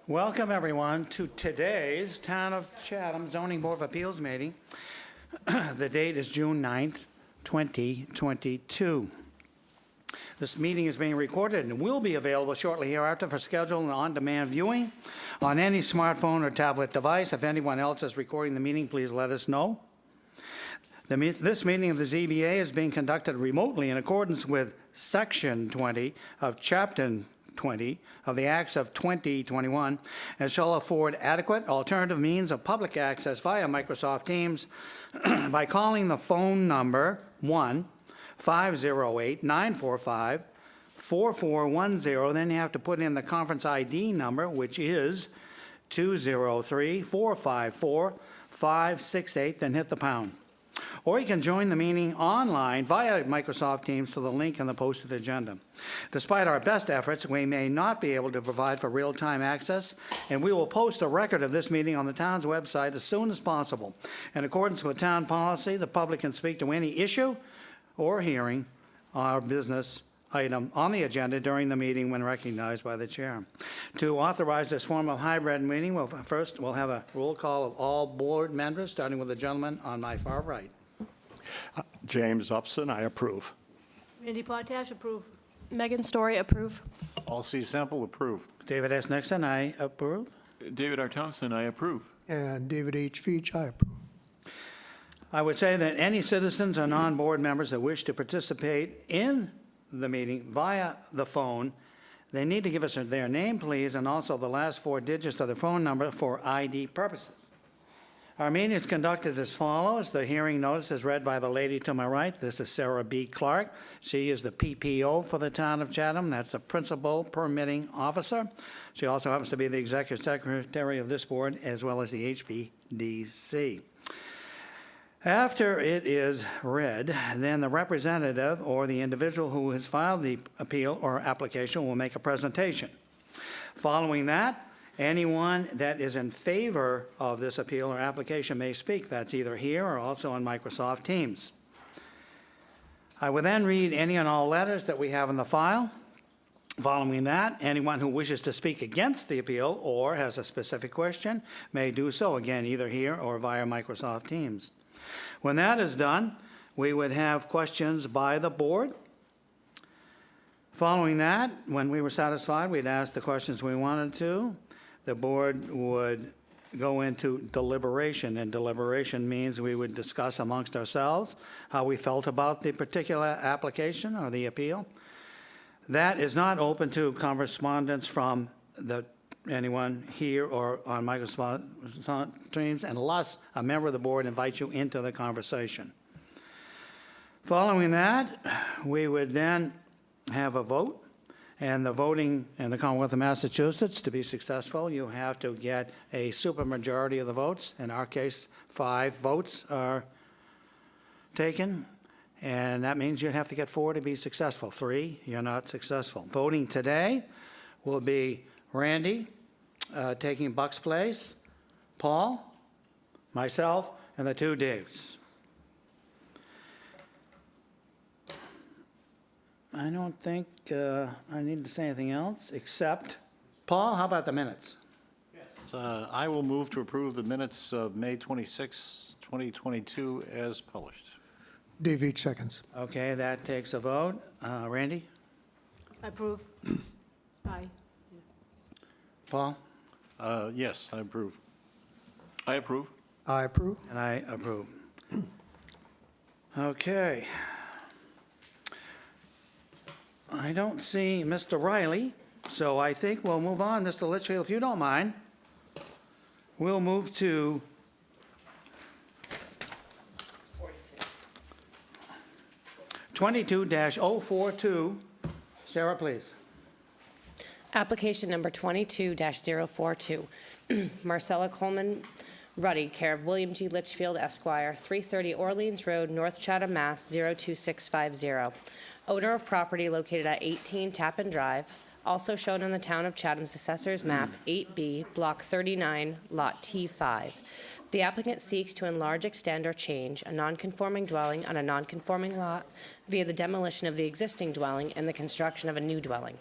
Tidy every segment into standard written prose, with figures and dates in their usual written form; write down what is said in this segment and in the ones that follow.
Welcome, everyone, to today's Town of Chatham Zoning Board of Appeals meeting. The date is June 9th, 2022. This meeting is being recorded and will be available shortly hereafter for scheduled and on-demand viewing on any smartphone or tablet device. If anyone else is recording the meeting, please let us know. This meeting of the ZBA is being conducted remotely in accordance with Section 20 of Chapter 20 of the Acts of 2021 and shall afford adequate alternative means of public access via Microsoft Teams by calling the phone number 1-508-945-4410. Then you have to put in the conference ID number, which is 203-454-568, then hit the pound. Or you can join the meeting online via Microsoft Teams to the link in the posted agenda. Despite our best efforts, we may not be able to provide for real-time access, and we will post a record of this meeting on the town's website as soon as possible. In accordance with town policy, the public can speak to any issue or hearing or business item on the agenda during the meeting when recognized by the chair. To authorize this form of hybrid meeting, we'll have a roll call of all board members, starting with the gentleman on my far right. James Upson, I approve. Randy Potash, approve. Megan Story, approve. All C. Sample, approve. David S. Nixon, I approve. David R. Thompson, I approve. And David H. Veach, I approve. I would say that any citizens or non-board members that wish to participate in the meeting via the phone, they need to give us their name, please, and also the last four digits of the phone number for ID purposes. Our meeting is conducted as follows. The hearing notice is read by the lady to my right. This is Sarah B. Clark. She is the PPO for the town of Chatham. That's the Principal Permitting Officer. She also happens to be the Executive Secretary of this board as well as the HBDC. After it is read, then the representative or the individual who has filed the appeal or application will make a presentation. Following that, anyone that is in favor of this appeal or application may speak. That's either here or also on Microsoft Teams. I will then read any and all letters that we have in the file. Following that, anyone who wishes to speak against the appeal or has a specific question may do so, again, either here or via Microsoft Teams. When that is done, we would have questions by the board. Following that, when we were satisfied, we'd ask the questions we wanted to. The board would go into deliberation, and deliberation means we would discuss amongst ourselves how we felt about the particular application or the appeal. That is not open to correspondence from anyone here or on Microsoft Teams unless a member of the board invites you into the conversation. Following that, we would then have a vote. And the voting in the Commonwealth of Massachusetts, to be successful, you have to get a supermajority of the votes. In our case, 5 votes are taken, and that means you'd have to get 4 to be successful. 3, you're not successful. Voting today will be Randy taking Buck's place, Paul, myself, and the 2 Daves. I don't think I need to say anything else, except, Paul, how about the minutes? Yes. I will move to approve the minutes of May 26, 2022 as published. Dave Veach seconds. Okay, that takes a vote. Randy? Approve. Aye. Paul? Yes, I approve. I approve. I approve. And I approve. Okay. I don't see Mr. Riley, so I think we'll move on. Mr. Litchfield, if you don't mind, we'll move to 22-042. Sarah, please. Application number 22-042. Marcella Coleman Ruddy, care of William G. Litchfield, Esquire, 330 Orleans Road, North Chatham, Mass. 02650. Owner of property located at 18 Tappan Drive, also shown on the Town of Chatham's Assessor's Map 8B, Block 39, Lot T5. The applicant seeks to enlarge, extend, or change a non-conforming dwelling on a non-conforming lot via the demolition of the existing dwelling and the construction of a new dwelling.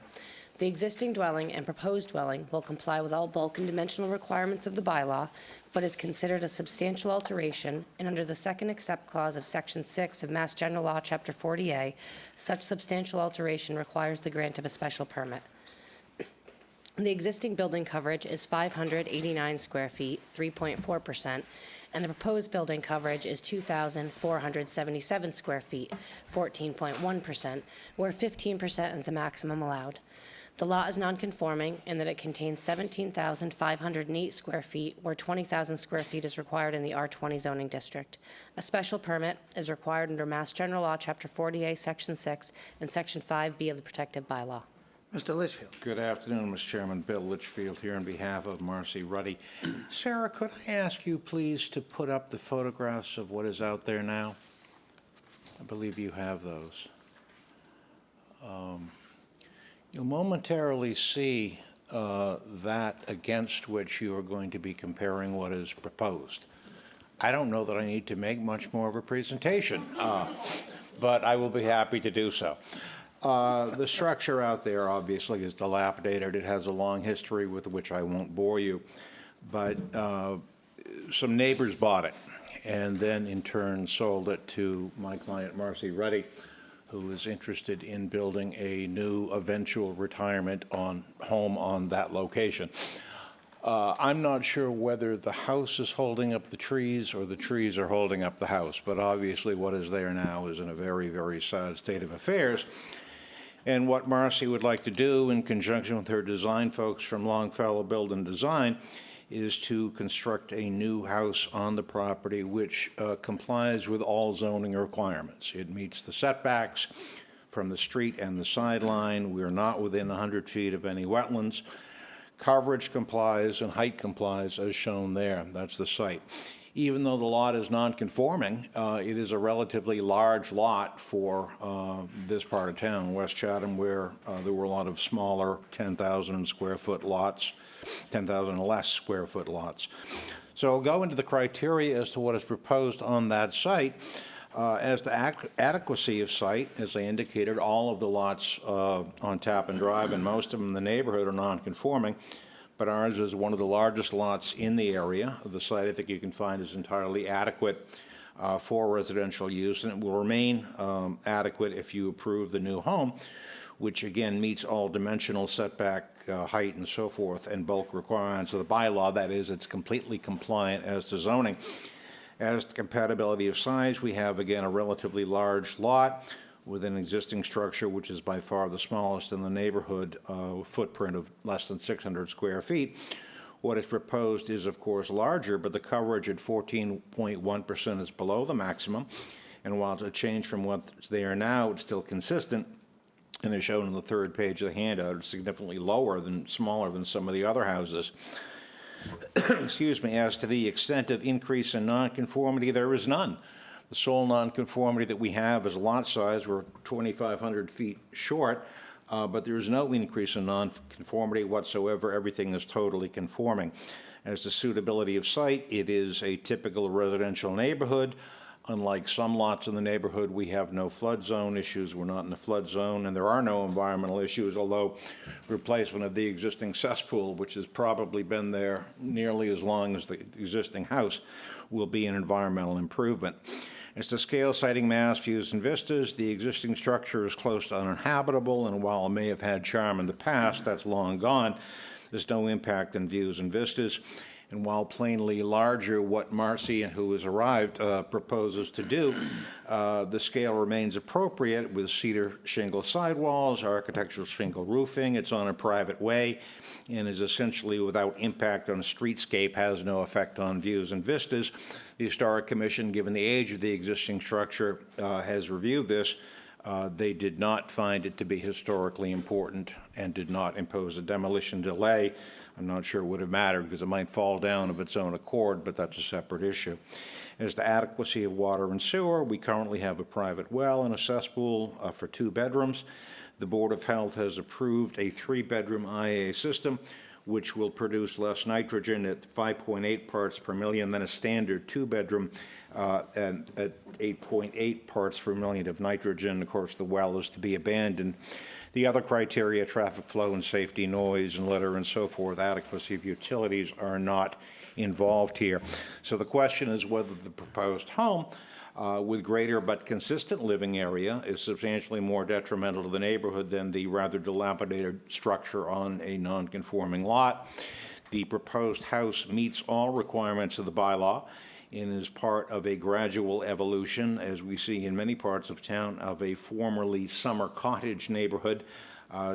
The existing dwelling and proposed dwelling will comply with all bulk and dimensional requirements of the bylaw, but is considered a substantial alteration, and under the second except clause of Section 6 of Mass General Law, Chapter 40A, such substantial alteration requires the grant of a special permit. The existing building coverage is 589 square feet, 3.4%, and the proposed building coverage is 2,477 square feet, 14.1%, where 15% is the maximum allowed. The lot is nonconforming in that it contains 17,508 square feet, where 20,000 square feet is required in the R20 zoning district. A special permit is required under Mass General Law, Chapter 40A, Section 6, and Section 5B of the protective bylaw. Mr. Litchfield. Good afternoon, Mr. Chairman. Bill Litchfield here on behalf of Marcy Ruddy. Sarah, could I ask you please to put up the photographs of what is out there now? I believe you have those. You'll momentarily see that against which you are going to be comparing what is proposed. I don't know that I need to make much more of a presentation, but I will be happy to do so. The structure out there obviously is dilapidated. It has a long history with which I won't bore you, but some neighbors bought it and then in turn sold it to my client Marcy Ruddy, who is interested in building a new eventual retirement home on that location. I'm not sure whether the house is holding up the trees or the trees are holding up the house, but obviously what is there now is in a very, very sad state of affairs. And what Marcy would like to do in conjunction with her design folks from Longfellow Build and Design is to construct a new house on the property which complies with all zoning requirements. It meets the setbacks from the street and the sideline. We are not within 100 feet of any wetlands. Coverage complies and height complies as shown there. That's the site. Even though the lot is non-conforming, it is a relatively large lot for this part of town, West Chatham, where there were a lot of smaller 10,000 square foot lots, 10,000 and less square foot lots. So I'll go into the criteria as to what is proposed on that site. As to adequacy of site, as I indicated, all of the lots on Tappan Drive and most of them in the neighborhood are non-conforming, but ours is one of the largest lots in the area. The site I think you can find is entirely adequate for residential use, and it will remain adequate if you approve the new home, which again meets all dimensional setback, height and so forth, and bulk requirements of the bylaw. That is, it's completely compliant as to zoning. As to compatibility of size, we have again a relatively large lot with an existing structure which is by far the smallest in the neighborhood, footprint of less than 600 square feet. What is proposed is of course larger, but the coverage at 14.1% is below the maximum, and while it's a change from what's there now, it's still consistent. And as shown on the third page of the handout, it's significantly smaller than some of the other houses. Excuse me. As to the extent of increase in nonconformity, there is none. The sole nonconformity that we have is lot size. We're 2,500 feet short, but there is no increase in nonconformity whatsoever. Everything is totally conforming. As to suitability of site, it is a typical residential neighborhood. Unlike some lots in the neighborhood, we have no flood zone issues. We're not in the flood zone, and there are no environmental issues, although replacement of the existing cesspool, which has probably been there nearly as long as the existing house, will be an environmental improvement. As to scale, siting, mass, views, and vistas, the existing structure is close to uninhabitable, and while it may have had charm in the past, that's long gone. There's no impact on views and vistas. And while plainly larger, what Marcy, who has arrived, proposes to do, the scale remains appropriate with cedar shingle sidewalls, architectural shingle roofing. It's on a private way and is essentially without impact on streetscape, has no effect on views and vistas. The Historic Commission, given the age of the existing structure, has reviewed this. They did not find it to be historically important and did not impose a demolition delay. I'm not sure it would have mattered because it might fall down of its own accord, but that's a separate issue. As to adequacy of water and sewer, we currently have a private well and a cesspool for 2 bedrooms. The Board of Health has approved a 3-bedroom IA system, which will produce less nitrogen at 5.8 parts per million than a standard two-bedroom and at 8.8 parts per million of nitrogen. Of course, the well is to be abandoned. The other criteria, traffic flow and safety, noise and litter and so forth, adequacy of utilities, are not involved here. So the question is whether the proposed home with greater but consistent living area is substantially more detrimental to the neighborhood than the rather dilapidated structure on a non-conforming lot. The proposed house meets all requirements of the bylaw and is part of a gradual evolution, as we see in many parts of town, of a formerly summer cottage neighborhood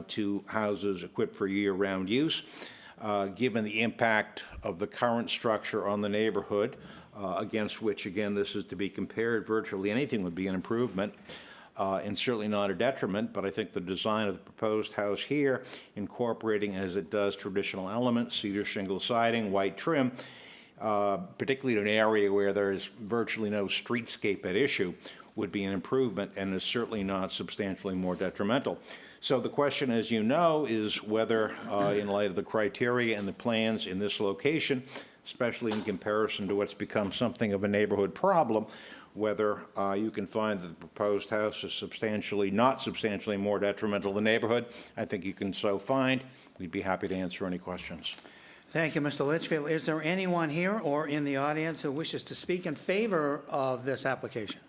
to houses equipped for year-round use. Given the impact of the current structure on the neighborhood, against which, again, this is to be compared, virtually anything would be an improvement and certainly not a detriment, but I think the design of the proposed house here, incorporating as it does traditional elements, cedar shingle siding, white trim, particularly in an area where there is virtually no streetscape at issue, would be an improvement and is certainly not substantially more detrimental. So the question, as you know, is whether, in light of the criteria and the plans in this location, especially in comparison to what's become something of a neighborhood problem, whether you can find that the proposed house is not substantially more detrimental to the neighborhood. I think you can so find. We'd be happy to answer any questions. Thank you, Mr. Litchfield. Is there anyone here or in the audience who wishes to speak in favor of this application?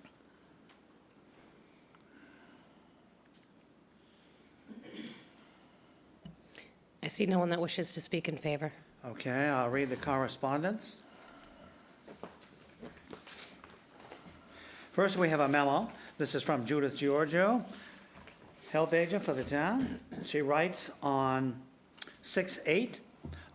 I see no one that wishes to speak in favor. Okay, I'll read the correspondence. First, we have a memo. This is from Judith Giorgio, health agent for the town. She writes on 6/8,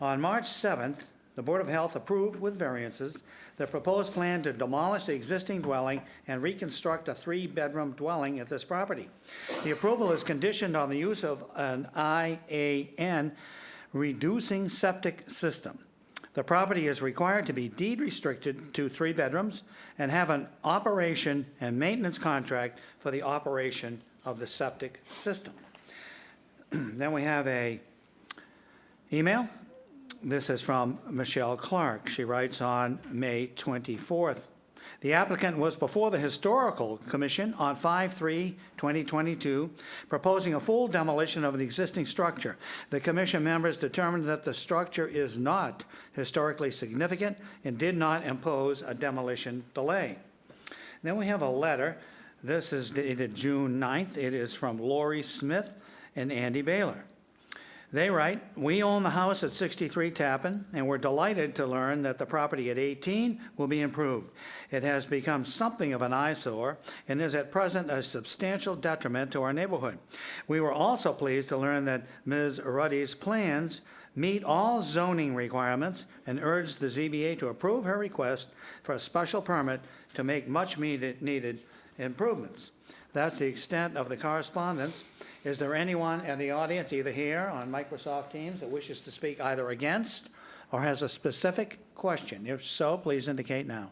on March 7th, the Board of Health approved with variances the proposed plan to demolish the existing dwelling and reconstruct a 3-bedroom dwelling at this property. The approval is conditioned on the use of an IAN reducing septic system. The property is required to be deed restricted to 3 bedrooms and have an operation and maintenance contract for the operation of the septic system. Then we have a email. This is from Michelle Clark. She writes on May 24th. The applicant was before the Historical Commission on 5/3/2022, proposing a full demolition of the existing structure. The commission members determined that the structure is not historically significant and did not impose a demolition delay. Then we have a letter. This is dated June 9th. It is from Lori Smith and Andy Baylor. They write, we own the house at 63 Tappan, and we're delighted to learn that the property at 18 will be improved. It has become something of an eyesore and is at present a substantial detriment to our neighborhood. We were also pleased to learn that Ms. Ruddy's plans meet all zoning requirements and urge the ZBA to approve her request for a special permit to make much needed improvements. That's the extent of the correspondence. Is there anyone in the audience, either here on Microsoft Teams, that wishes to speak either against or has a specific question? If so, please indicate now.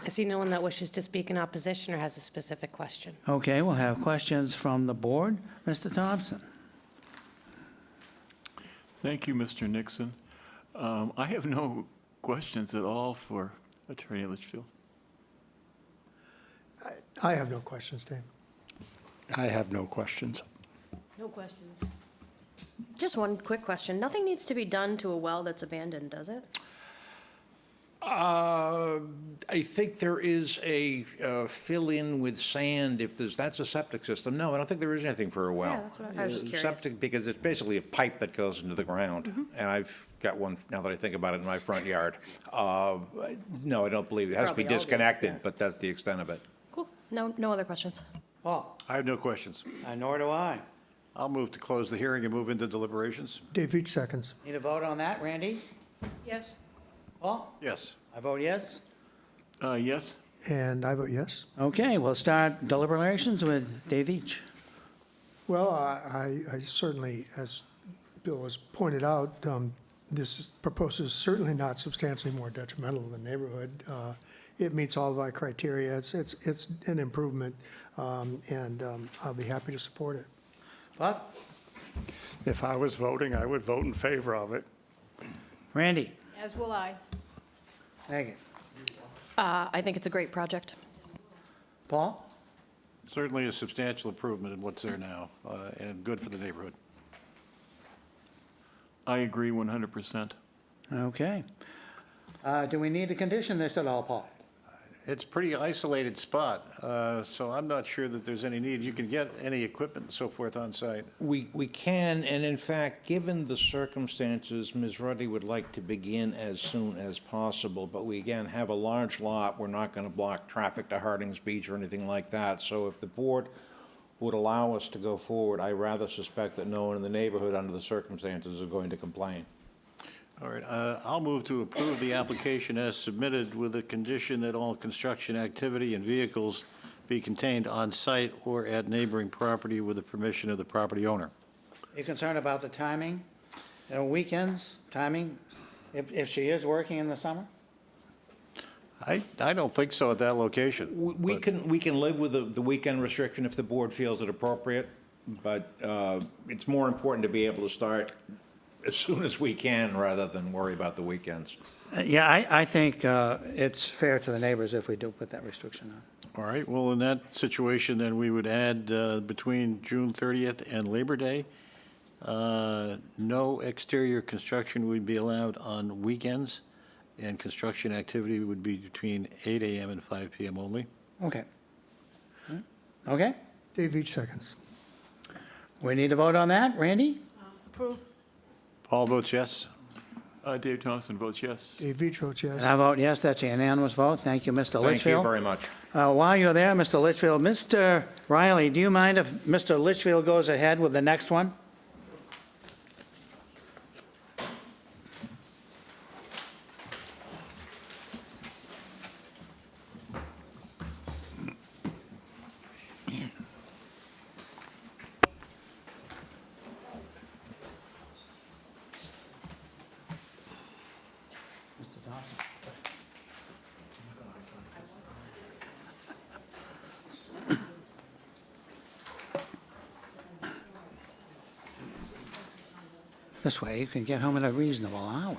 I see no one that wishes to speak in opposition or has a specific question. Okay, we'll have questions from the board. Mr. Thompson. Thank you, Mr. Nixon. I have no questions at all for Attorney Litchfield. I have no questions, Dave. I have no questions. No questions. Just one quick question. Nothing needs to be done to a well that's abandoned, does it? I think there is a fill-in with sand if that's a septic system. No, I don't think there is anything for a well. Yeah, that's what I was just curious. Septic, because it's basically a pipe that goes into the ground. And I've got one, now that I think about it, in my front yard. No, I don't believe it. It has to be Probably all do, disconnected, yeah. but that's the extent of it. Cool. No other questions. Paul. I have no questions. Nor do I. I'll move to close the hearing and move into deliberations. Dave Veach seconds. Need a vote on that, Randy? Yes. Paul? Yes. I vote yes. Yes? And I vote yes. Okay, we'll start deliberations with Dave Veach. Well, I certainly, as Bill has pointed out, this proposal is certainly not substantially more detrimental to the neighborhood. it meets all of our criteria. It's an improvement, and I'll be happy to support it. Buck? If I was voting, I would vote in favor of it. Randy? As will I. Megan? I think it's a great project. Paul? Certainly a substantial improvement in what's there now, and good for the neighborhood. I agree 100%. Okay. Do we need to condition this at all, Paul? It's a pretty isolated spot, so I'm not sure that there's any need. You can get any equipment and so forth on site. We can, and in fact, given the circumstances, Ms. Ruddy would like to begin as soon as possible, but we again have a large lot. We're not going to block traffic to Harding's Beach or anything like that. So if the board would allow us to go forward, I rather suspect that no one in the neighborhood under the circumstances is going to complain. All right, I'll move to approve the application as submitted with the condition that all construction activity and vehicles be contained on site or at neighboring property with the permission of the property owner. You concerned about the timing? Weekends, timing, if she is working in the summer? I don't think so at that location. We can live with the weekend restriction if the board feels it appropriate, but it's more important to be able to start as soon as we can rather than worry about the weekends. Yeah, I think it's fair to the neighbors if we do put that restriction on. All right, well, in that situation, then we would add between June 30th and Labor Day, no exterior construction would be allowed on weekends, and construction activity would be between 8 a.m. and 5 p.m. only. Okay. Okay, Dave Veach seconds. we need to vote on that. Randy? Approve. Paul votes yes. Dave Thompson votes yes. Dave Veach votes yes. And I vote yes, that's a unanimous vote. Thank you, Mr. Litchfield. Thank you very much. While you're there, Mr. Litchfield, Mr. Riley, do you mind if Mr. Litchfield goes ahead with the next one? This way you can get home at a reasonable hour.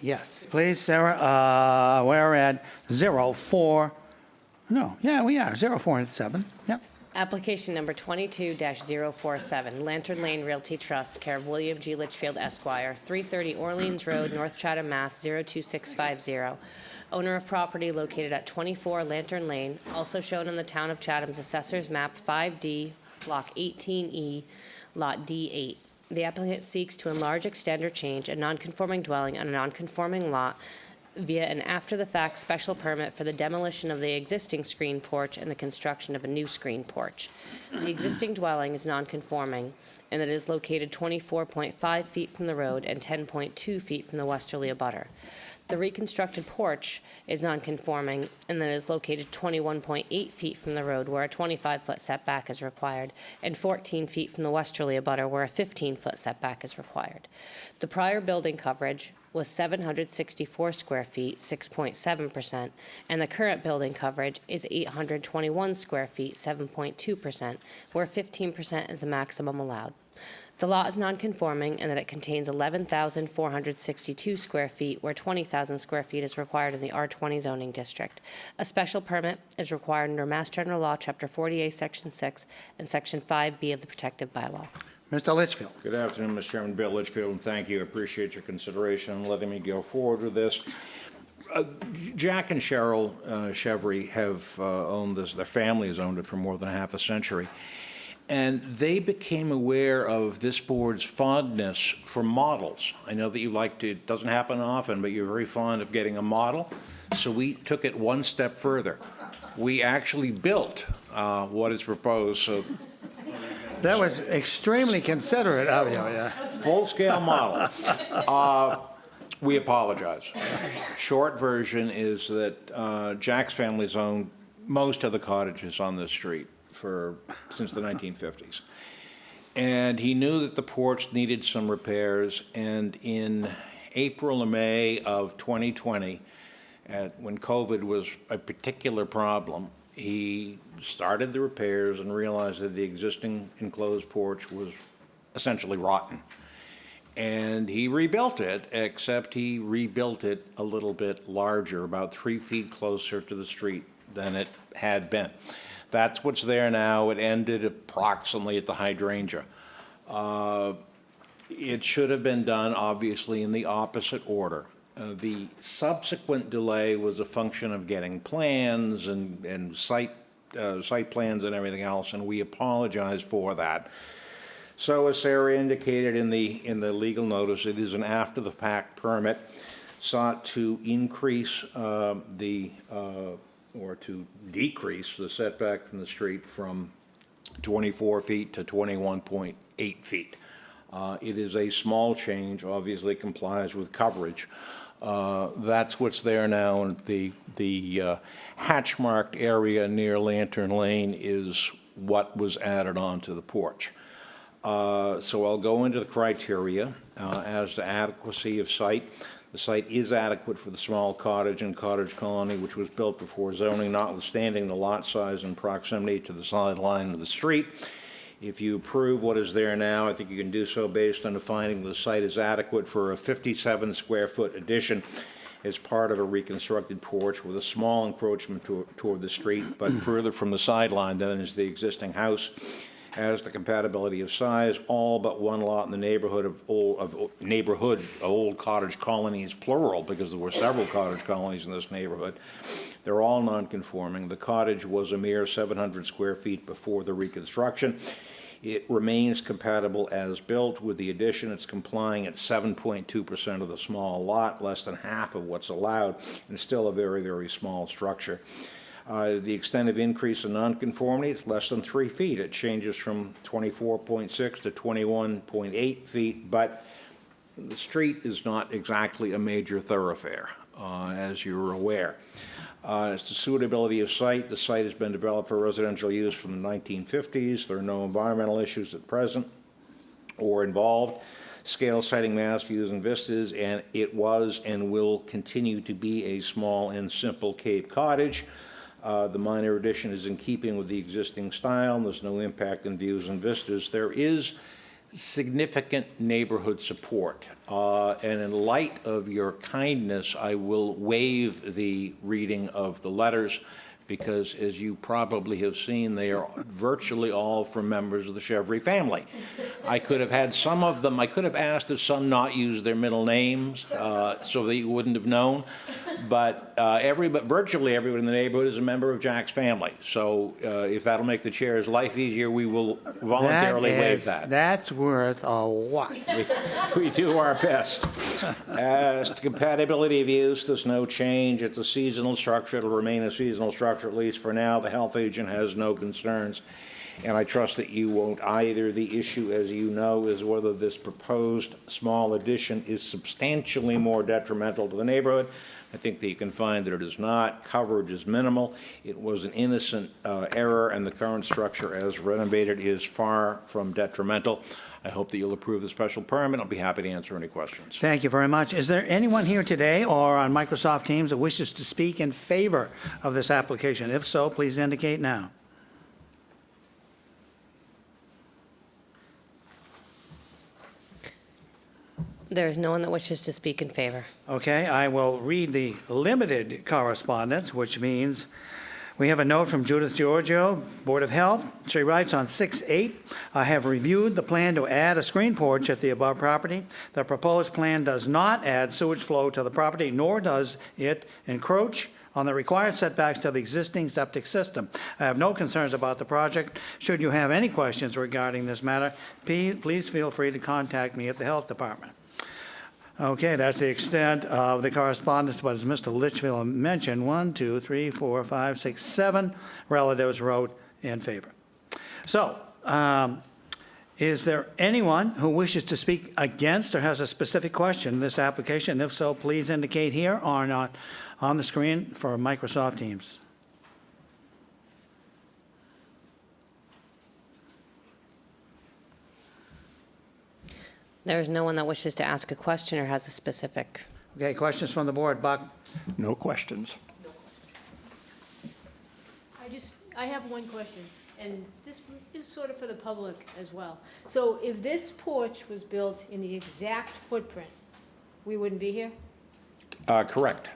Yes, please, Sarah. We're at 04. No, yeah, we are, 047, yep. Application number 22-047, Lantern Lane Realty Trust, care of William G. Litchfield Esquire, 330 Orleans Road, North Chatham, Mass. 02650. Owner of property located at 24 Lantern Lane, also shown on the Town of Chatham's Assessor's Map 5D, Block 18E, Lot D8. The applicant seeks to enlarge, extend, or change a nonconforming dwelling on a nonconforming lot via an after-the-fact special permit for the demolition of the existing screen porch and the construction of a new screen porch. The existing dwelling is non-conforming, and it is located 24.5 feet from the road and 10.2 feet from the westerly abutter. The reconstructed porch is non-conforming, and that is located 21.8 feet from the road, where a 25-foot setback is required, and 14 feet from the westerly abutter, where a 15-foot setback is required. The prior building coverage was 764 square feet, 6.7%, and the current building coverage is 821 square feet, 7.2%, where 15% is the maximum allowed. The lot is non-conforming in that it contains 11,462 square feet, where 20,000 square feet is required in the R20 zoning district. A special permit is required under Mass General Law, Chapter 48, Section 6, and Section 5B of the Protective Bylaw. Mr. Litchfield. Good afternoon, Mr. Chairman. Bill Litchfield, and thank you. I appreciate your consideration and letting me go forward with this. Jack and Cheryl Chevry have owned this. Their family has owned it for more than half a century. And they became aware of this board's fondness for models. I know that you like to, it doesn't happen often, but you're very fond of getting a model. So we took it one step further. We actually built what is proposed. So That was extremely considerate of you, yeah. Full-scale model. We apologize. Short version is that Jack's family's owned most of the cottages on this street since the 1950s. And he knew that the porch needed some repairs, and in April or May of 2020, when COVID was a particular problem, he started the repairs and realized that the existing enclosed porch was essentially rotten. And he rebuilt it, except he rebuilt it a little bit larger, about 3 feet closer to the street than it had been. That's what's there now. It ended approximately at the hydrangea. It should have been done, obviously, in the opposite order. The subsequent delay was a function of getting plans and site plans and everything else, and we apologize for that. So as Sarah indicated in the legal notice, it is an after-the-fact permit sought to increase or to decrease the setback from the street from 24 feet to 21.8 feet. It is a small change, obviously complies with coverage. That's what's there now, and the hatch-marked area near Lantern Lane is what was added onto the porch. So I'll go into the criteria as to adequacy of site. The site is adequate for the small cottage and cottage colony which was built before zoning, notwithstanding the lot size and proximity to the solid line of the street. If you approve what is there now, I think you can do so based on the finding the site is adequate for a 57 square foot addition as part of a reconstructed porch with a small encroachment toward the street, but further from the sideline than is the existing house. As the compatibility of size, all but one lot in the neighborhood of old cottage colonies, plural, because there were several cottage colonies in this neighborhood. They're all non-conforming. The cottage was a mere 700 square feet before the reconstruction. It remains compatible as built. With the addition, it's complying at 7.2% of the small lot, less than half of what's allowed, and still a very, very small structure. The extent of increase in nonconformity is less than 3 feet. It changes from 24.6 to 21.8 feet, but the street is not exactly a major thoroughfare, as you're aware. As to suitability of site, the site has been developed for residential use from the 1950s. There are no environmental issues at present or involved. Scale, siting, mass, views, and vistas, and it was and will continue to be a small and simple Cape cottage. The minor addition is in keeping with the existing style, and there's no impact in views and vistas. There is significant neighborhood support, and in light of your kindness, I will waive the reading of the letters because, as you probably have seen, they are virtually all from members of the Chevry family. I could have had some of them, I could have asked if some not use their middle names so that you wouldn't have known. But virtually everyone in the neighborhood is a member of Jack's family. So if that'll make the chair's life easier, we will voluntarily waive that. That's worth a lot. We do our best. As to compatibility of use, there's no change. It's a seasonal structure. It'll remain a seasonal structure, at least for now. The health agent has no concerns. And I trust that you won't either. The issue, as you know, is whether this proposed small addition is substantially more detrimental to the neighborhood. I think that you can find that it is not. Coverage is minimal. It was an innocent error, and the current structure as renovated is far from detrimental. I hope that you'll approve the special permit. I'll be happy to answer any questions. Thank you very much. Is there anyone here today or on Microsoft Teams that wishes to speak in favor of this application? If so, please indicate now. There is no one that wishes to speak in favor. Okay, I will read the limited correspondence, which means we have a note from Judith Giorgio, Board of Health. She writes on 6/8, I have reviewed the plan to add a screen porch at the above property. The proposed plan does not add sewage flow to the property, nor does it encroach on the required setbacks to the existing septic system. I have no concerns about the project. Should you have any questions regarding this matter, please feel free to contact me at the Health Department. Okay, that's the extent of the correspondence, but as Mr. Litchfield mentioned, 1, 2, 3, 4, 5, 6, 7 relatives wrote in favor. So, Is there anyone who wishes to speak against or has a specific question in this application? If so, please indicate here or not on the screen for Microsoft Teams. There is no one that wishes to ask a question or has a specific. Okay, questions from the board. Buck? No questions. I have one question, and this is sort of for the public as well. So if this porch was built in the exact footprint, we wouldn't be here? Correct.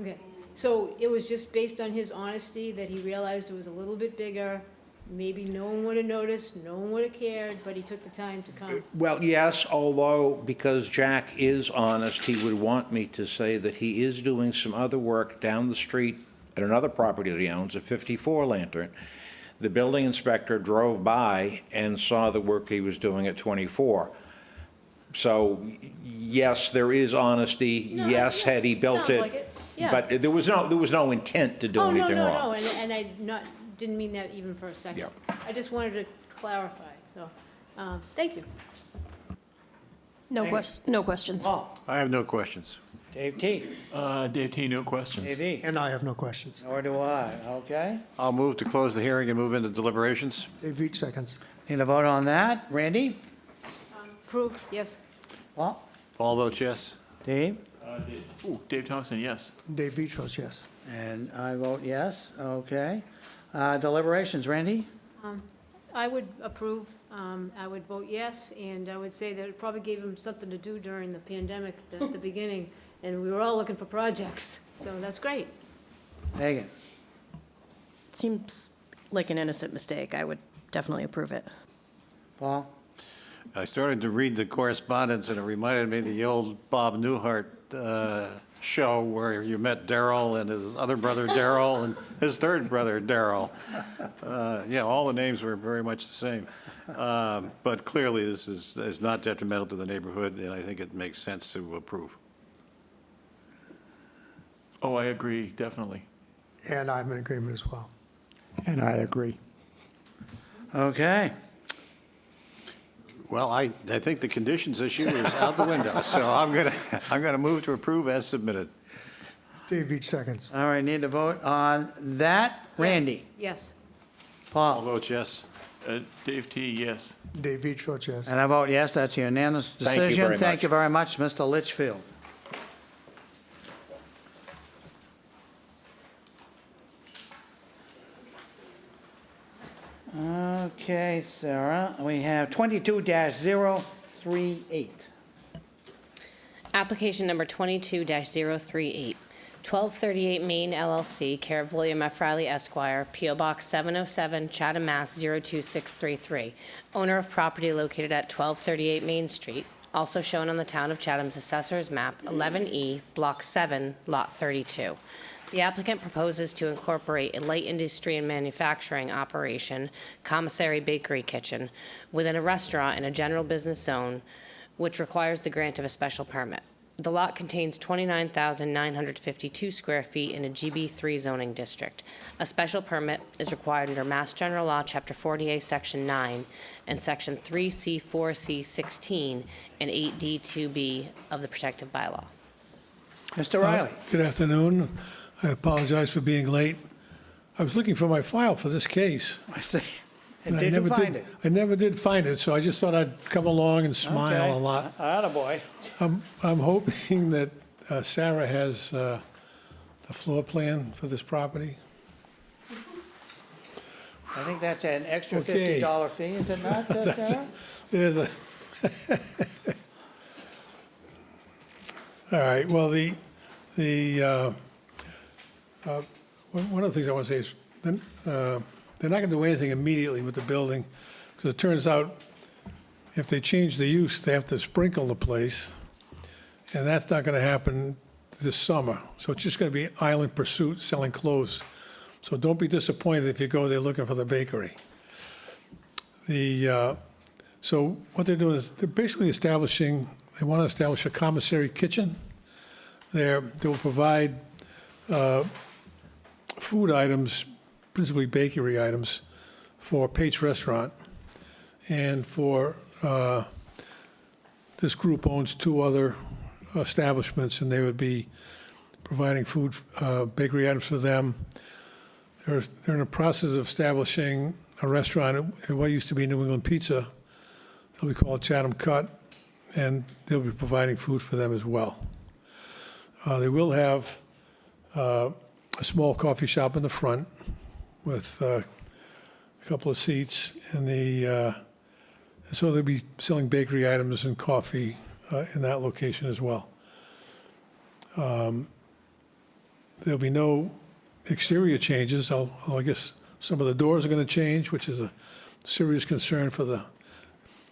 Okay, so it was just based on his honesty that he realized it was a little bit bigger, maybe no one would have noticed, no one would have cared, but he took the time to come. Well, yes, although because Jack is honest, he would want me to say that he is doing some other work down the street at another property that he owns, a 54 Lantern. The building inspector drove by and saw the work he was doing at 24. So, yes, there is honesty. No, Yes, yeah, had he built sounds it. like it, yeah. But there was no intent to do anything Oh, wrong. no, and I didn't mean that even for a second. Yeah. I just wanted to clarify, so, thank you. No questions. Paul? I have no questions. Dave T? Dave T., no questions. Dave E? And I have no questions. Nor do I. Okay. I'll move to close the hearing and move into deliberations. Dave Veach seconds. Need a vote on that. Randy? Approved, yes. Paul? Paul votes yes. Dave? Dave Thompson, yes. Dave Veach votes yes. And I vote yes. Okay. Deliberations, Randy? I would approve, I would vote yes, and I would say that it probably gave him something to do during the pandemic at the beginning, and we were all looking for projects, so that's great. Megan? Seems like an innocent mistake. I would definitely approve it. Paul? I started to read the correspondence, and it reminded me of the old Bob Newhart show where you met Darrell and his other brother Darrell and his third brother Darrell. Yeah, all the names were very much the same. But clearly, this is not detrimental to the neighborhood, and I think it makes sense to approve. Oh, I agree, definitely. And I'm in agreement as well. And I agree. Okay. Well, I think the conditions issue is out the window, so I'm gonna move to approve as submitted. Dave Veach seconds. All right, need to vote on that. Randy? Yes. All Paul? votes yes. Dave T., yes. Dave Veach votes yes. And I vote yes, that's a unanimous Thank you decision. very Thank much. you very much, Mr. Litchfield. Okay, Sarah, we have 22-038. Application number 22-038, 1238 Main LLC, care of William F. Riley Esquire, P.O. Box 707, Chatham, Mass. 02633. Owner of property located at 1238 Main Street, also shown on the Town of Chatham's Assessor's Map 11E, Block 7, Lot 32. The applicant proposes to incorporate a light industry and manufacturing operation, commissary bakery kitchen, within a restaurant in a general business zone, which requires the grant of a special permit. The lot contains 29,952 square feet in a GB3 zoning district. A special permit is required under Mass General Law, Chapter 40A, Section 9, and Section 3C4C16 and 8D2B of the protective bylaw. Mr. Riley? Good afternoon. I apologize for being late. I was looking for my file for this case. I see. and I Did you never find it? I never did find it, so I just thought I'd come along and smile a lot. Attaboy. I'm hoping that Sarah has the floor plan for this property. I think that's an extra Okay. $50 fee, is it not, Sarah? There's a all right, well, one of the things I want to say is they're not going to do anything immediately with the building, because it turns out if they change the use, they have to sprinkle the place, and that's not going to happen this summer. So it's just going to be Island Pursuit selling clothes. So don't be disappointed if you go there looking for the bakery. So what they're doing is they're basically they want to establish a commissary kitchen. They will provide food items, principally bakery items, for Pate's Restaurant. And this group owns 2 other establishments, and they would be providing food, bakery items for them. They're in the process of establishing a restaurant at what used to be New England Pizza. They'll be called Chatham Cut, and they'll be providing food for them as well. They will have a small coffee shop in the front with a couple of seats, and so they'll be selling bakery items and coffee in that location as well. There'll be no exterior changes. I guess some of the doors are going to change, which is a serious concern for the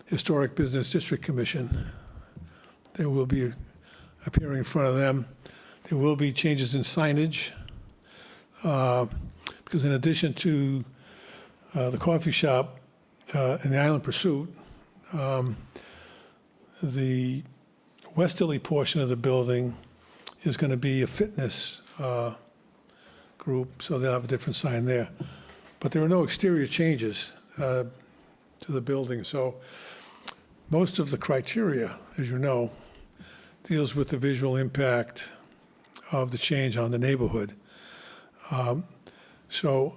Historic Business District Commission. They will be appearing in front of them. There will be changes in signage, because in addition to the coffee shop and the Island Pursuit, the westerly portion of the building is going to be a fitness group, so they'll have a different sign there. But there are no exterior changes to the building, so most of the criteria, as you know, deals with the visual impact of the change on the neighborhood. So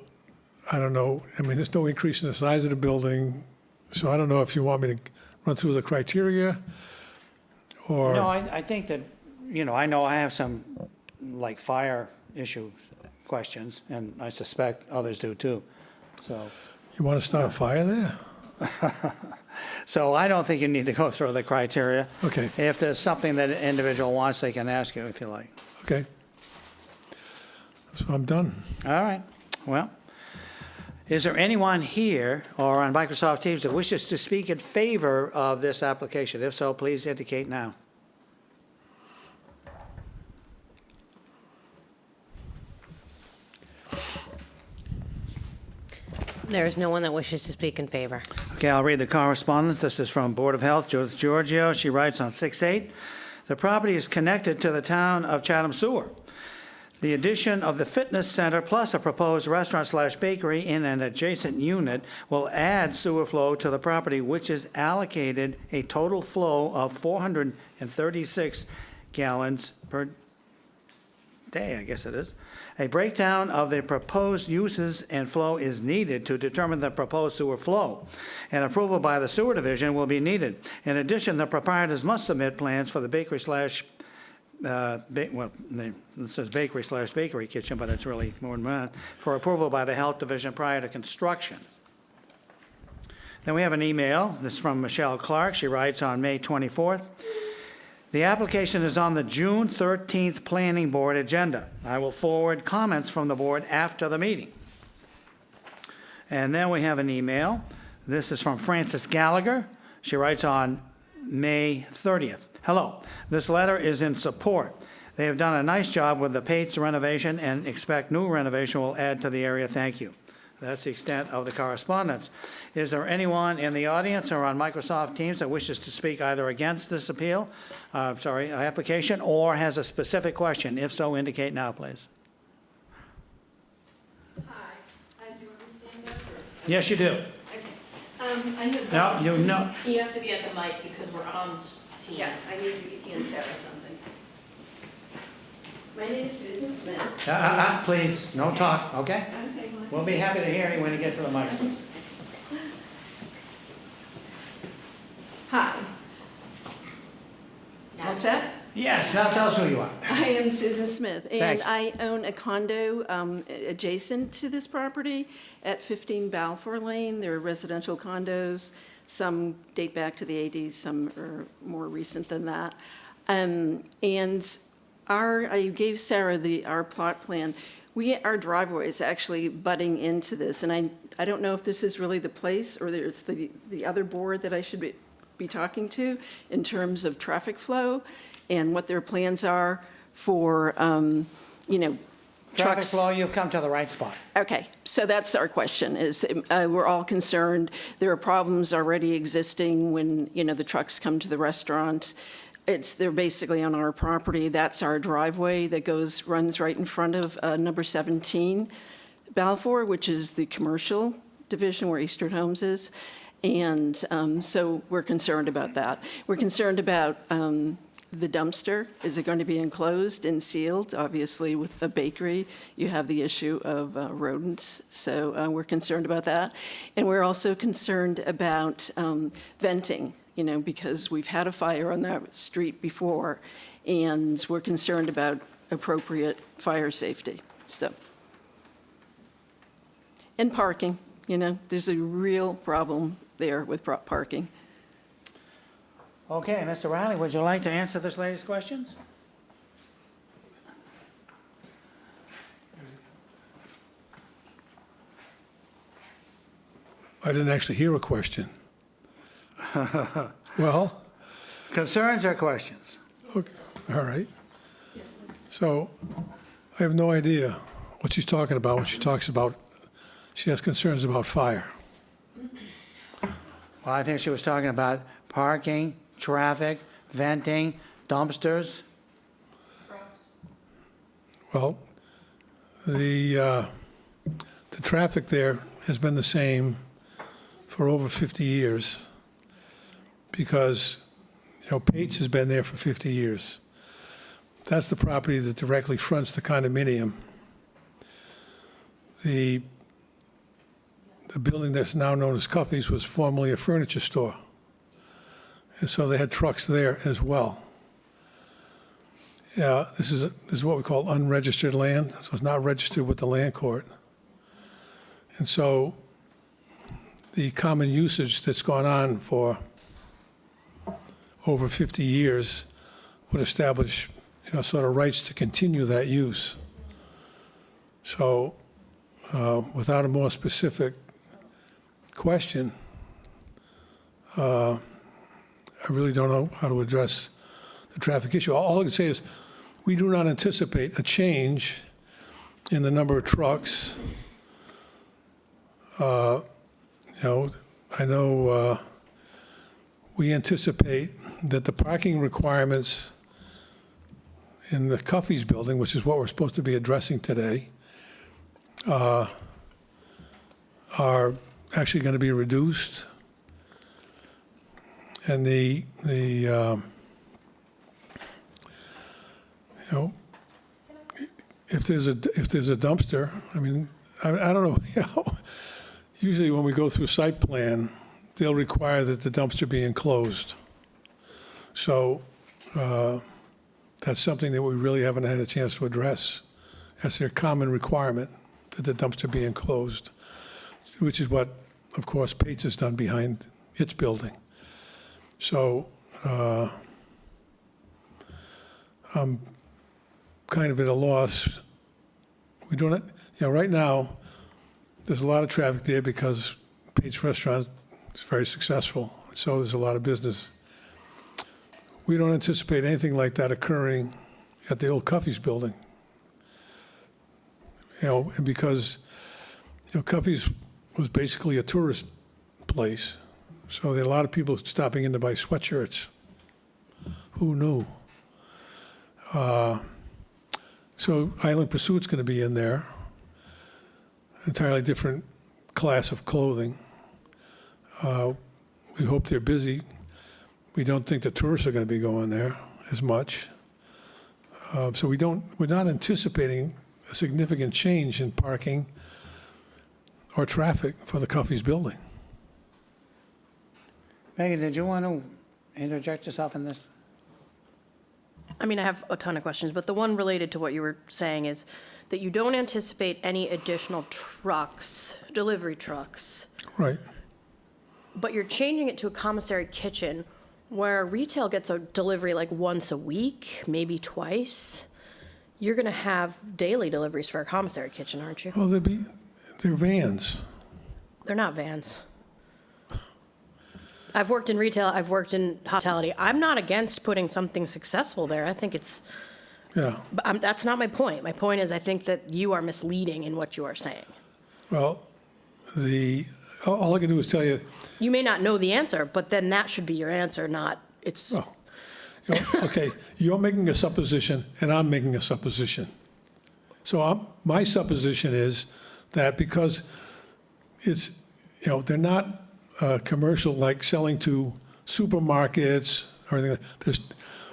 I don't know, I mean, there's no increase in the size of the building, so I don't know if you want me to run through the criteria, or... No, I think that, I know I have some, like, fire issue questions, and I suspect others do too, so. You want to start a fire there? So I don't think you need to go through the criteria. Okay. If there's something that an individual wants, they can ask you if you like. Okay. So I'm done. All right, well, is there anyone here or on Microsoft Teams that wishes to speak in favor of this application? If so, please indicate now. There is no one that wishes to speak in favor. Okay, I'll read the correspondence. This is from Board of Health, Judith Giorgio. She writes on 6/8, the property is connected to the town of Chatham sewer. The addition of the fitness center plus a proposed restaurant/bakery in an adjacent unit will add sewer flow to the property, which is allocated a total flow of 436 gallons per day, I guess it is. A breakdown of the proposed uses and flow is needed to determine the proposed sewer flow, and approval by the sewer division will be needed. In addition, the proprietors must submit plans for the bakery slash it says bakery/bakery kitchen, but it's really more than that, for approval by the Health Division prior to construction. Then we have an email. This is from Michelle Clark. She writes on May 24th. The application is on the June 13th Planning Board agenda. I will forward comments from the board after the meeting. And then we have an email. This is from Frances Gallagher. She writes on May 30th. Hello, this letter is in support. They have done a nice job with the Pates renovation and expect new renovation will add to the area. Thank you. That's the extent of the correspondence. Is there anyone in the audience or on Microsoft Teams that wishes to speak either against this application, or has a specific question? If so, indicate now, please. Hi, do you want me to stand up? Yes, you do. Okay. I know. No, you know. You have to be at the mic because we're on Teams. Yes, I need to be in Sarah something. My name is Susan Smith. Please, no talk, okay? Okay, well, We'll be happy to hear you when you get to the microphone. Hi. All set? Yes, now tell us who you are. I am Susan Smith, and Thanks. I own a condo adjacent to this property at 15 Balfour Lane. There are residential condos. Some date back to the 80s, some are more recent than that. And I gave Sarah our plot plan. Our driveway is actually butting into this, and I don't know if this is really the place, or it's the other board that I should be talking to in terms of traffic flow and what their plans are for, Traffic trucks. flow, you've come to the right spot. Okay, so that's our question, is we're all concerned. There are problems already existing when, the trucks come to the restaurant. They're basically on our property. That's our driveway that runs right in front of number 17 Balfour, which is the commercial division where Eastern Homes is. And so we're concerned about that. We're concerned about the dumpster. Is it going to be enclosed and sealed? Obviously, with a bakery, you have the issue of rodents, so we're concerned about that. And we're also concerned about venting, because we've had a fire on that street before, and we're concerned about appropriate fire safety, so. And parking, there's a real problem there with parking. Okay, Mr. Riley, would you like to answer this lady's questions? I didn't actually hear a question. Well, Concerns or questions? okay, all right. So I have no idea what she's talking about when she talks about, she has concerns about fire. Well, I think she was talking about parking, traffic, venting, dumpsters. Well, the traffic there has been the same for over 50 years because, Pates has been there for 50 years. That's the property that directly fronts the condominium. The building that's now known as Cuffy's was formerly a furniture store. And so they had trucks there as well. Yeah, this is what we call unregistered land, so it's not registered with the land court. And so the common usage that's gone on for over 50 years would establish, sort of rights to continue that use. So without a more specific question, I really don't know how to address the traffic issue. All I can say is we do not anticipate a change in the number of trucks. I know we anticipate that the parking requirements in the Cuffy's building, which is what we're supposed to be addressing today, are actually going to be reduced. And if there's a dumpster, I don't know, usually when we go through site plan, they'll require that the dumpster be enclosed. So that's something that we really haven't had a chance to address. That's their common requirement, that the dumpster be enclosed, which is what, of course, Pates has done behind its building. So I'm kind of at a loss. We don't, right now, there's a lot of traffic there because Pates Restaurant is very successful, so there's a lot of business. We don't anticipate anything like that occurring at the old Cuffy's building. And because, Cuffy's was basically a tourist place, so there are a lot of people stopping in to buy sweatshirts. Who knew? So Island Pursuit's going to be in there, entirely different class of clothing. We hope they're busy. We don't think the tourists are going to be going there as much. So we're not anticipating a significant change in parking or traffic for the Cuffy's building. Megan, did you want to interject yourself in this? I have a ton of questions, but the one related to what you were saying is that you don't anticipate any additional trucks, delivery trucks, Right. but you're changing it to a commissary kitchen where retail gets a delivery like once a week, maybe twice. You're going to have daily deliveries for a commissary kitchen, aren't you? Well, they're vans. They're not vans. I've worked in retail, I've worked in hospitality. I'm not against putting something successful there. I think it's, Yeah. but that's not my point. My point is I think that you are misleading in what you are saying. Well, all I can do is tell you, You may not know the answer, but then that should be your answer, not it's. oh, okay, you're making a supposition and I'm making a supposition. So my supposition is that because it's, they're not commercial, like selling to supermarkets or anything. There's,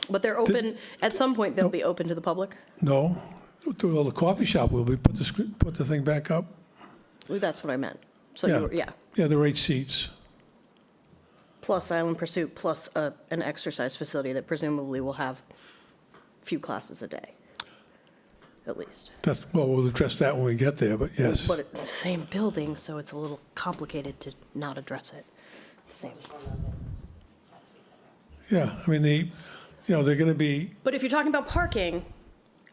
But they're open, at some point, they'll be open to the public? no, well, the coffee shop will be, put the thing back up. Well, that's what I meant. So, Yeah. you were- yeah, Yeah, there are 8 seats. plus Island Pursuit, plus an exercise facility that presumably will have a few classes a day, at least. That's, well, we'll address that when we get there, but yes. But it's the same building, so it's a little complicated to not address it. Same. Yeah, I mean, they're going to be, But if you're talking about parking,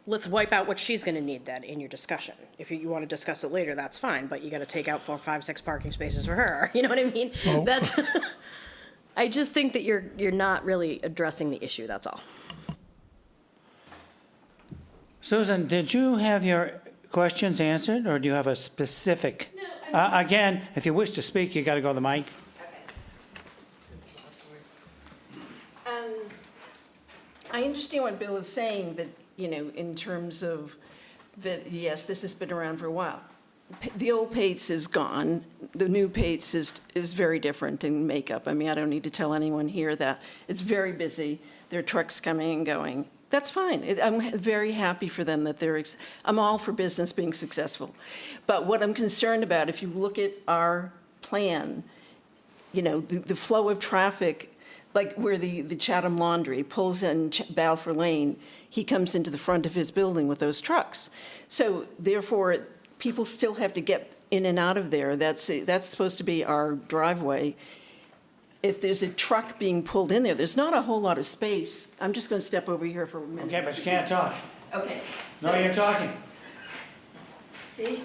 let's wipe out what she's gonna need then in your discussion. If you wanna discuss it later, that's fine, but you gotta take out 4, 5, 6 parking spaces for her, you know what I mean? Oh. That's, I just think that you're not really addressing the issue, that's all. Susan, did you have your questions answered, or do you have a specific? No. Again, if you wish to speak, you got to go to the mic. I understand what Bill is saying, that, in terms of that, yes, this has been around for a while. The old Pates is gone. The new Pates is very different in makeup. I mean, I don't need to tell anyone here that. It's very busy. There are trucks coming and going. That's fine. I'm very happy for them that I'm all for business being successful. But what I'm concerned about, if you look at our plan, the flow of traffic, like where the Chatham Laundry pulls in Balfour Lane, he comes into the front of his building with those trucks. So therefore, people still have to get in and out of there. That's supposed to be our driveway. If there's a truck being pulled in there, there's not a whole lot of space. I'm just going to step over here for a minute. Okay, but you can't talk. Okay. No, you're talking. See?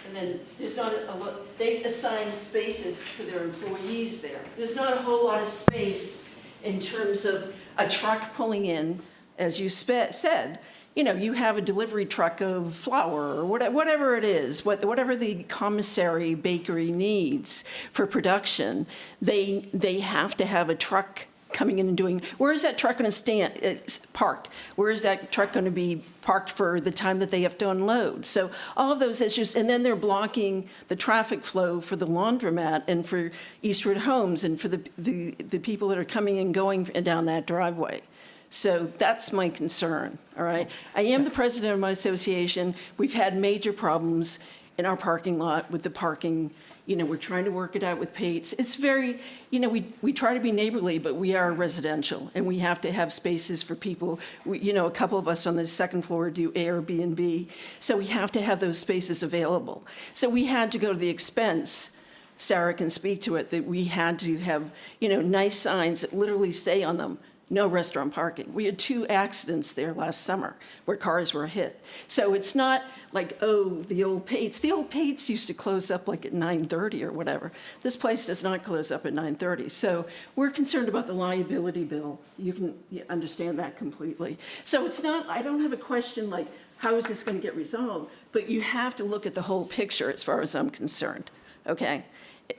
And then there's not a lot, they assign spaces for their employees there. There's not a whole lot of space in terms of a truck pulling in, as you said. You have a delivery truck of flour or whatever it is, whatever the commissary bakery needs for production, they have to have a truck coming in and doing. Where is that truck going to stand? It's parked. Where is that truck going to be parked for the time that they have to unload? So all of those issues, and then they're blocking the traffic flow for the laundromat and for Eastwood Homes and for the people that are coming and going down that driveway. So that's my concern, all right? I am the president of my association. We've had major problems in our parking lot with the parking. We're trying to work it out with Pates. It's very, we try to be neighborly, but we are residential, and we have to have spaces for people. A couple of us on the second floor do Airbnb, so we have to have those spaces available. So we had to go to the expense, Sarah can speak to it, that we had to have, nice signs that literally say on them, no restaurant parking. We had 2 accidents there last summer where cars were hit. So it's not like, oh, the old Pates. The old Pates used to close up like at 9:30 or whatever. This place does not close up at 9:30. So we're concerned about the liability bill. You can understand that completely. So it's not, I don't have a question like, how is this going to get resolved? But you have to look at the whole picture as far as I'm concerned, okay?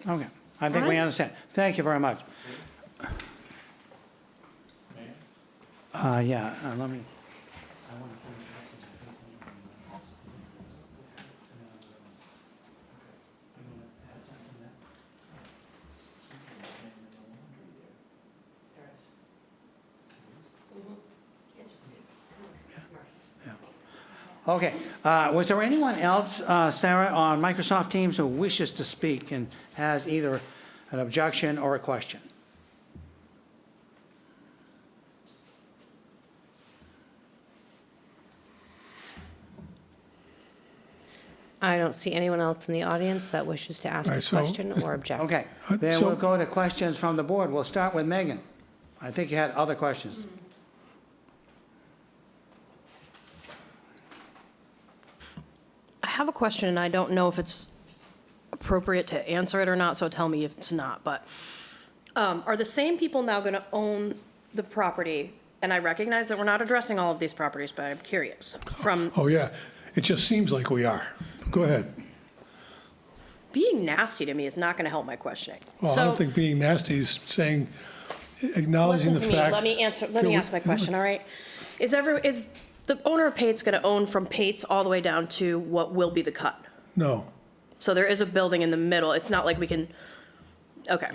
Okay, I think we understand. Thank you very much. Let me. I want to finish Okay, was there anyone else, Sarah, on Microsoft Teams who wishes to speak and has either an objection or a question? I don't see anyone else in the audience that wishes to ask All a right, so question or object. Okay, then so- we'll go to questions from the board. We'll start with Megan. I think you had other questions. I have a question, and I don't know if it's appropriate to answer it or not, so tell me if it's not, but are the same people now gonna own the property? And I recognize that we're not addressing all of these properties, but I'm curious, from oh, yeah, it just seems like we are. Go ahead. being nasty to me is not gonna help my questioning. Well, I So- don't think being nasty is saying, acknowledging the Listen to me. fact. Let me ask my question, all right? Is the owner of Pates gonna own from Pates all the way down to what will be the cut? No, So there is a building in the middle. It's not like we can, Okay.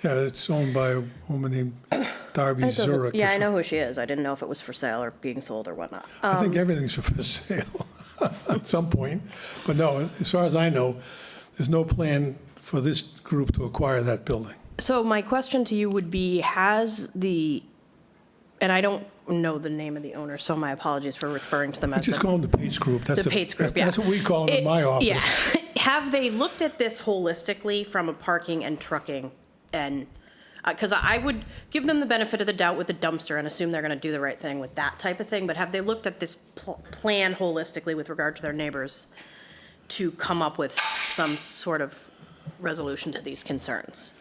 Yeah, it's owned by a woman named Darby It doesn't- Zurich. or Yeah, I know something. who she is. I didn't know if it was for sale or being sold or whatnot. I think everything's for sale at some point. But no, as far as I know, there's no plan for this group to acquire that building. So my question to you would be, and I don't know the name of the owner, so my apologies for referring to them I as just the call them the Pates Group. That's the Pates Group, That's what we call them in my office. Yeah. Have they looked at this holistically from a parking and trucking and, because I would give them the benefit of the doubt with the dumpster and assume they're going to do the right thing with that type of thing, but have they looked at this plan holistically with regard to their neighbors to come up with some sort of resolution to these concerns?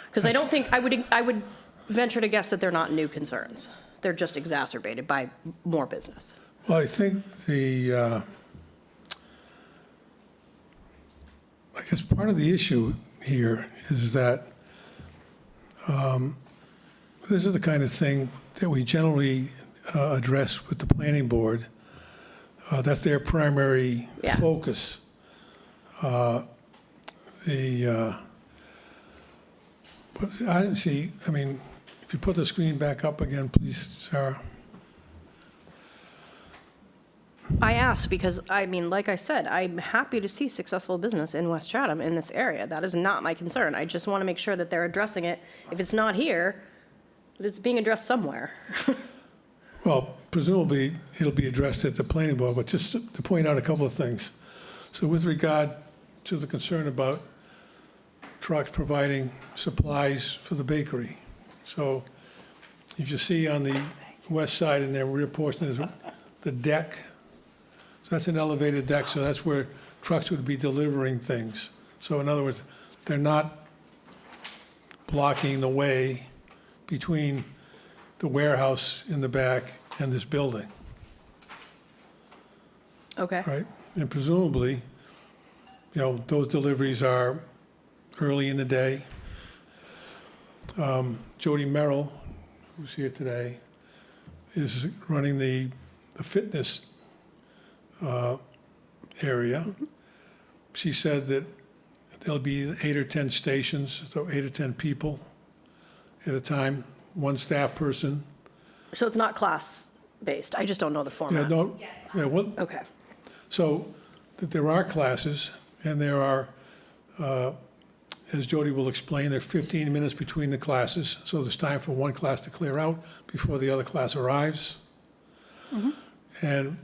Because I don't think, I would venture to guess that they're not new concerns. They're just exacerbated by more business. Well, I think I guess part of the issue here is that this is the kind of thing that we generally address with the planning board. That's their primary Yeah. focus. But I didn't see, I mean, if you put the screen back up again, please, Sarah. I asked because, I mean, like I said, I'm happy to see successful business in West Chatham in this area. That is not my concern. I just want to make sure that they're addressing it. If it's not here, that it's being addressed somewhere. Well, presumably, it'll be addressed at the planning board, but just to point out a couple of things. So with regard to the concern about trucks providing supplies for the bakery. So if you see on the west side in their rear portion, there's the deck. So that's an elevated deck, so that's where trucks would be delivering things. So in other words, they're not blocking the way between the warehouse in the back and this building, Okay. right? And presumably, those deliveries are early in the day. Jody Merrill, who's here today, is running the fitness area. She said that there'll be 8 or 10 stations, so 8 or 10 people at a time, one staff person. So it's not class-based. I just don't know the Yeah, format. no, yeah, well, Okay. so that there are classes, and there are, as Jody will explain, there are 15 minutes between the classes, so there's time for one class to clear out before the other class arrives. And,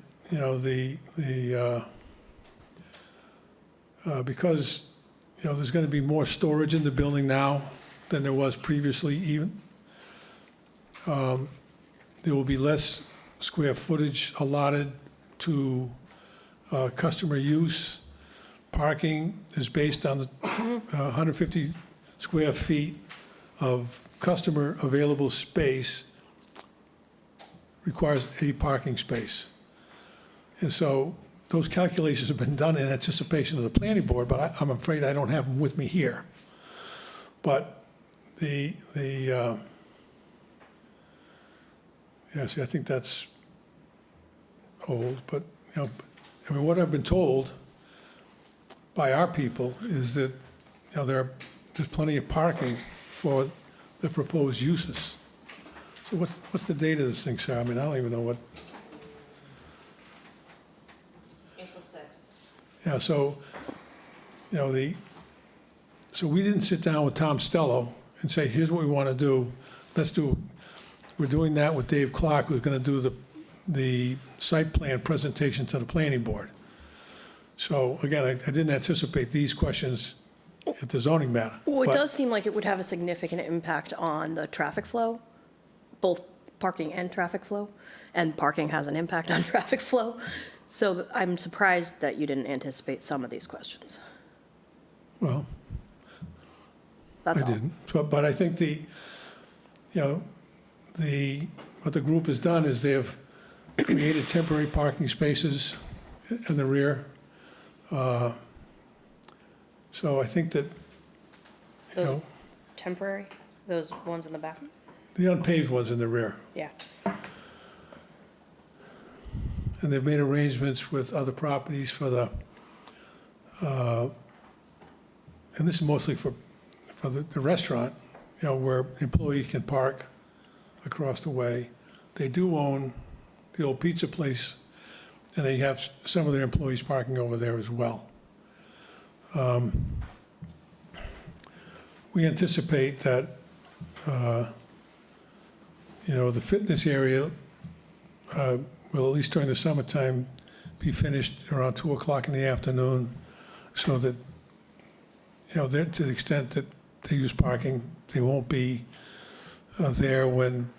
because, there's going to be more storage in the building now than there was previously even, there will be less square footage allotted to customer use. Parking is based on the 150 square feet of customer available space requires a parking space. And so those calculations have been done in anticipation of the planning board, but I'm afraid I don't have them with me here. But yeah, see, I think that's old, but, I mean, what I've been told by our people is that, there's plenty of parking for the proposed uses. So what's the date of this thing, Sarah? I mean, I don't even know what. April 6th. Yeah, so, so we didn't sit down with Tom Stello and say, here's what we want to do. We're doing that with Dave Clark, who's going to do the site plan presentation to the planning board. So again, I didn't anticipate these questions at the zoning matter. Well, it but- does seem like it would have a significant impact on the traffic flow, both parking and traffic flow, and parking has an impact on traffic flow. So I'm surprised that you didn't anticipate some of these questions. Well, That's all. I didn't. But I think what the group has done is they've created temporary parking spaces in the rear. So I think that, Those temporary, those ones in the back? the unpaved ones in the rear. Yeah. And they've made arrangements with other properties for the, and this is mostly for for the restaurant, where employees can park across the way. They do own the old pizza place, and they have some of their employees parking over there as well. We anticipate that, the fitness area will, at least during the summertime, be finished around 2 o'clock in the afternoon, so that, they're, to the extent that they use parking, they won't be there when,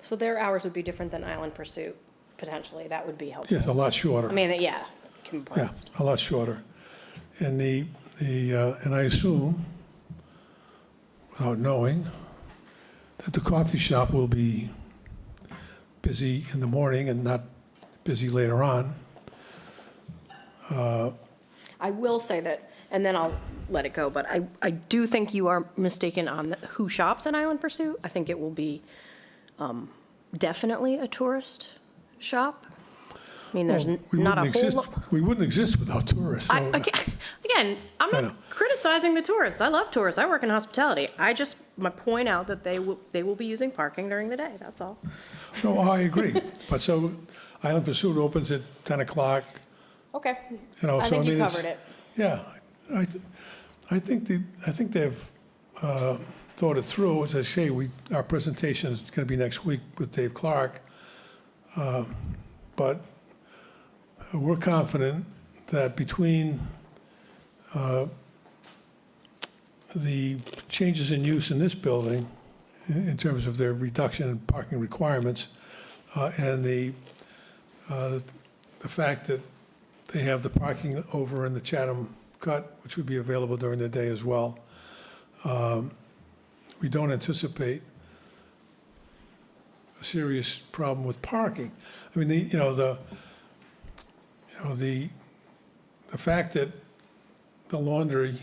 So their hours would be different than Island Pursuit, potentially. That would be helpful. yes, a lot shorter. I mean, yeah, Yeah, compressed. a lot shorter. And and I assume, without knowing, that the coffee shop will be busy in the morning and not busy later on. I will say that, and then I'll let it go, but I do think you are mistaken on who shops at Island Pursuit. I think it will be definitely a tourist shop. I mean, there's Well, we not a wouldn't whole exist- lot. We wouldn't exist without tourists. So, Again, I'm I not know. criticizing the tourists. I love tourists. I work in hospitality. I just point out that they will be using parking during the day, that's all. No, I agree. But so Island Pursuit opens at 10 o'clock, Okay. I I think you it's- covered it. Yeah, I think they've thought it through. As I say, our presentation is going to be next week with Dave Clark. But we're confident that between the changes in use in this building, in terms of their reduction in parking requirements, and the fact that they have the parking over in the Chatham cut, which would be available during the day as well, we don't anticipate a serious problem with parking. I mean, the fact that the laundry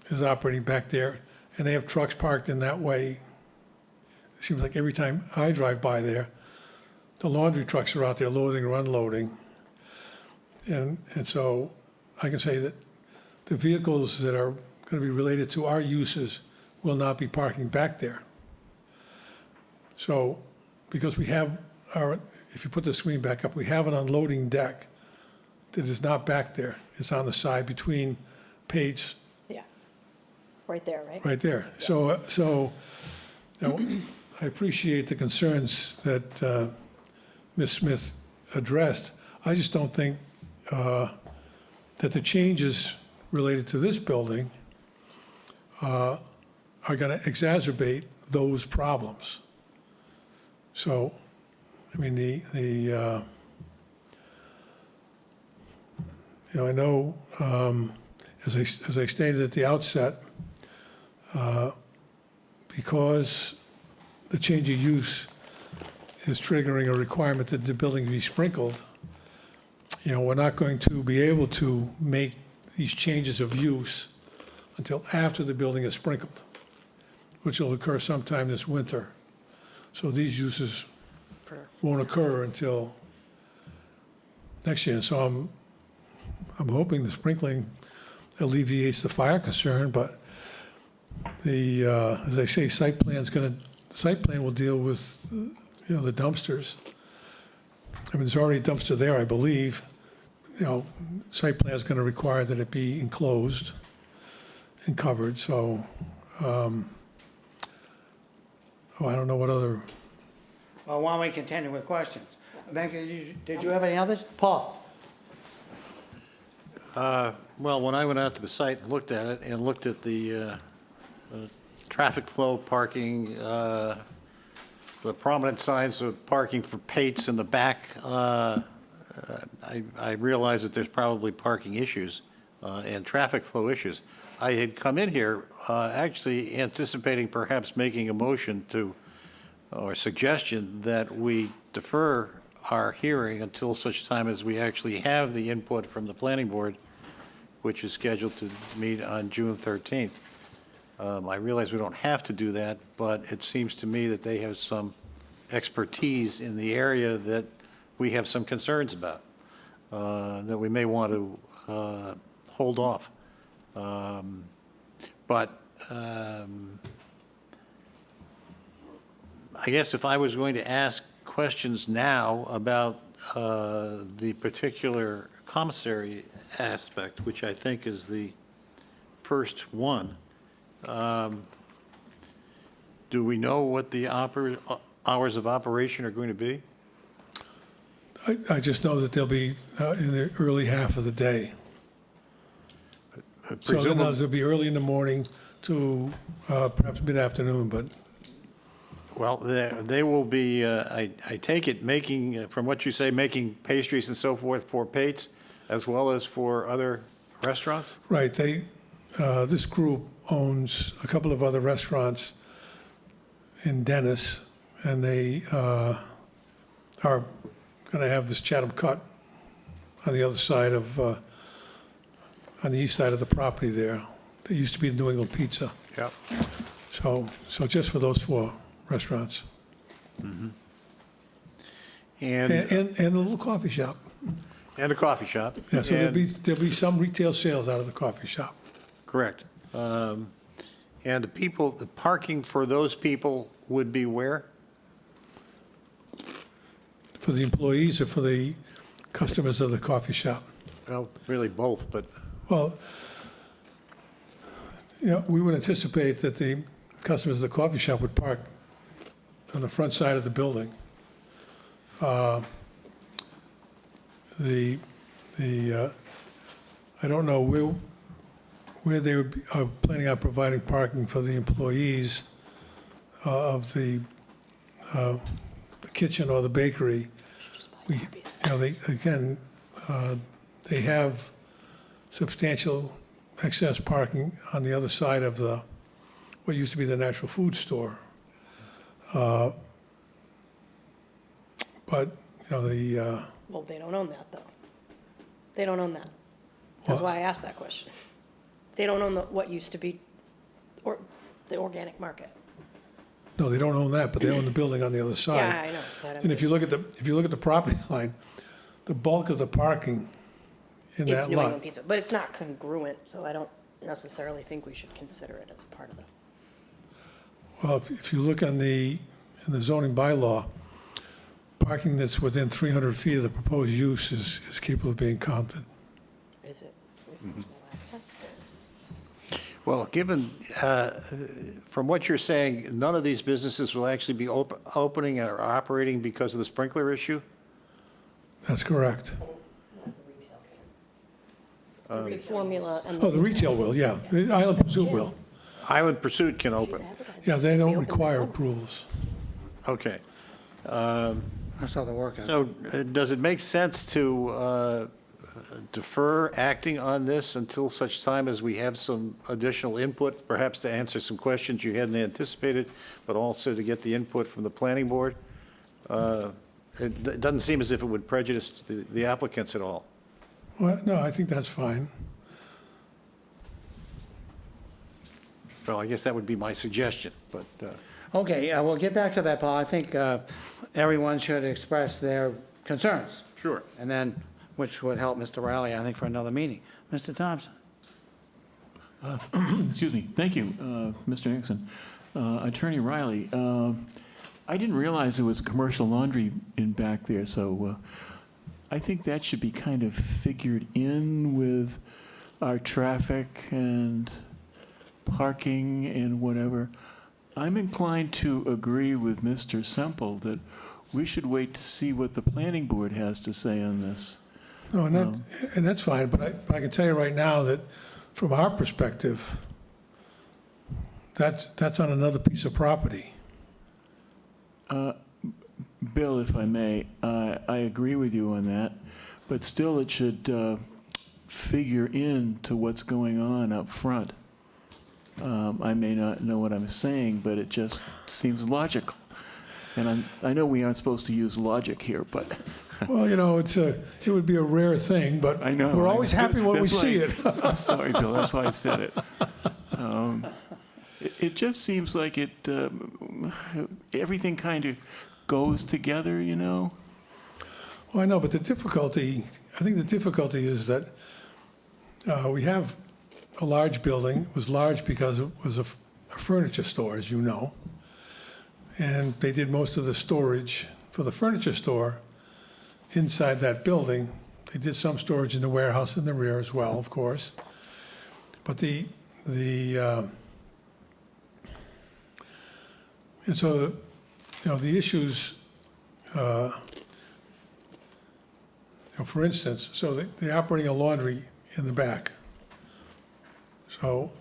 is operating back there and they have trucks parked in that way, it seems like every time I drive by there, the laundry trucks are out there loading or unloading. And so I can say that the vehicles that are going to be related to our uses will not be parking back there. So, because we have if you put the screen back up, we have an unloading deck that is not back there. It's on the side between Page, Yeah. Right there, right? right there. So I appreciate the concerns that Ms. Smith addressed. I just don't think that the changes related to this building are going to exacerbate those problems. So, I mean, I know, as I stated at the outset, because the change of use is triggering a requirement that the building be sprinkled, we're not going to be able to make these changes of use until after the building is sprinkled, which will occur sometime this winter. So these uses won't occur until next year. And so I'm hoping the sprinkling alleviates the fire concern, but as I say, site plan will deal with, the dumpsters. I mean, there's already a dumpster there, I believe. Site plan is going to require that it be enclosed and covered, so, I don't know what other, Well, why don't we continue with questions? Becky, did you have any others? Paul? Well, when I went out to the site and looked at it, and looked at the traffic flow, parking, the prominent signs of parking for Pates in the back, I realized that there's probably parking issues and traffic flow issues. I had come in here actually anticipating perhaps making a motion or suggestion that we defer our hearing until such time as we actually have the input from the planning board, which is scheduled to meet on June 13th. I realize we don't have to do that, but it seems to me that they have some expertise in the area that we have some concerns about, that we may want to hold off. But I guess if I was going to ask questions now about the particular commissary aspect, which I think is the first one, do we know what the hours of operation are going to be? I just know that they'll be in the early half of the day. So in other Presumably, words, it'll be early in the morning to perhaps mid-afternoon, but well, they will be, I take it, making, from what you say, making pastries and so forth for Pates as well as for other restaurants? right, this group owns a couple of other restaurants in Dennis, and they are going to have this Chatham cut on the other side of, on the east side of the property there. There used to be New England Pizza. Yep. So just for those 4 restaurants. And And a little coffee shop. a coffee shop. Yeah, so And- there'll be some retail sales out of the coffee shop. Correct. And the parking for those people would be where? For the employees or for the customers of the coffee shop? Well, really both, but, Well, we would anticipate that the customers of the coffee shop would park on the front side of the building. I don't know where they are planning on providing parking for the employees of the kitchen or the bakery. They have substantial excess parking on the other side of what used to be the natural food store. But, Well, they don't own that, though. They don't own that. That's Well- why I asked that question. They don't own what used to be the organic market. no, they don't own that, but they own the building on the other side. Yeah, I know. but I'm And if you just- look at the property line, the bulk of the parking in It's that New lot. England Pizza, but it's not congruent, so I don't necessarily think we should consider it as part of the. Well, if you look in the zoning bylaw, parking that's within 300 feet of the proposed use is capable of being counted. Is it with no access? well, given, from what you're saying, none of these businesses will actually be opening or operating because of the sprinkler issue? That's correct. The good formula and. Oh, the retail will, yeah. The Island Pursuit will. Island Pursuit can open. Yeah, they don't open require this summer. approvals. Okay. That's how they work. So does it make sense to defer acting on this until such time as we have some additional input, perhaps to answer some questions you hadn't anticipated, but also to get the input from the planning board? It doesn't seem as if it would prejudice the applicants at all. Well, no, I think that's fine. Well, I guess that would be my suggestion, but, Okay, we'll get back to that, Paul. I think everyone should express their concerns, sure. and then, which would help Mr. Riley, I think, for another meeting. Mr. Thompson? Excuse me. Thank you, Mr. Nixon. Attorney Riley, I didn't realize there was commercial laundry in back there, so I think that should be kind of figured in with our traffic and parking and whatever. I'm inclined to agree with Mr. Semple that we should wait to see what the planning board has to say on this. No, and that's fine, but I can tell you right now that from our perspective, that's on another piece of property. Bill, if I may, I agree with you on that, but still it should figure into what's going on up front. I may not know what I'm saying, but it just seems logical. And I know we aren't supposed to use logic here, but Well, it would be a rare thing, but I know. we're always happy when we That's see why- it. I'm sorry, Bill, that's why I said it. It just seems like everything kind of goes together, you know? Well, I know, but I think the difficulty is that we have a large building. It was large because it was a furniture store, as you know. And they did most of the storage for the furniture store inside that building. They did some storage in the warehouse in the rear as well, of course. But and so, the issues, for instance, so they're operating a laundry in the back. So,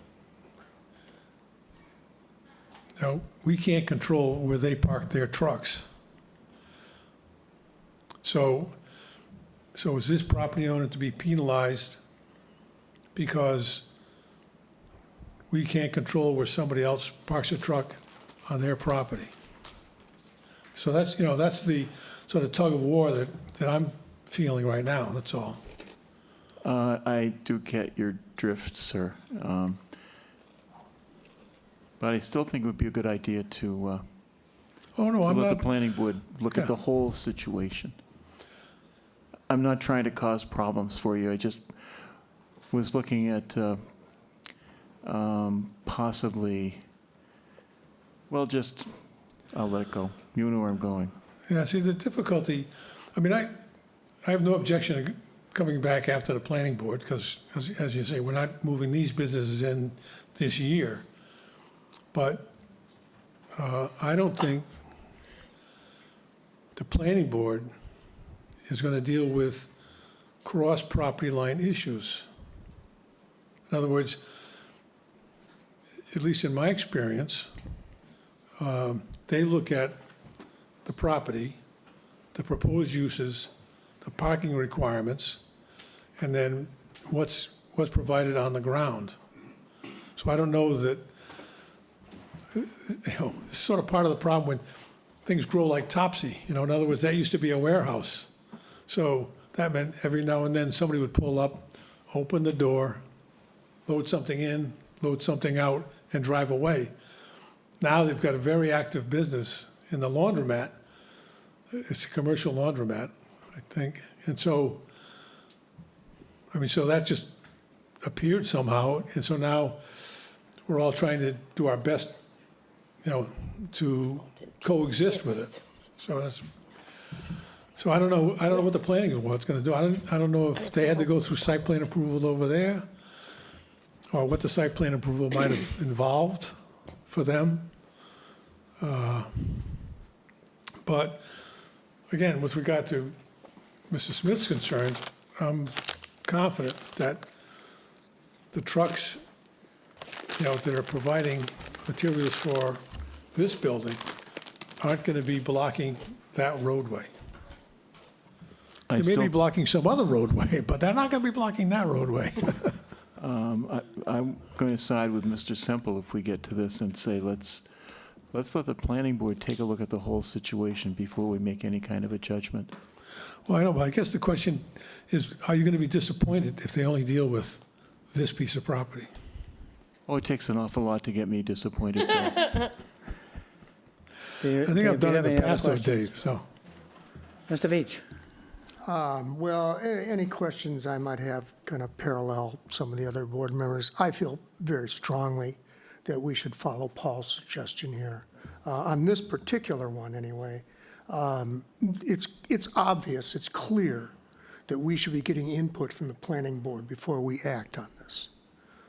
we can't control where they park their trucks. So is this property owner to be penalized because we can't control where somebody else parks a truck on their property? So that's the sort of tug of war that I'm feeling right now, that's all. I do get your drift, sir. But I still think it would be a good idea to let the planning board look at the whole situation. I'm not trying to cause problems for you. I just was looking at possibly, I'll let it go. You know where I'm going. Yeah, see, the difficulty, I have no objection to coming back after the planning board, because, as you say, we're not moving these businesses in this year. But I don't think the planning board is going to deal with cross-property line issues. In other words, at least in my experience, they look at the property, the proposed uses, the parking requirements, and then what's provided on the ground. So I don't know that, it's sort of part of the problem when things grow like topsy. In other words, that used to be a warehouse. So that meant every now and then somebody would pull up, open the door, load something in, load something out, and drive away. Now they've got a very active business in the laundromat. It's a commercial laundromat, I think. And so, so that just appeared somehow. And so now we're all trying to do our best, to coexist with it. So I don't know what the planning board's going to do. I don't know if they had to go through site plan approval over there, or what the site plan approval might have involved for them. But again, with regard to Mr. Smith's concern, I'm confident that the trucks, that are providing materials for this building aren't going to be blocking that roadway. They may be blocking some other roadway, but they're not going to be blocking that roadway. I'm going to side with Mr. Semple if we get to this and say let's let the planning board take a look at the whole situation before we make any kind of a judgment. Well, I know, but I guess the question is, are you going to be disappointed if they only deal with this piece of property? Oh, it takes an awful lot to get me disappointed, Bill. I think I've done it in the past, though, Dave, so. Mr. Veach? Well, any questions I might have kind of parallel some of the other board members. I feel very strongly that we should follow Paul's suggestion here. On this particular one, anyway, it's obvious, it's clear that we should be getting input from the planning board before we act on this.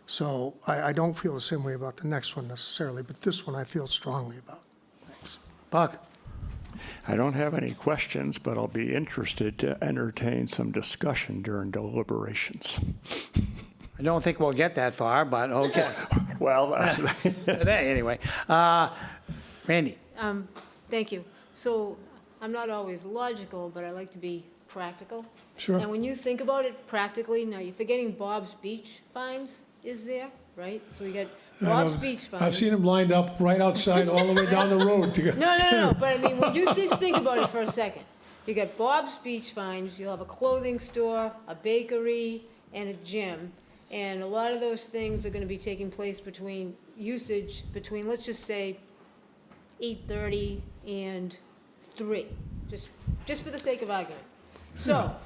So I don't feel the same way about the next one necessarily, but this one I feel strongly about. Thanks. Buck? I don't have any questions, but I'll be interested to entertain some discussion during deliberations. I don't think we'll get that far, but okay. Well, that's Anyway, Randy? Thank you. So I'm not always logical, but I like to be practical. Sure. And when you think about it practically, now you're forgetting Bob's Beach Finds is there, right? So we got Bob's Beach Finds. I've seen them lined up right outside all the way down the road to go. No, but I mean, when you just think about it for a second, you got Bob's Beach Finds, you'll have a clothing store, a bakery, and a gym. And a lot of those things are gonna be taking place between, let's just say, 8:30 and 3, just for the sake of argument. So,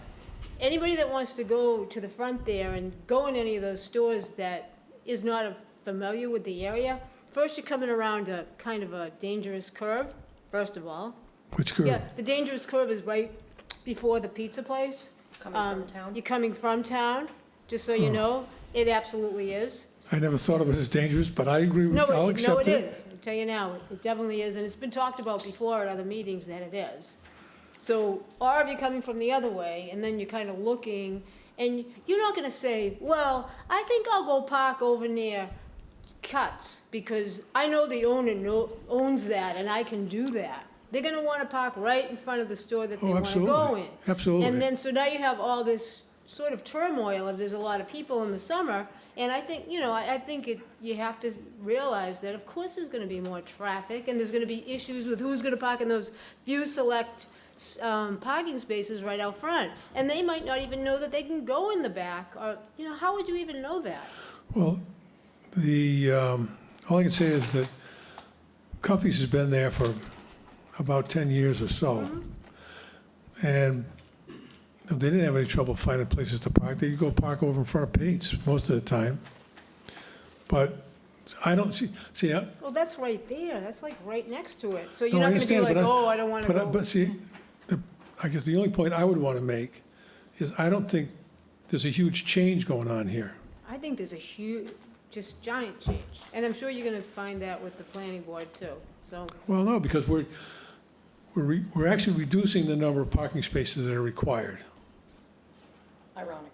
anybody that wants to go to the front there and go in any of those stores that is not familiar with the area, first you're coming around a kind of a dangerous curve, first of all. Which curve? Yeah, the dangerous curve is right before the pizza place. Coming from town? You're coming from town, just so you know. It absolutely is. I never thought of it as dangerous, but I agree with No, you. I'll it accept it. is. I'll tell you now, it definitely is, and it's been talked about before at other meetings that it is. So, or if you're coming from the other way, and then you're kind of looking, and you're not gonna say, well, I think I'll go park over near Cuts, because I know the owner owns that, and I can do that. They're gonna wanna park right in front of the store that they Oh, wanna go absolutely. in. Absolutely. And then, so now you have all this sort of turmoil if there's a lot of people in the summer. And I think, I think you have to realize that of course there's gonna be more traffic and there's gonna be issues with who's gonna park in those few select, parking spaces right out front. And they might not even know that they can go in the back, or, how would you even know that? Well, all I can say is that Cuffy's has been there for about 10 years or so. And they didn't have any trouble finding places to park. They could go park over in front of Pate's most of the time. But I don't see, Well, that's right there, that's like right next to it. So No, you're I not gonna be understand, like, but oh, I don't wanna go. But see, I guess the only point I would want to make is I don't think there's a huge change going on here. I think there's a huge, just giant change. And I'm sure you're gonna find that with the planning board too, so. Well, no, because we're actually reducing the number of parking spaces that are required. Ironically.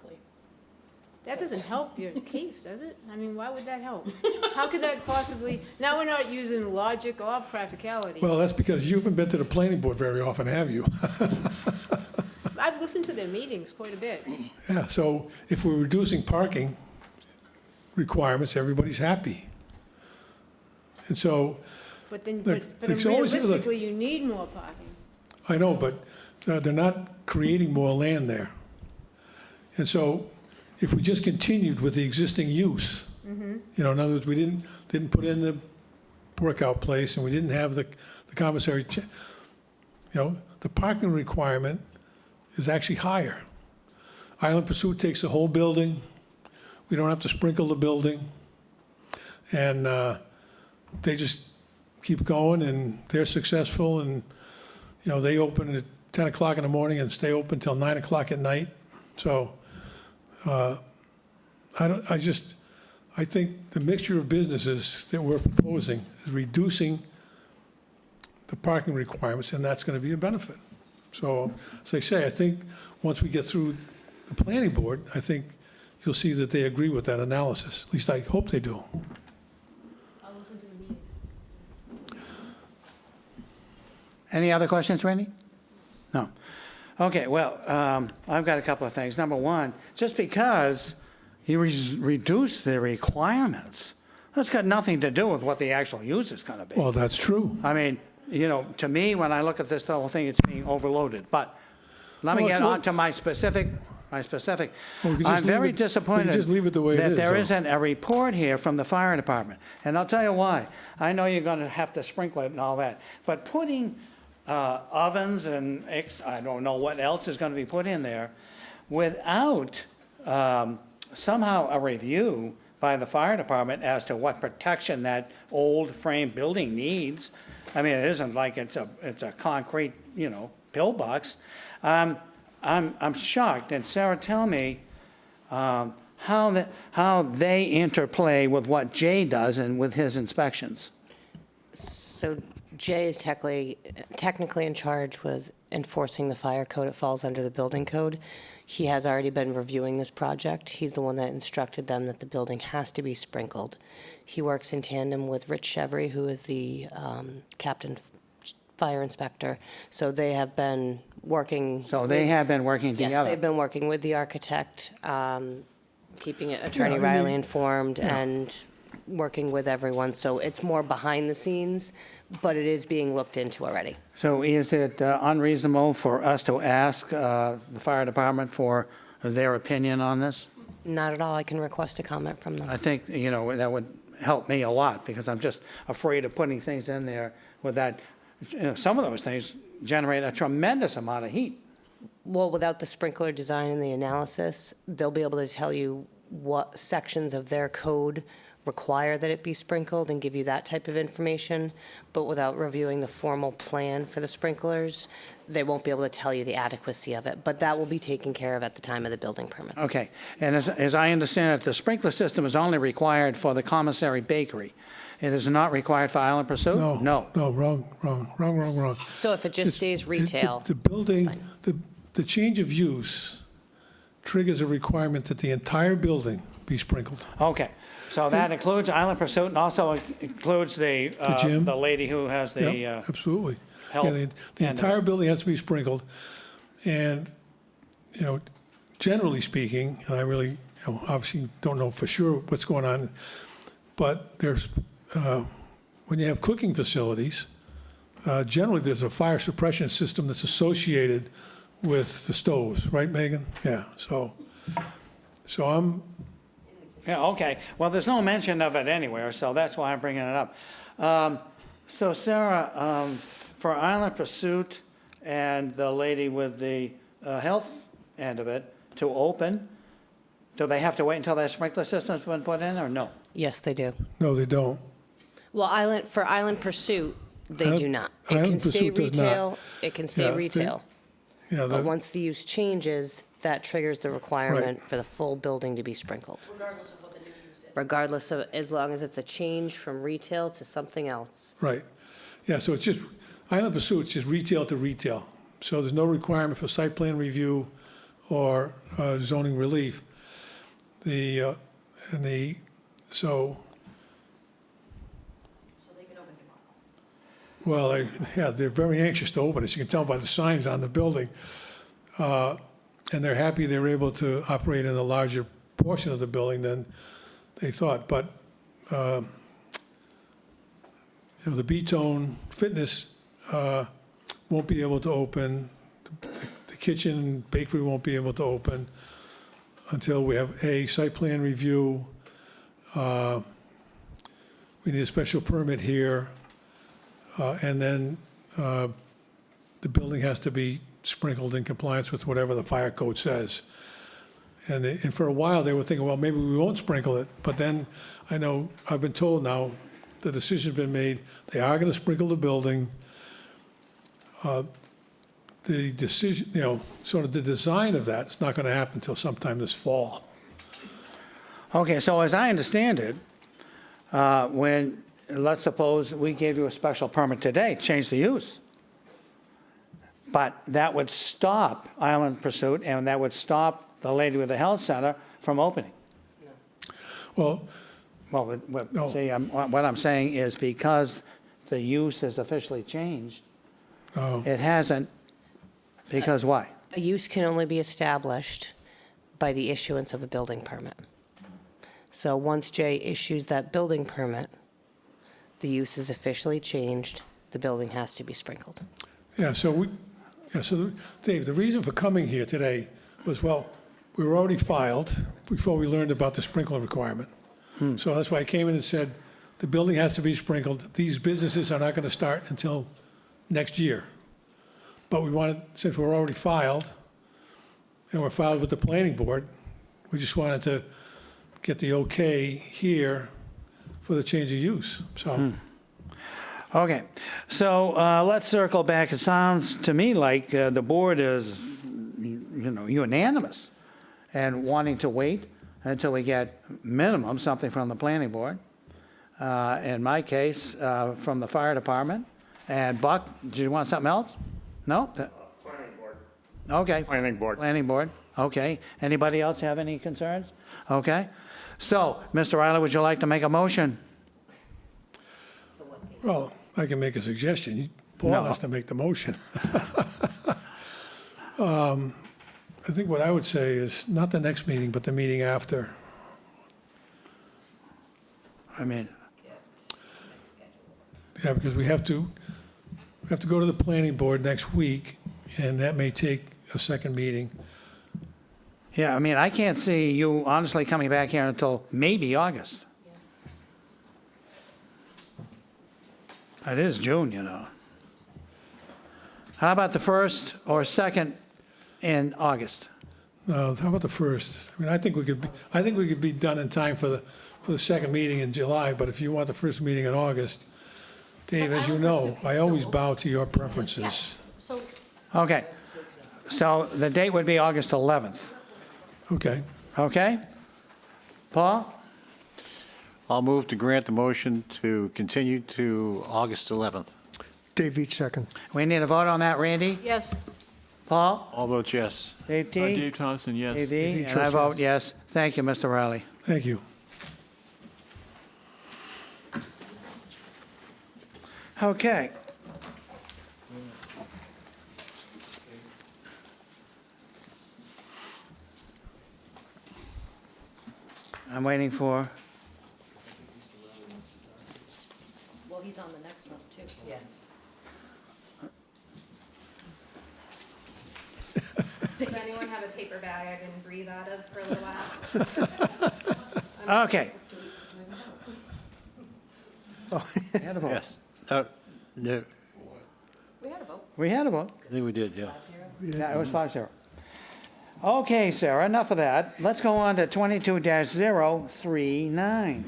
That doesn't help your case, does it? I mean, why would that help? How could that possibly, now we're not using logic or practicality. Well, that's because you haven't been to the planning board very often, have you? I've listened to their meetings quite a bit. Yeah, so if we're reducing parking requirements, everybody's happy. And so, But then, Look, but there's always- look. realistically, you need more parking. I know, but they're not creating more land there. And so if we just continued with the existing use, in other words, we didn't put in the workout place and we didn't have the commissary, the parking requirement is actually higher. Island Pursuit takes the whole building. We don't have to sprinkle the building. And they just keep going and they're successful and, they open at 10 o'clock in the morning and stay open till 9 o'clock at night. So I think the mixture of businesses that we're proposing is reducing the parking requirements, and that's going to be a benefit. So, as I say, I think once we get through the planning board, I think you'll see that they agree with that analysis. At least I hope they do. I'll listen to the meeting. Any other questions, Randy? No. Okay, well, I've got a couple of things. Number one, just because you reduce the requirements, that's got nothing to do with what the actual use is going to be. Well, that's true. I mean, to me, when I look at this, the whole thing, it's being overloaded. But let me Well, get well- on to my specific. Well, we could just I'm leave very it- disappointed we could just leave it the way it that is, there though. isn't a report here from the fire department. And I'll tell you why. I know you're going to have to sprinkle it and all that, but putting ovens and I don't know what else is going to be put in there without somehow a review by the fire department as to what protection that old frame building needs. I mean, it isn't like it's a concrete, pillbox. I'm shocked, and Sarah, tell me how they interplay with what Jay does and with his inspections. So Jay is technically in charge with enforcing the fire code. It falls under the building code. He has already been reviewing this project. He's the one that instructed them that the building has to be sprinkled. He works in tandem with Rich Chevry, who is the captain fire inspector. So they have been working. So they have been working Yes, together. they've been working with the architect, keeping Attorney Yeah, I mean, Riley informed and working with everyone. So it's more behind the scenes, but it is being looked into already. So is it unreasonable for us to ask the fire department for their opinion on this? Not at all. I can request a comment from them. I think, that would help me a lot, because I'm just afraid of putting things in there with that. Some of those things generate a tremendous amount of heat. Well, without the sprinkler design and the analysis, they'll be able to tell you what sections of their code require that it be sprinkled and give you that type of information, but without reviewing the formal plan for the sprinklers, they won't be able to tell you the adequacy of it, but that will be taken care of at the time of the building permit. Okay, and as I understand it, the sprinkler system is only required for the commissary bakery. It is not required for Island Pursuit? No, wrong. So if it just stays retail, The building, the change of use triggers a requirement that the entire building be sprinkled. Okay, so that includes Island Pursuit and also includes the gym? the lady who has the Yeah, absolutely. health Yeah, the end of entire it. building has to be sprinkled. And, generally speaking, and I really, obviously don't know for sure what's going on, but there's, when you have cooking facilities, generally there's a fire suppression system that's associated with the stoves, right, Megan? Yeah, so I'm, Yeah, okay. Well, there's no mention of it anywhere, so that's why I'm bringing it up. So Sarah, for Island Pursuit and the lady with the health end of it to open, do they have to wait until that sprinkler system's been put in, or no? yes, they do. no, they don't. Well, for Island Pursuit, they do not. It can Island stay Pursuit does not. retail, it can Yeah, stay they- retail. Yeah, But once the use changes, that triggers the requirement for the full building to be sprinkled. Regardless of, as long as it's a change from retail to something else. right. Yeah, so it's just, Island Pursuit, it's just retail to retail. So there's no requirement for site plan review or zoning relief. So. Well, they're very anxious to open it. You can tell by the signs on the building. And they're happy they were able to operate in a larger portion of the building than they thought. But, the B-Tone Fitness won't be able to open. The kitchen, bakery won't be able to open until we have a site plan review. We need a special permit here. And then the building has to be sprinkled in compliance with whatever the fire code says. And for a while, they were thinking, well, maybe we won't sprinkle it. But then I know, I've been told now, the decision's been made, they are going to sprinkle the building. The decision, sort of the design of that is not going to happen until sometime this fall. Okay, so as I understand it, when, let's suppose we gave you a special permit today, change the use. But that would stop Island Pursuit, and that would stop the lady with the health center from opening. Well, No. See, what I'm saying is because the use has officially changed, it hasn't, because why? A use can only be established by the issuance of a building permit. So once Jay issues that building permit, the use is officially changed, the building has to be sprinkled. Yeah, so Dave, the reason for coming here today was, well, we were already filed before we learned about the sprinkler requirement. So that's why I came in and said, the building has to be sprinkled. These businesses are not going to start until next year. But we wanted, since we're already filed, and we're filed with the planning board, we just wanted to get the okay here for the change of use, so. Okay, so let's circle back. It sounds to me like the board is, unanimous and wanting to wait until we get minimum something from the planning board. In my case, from the fire department. And Buck, do you want something else? No? Planning board. Okay. Planning board. Planning board, okay. Anybody else have any concerns? Okay. So, Mr. Riley, would you like to make a motion? Well, I can make a suggestion. Paul No. has to make the motion. I think what I would say is not the next meeting, but the meeting after. I mean, Yeah, because we have to go to the planning board next week, and that may take a second meeting. yeah, I mean, I can't see you honestly coming back here until maybe August. It is June, How about the 1st or 2nd in August? How about the 1st? I mean, I think we could be done in time for the second meeting in July, but if you want the first meeting in August, Dave, as you know, I always bow to your preferences. So Okay, so the date would be August 11th, Okay. okay? Paul? I'll move to grant the motion to continue to August 11th. Dave Veach, second. We need a vote on that, Randy? Yes, Paul? All votes yes. Dave T? Dave Thompson, yes. Dave Dave E? Veach And I votes vote yes. Thank you, Mr. Riley. Thank you. Okay. I'm waiting for, Well, he's on the next one, too. Yeah. Does anyone have a paper bag I can breathe out of for a little while? okay. Yes. No, We had a vote. We had a vote. I think we did, yeah. Yeah, it was 5-0. Okay, Sarah, enough of that. Let's go on to 22-039.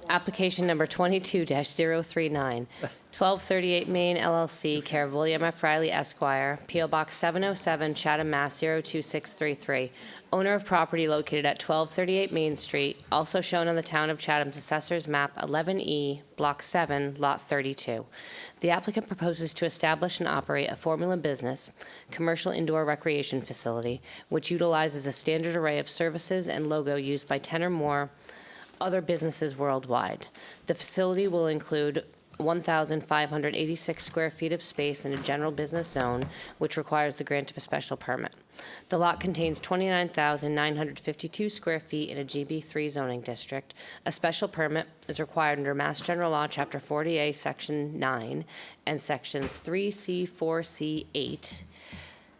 Application number 22-039, 1238 Main LLC, care of William F. Riley Esquire, P.O. Box 707, Chatham, Mass. 02633. Owner of property located at 1238 Main Street, also shown on the Town of Chatham's Assessor's Map 11E, Block 7, Lot 32. The applicant proposes to establish and operate a formula business, commercial indoor recreation facility, which utilizes a standard array of services and logo used by 10 or more other businesses worldwide. The facility will include 1,586 square feet of space in a general business zone, which requires the grant of a special permit. The lot contains 29,952 square feet in a GB3 zoning district. A special permit is required under Mass General Law, Chapter 40A, Section 9, and Sections 3C4C8,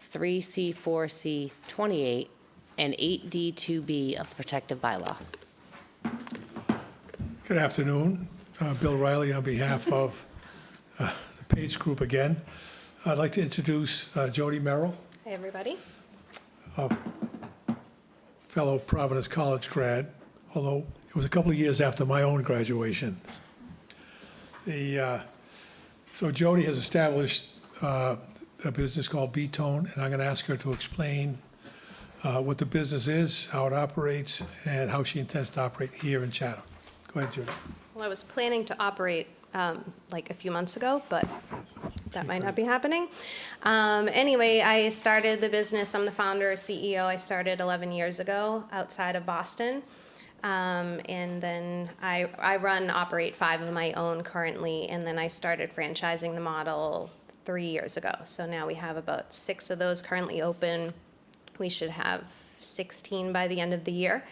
3C4C28, and 8D2B of the Protective Bylaw. Good afternoon. Bill Riley on behalf of the Page Group again. I'd like to introduce Jody Merrill, Hey, everybody. fellow Providence College grad, although it was a couple of years after my own graduation. So Jody has established a business called B-Tone, and I'm going to ask her to explain what the business is, how it operates, and how she intends to operate here in Chatham. Go ahead, Jody. Well, I was planning to operate like a few months ago, but that might not be happening. Anyway, I started the business. I'm the founder, CEO. I started 11 years ago outside of Boston. And then I operate 5 of my own currently, and then I started franchising the model 3 years ago. So now we have about 6 of those currently open. We should have 16 by the end of the year.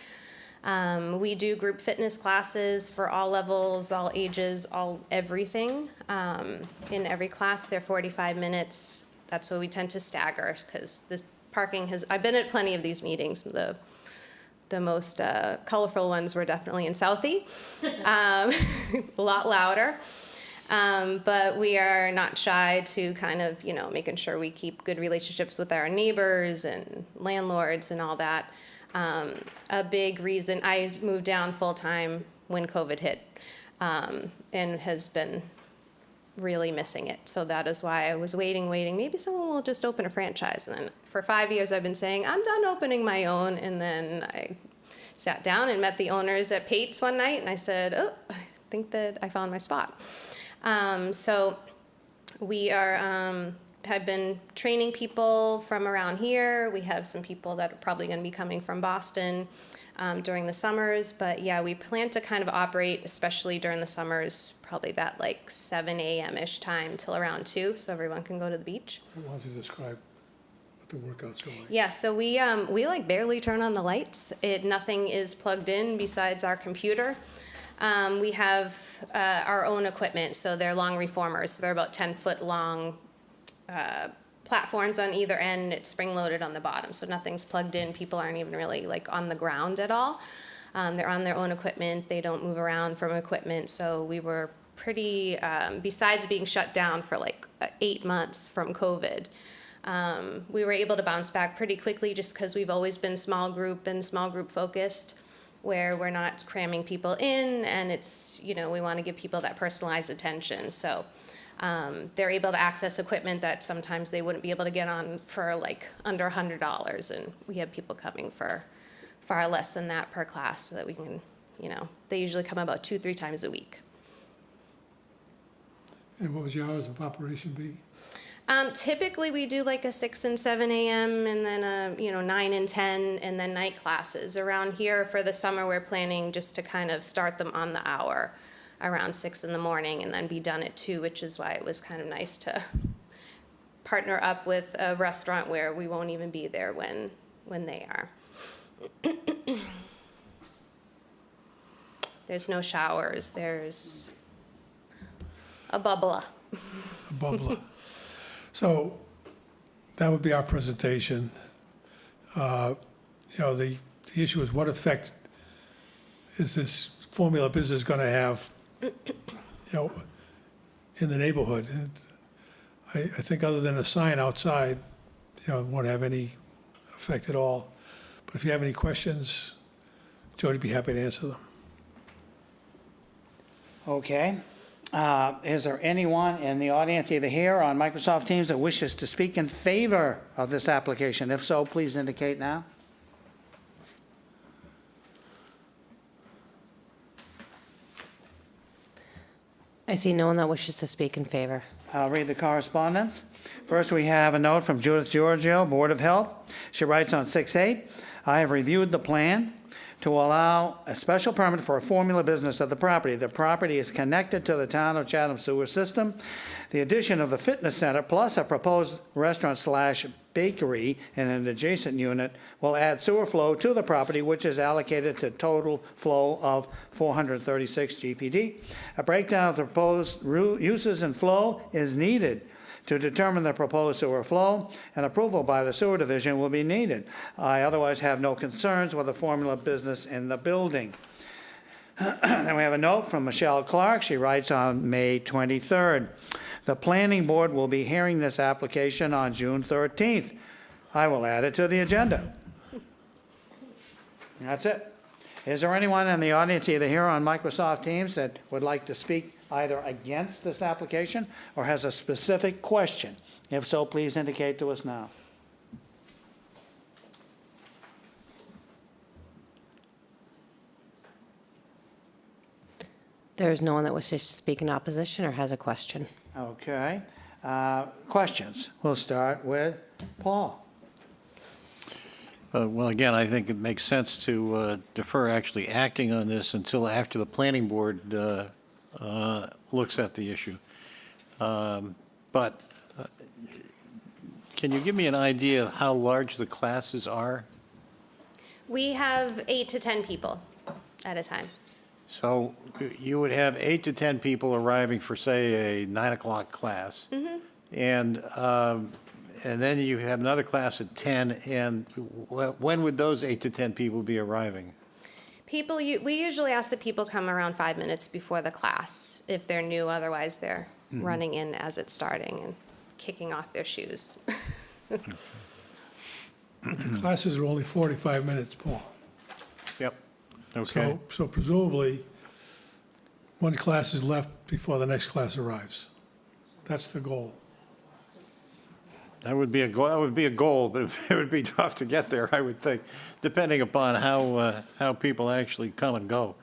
We do group fitness classes for all levels, all ages, everything. In every class, they're 45 minutes. That's what we tend to stagger, because this parking I've been at plenty of these meetings. The most colorful ones were definitely in Southie, a lot louder. But we are not shy to kind of, making sure we keep good relationships with our neighbors and landlords and all that. A big reason, I moved down full-time when COVID hit, and has been really missing it. So that is why I was waiting. Maybe someone will just open a franchise. And then for 5 years, I've been saying, I'm done opening my own. And then I sat down and met the owners at Pate's one night, and I said, oh, I think that I found my spot. So we have been training people from around here. We have some people that are probably going to be coming from Boston during the summers. But yeah, we plan to kind of operate, especially during the summers, probably that like 7 a.m.-ish time till around 2, so everyone can go to the beach. Why don't you describe what the workouts are like? Yeah, so we like barely turn on the lights. Nothing is plugged in besides our computer. We have our own equipment, so they're long reformers. So they're about 10-foot long platforms on either end. It's spring-loaded on the bottom, so nothing's plugged in. People aren't even really like on the ground at all. They're on their own equipment. They don't move around from equipment. So we were pretty, besides being shut down for like 8 months from COVID, We were able to bounce back pretty quickly just because we've always been small group and small group focused, where we're not cramming people in, and it's, we want to give people that personalized attention. So they're able to access equipment that sometimes they wouldn't be able to get on for like under $100, and we have people coming for far less than that per class, so that we can, they usually come about 2-3 times a week. And what would your hours of operation be? Typically, we do like a 6 and 7 a.m. and then a 9 and 10, and then night classes. Around here for the summer, we're planning just to kind of start them on the hour, around 6 in the morning, and then be done at 2, which is why it was kind of nice to partner up with a restaurant where we won't even be there when they are. There's no showers. There's a bubbler. A bubbler. So that would be our presentation. The issue is, what effect is this formula business going to have, in the neighborhood? And I think other than a sign outside, it won't have any effect at all. But if you have any questions, Jody would be happy to answer them. Okay. Is there anyone in the audience, either here or on Microsoft Teams, that wishes to speak in favor of this application? If so, please indicate now. I see no one that wishes to speak in favor. I'll read the correspondence. First, we have a note from Judith Giorgio, Board of Health. She writes on 6/8, I have reviewed the plan to allow a special permit for a formula business of the property. The property is connected to the town of Chatham sewer system. The addition of the fitness center plus a proposed restaurant/bakery in an adjacent unit will add sewer flow to the property, which is allocated to total flow of 436 GPD. A breakdown of the proposed uses and flow is needed to determine the proposed sewer flow, and approval by the sewer division will be needed. I otherwise have no concerns with the formula business in the building. Then we have a note from Michelle Clark. She writes on May 23rd. The planning board will be hearing this application on June 13th. I will add it to the agenda. That's it. Is there anyone in the audience, either here or on Microsoft Teams, that would like to speak either against this application or has a specific question? If so, please indicate to us now. There is no one that wishes to speak in opposition or has a question. Okay. Questions? We'll start with Paul. Well, again, I think it makes sense to defer actually acting on this until after the planning board looks at the issue. But can you give me an idea of how large the classes are? We have 8 to 10 people at a time. So you would have 8 to 10 people arriving for, say, a 9 o'clock class. Mm-hmm. And then you have another class at 10, and when would those 8 to 10 people be arriving? We usually ask that people come around 5 minutes before the class if they're new. Otherwise, they're running in as it's starting and kicking off their shoes. The classes are only 45 minutes, Paul. Yep. Okay. So presumably, one class is left before the next class arrives. That's the goal. That would be a goal. That would be a goal, but it would be tough to get there, I would think, depending upon how people actually come and go.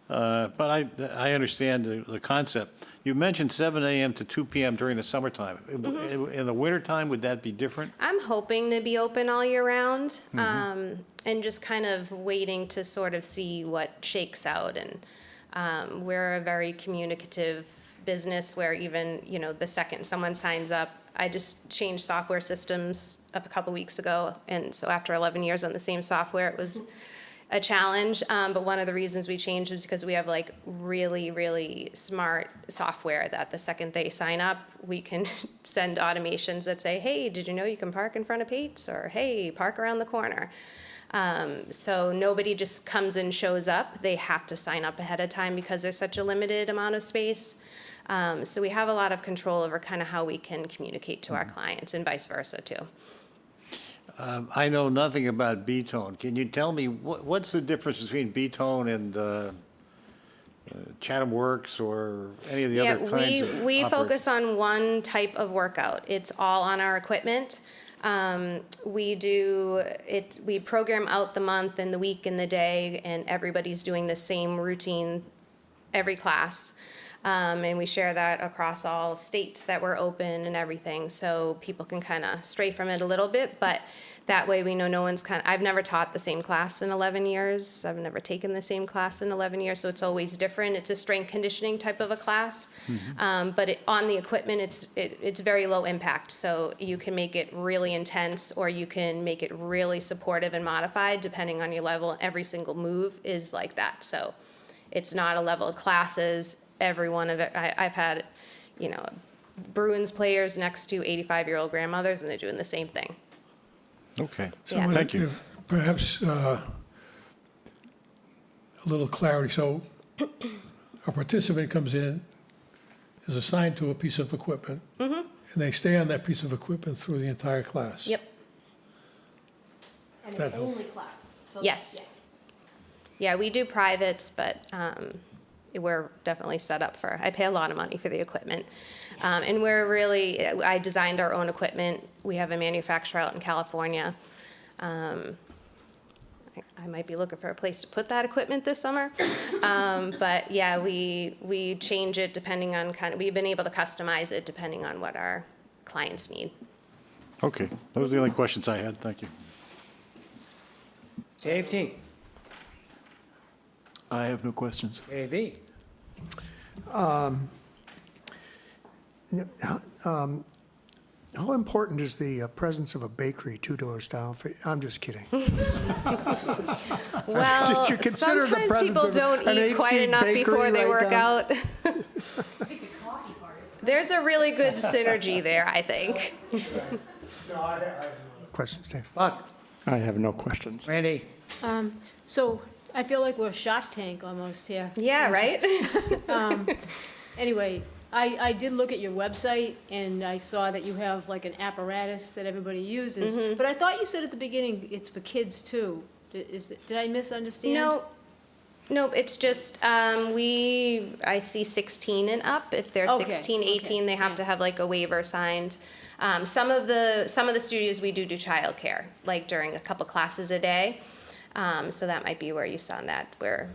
But I understand the concept. You mentioned 7 a.m. to 2 p.m. during the summertime. In the wintertime, would that be different? I'm hoping to be open all year round, and just kind of waiting to sort of see what shakes out. And we're a very communicative business where even, the second someone signs up, I just changed software systems a couple weeks ago, and so after 11 years on the same software, it was a challenge. But one of the reasons we changed was because we have like really, really smart software that the second they sign up, we can send automations that say, hey, did you know you can park in front of Pate's? Or hey, park around the corner. So nobody just comes and shows up. They have to sign up ahead of time because there's such a limited amount of space. So we have a lot of control over kind of how we can communicate to our clients and vice versa too. I know nothing about B-tone. Can you tell me what's the difference between B-tone and Chatham Works or any of the other kinds of we operations? focus on one type of workout. It's all on our equipment. We program out the month and the week and the day, and everybody's doing the same routine every class. And we share that across all states that we're open and everything, so people can kind of stray from it a little bit, but that way we know no one's I've never taught the same class in 11 years. I've never taken the same class in 11 years, so it's always different. It's a strength conditioning type of a class, but on the equipment, it's very low impact, so you can make it really intense or you can make it really supportive and modified depending on your level. Every single move is like that, so it's not a level of classes. Every one of it, I've had, Bruins players next to 85-year-old grandmothers, and they're doing the same thing. Okay, So Yeah. thank you. if perhaps a little clarity. So a participant comes in, is assigned to a piece of equipment, and they stay on that piece of equipment through the entire class. Yep. And That it's helps. only classes. So Yes. Yeah, we do privates, but we're definitely set up for, I pay a lot of money for the equipment. And I designed our own equipment. We have a manufacturer out in California. I might be looking for a place to put that equipment this summer. But yeah, we change it depending on we've been able to customize it depending on what our clients need. Okay, those are the only questions I had. Thank you. Dave T. I have no questions. AV. How important is the presence of a bakery 2 doors down? I'm just kidding. Well, Did you consider the sometimes presence people of don't an eat quite 8-seat enough before bakery they right work down? out. There's a really good synergy there, I think. Questions, Dave? Buck. I have no questions. Randy. So I feel like we're Shark Tank almost here. Yeah, right? Anyway, I did look at your website, and I saw that you have like an apparatus that everybody uses. Mm-hmm. But I thought you said at the beginning it's for kids too. Did I misunderstand? Nope, it's just, I see 16 and up. If they're Okay, 16, 18, okay, they have yeah. to have like a waiver signed. Some of the studios we do childcare, like during a couple classes a day. So that might be where you saw that, where,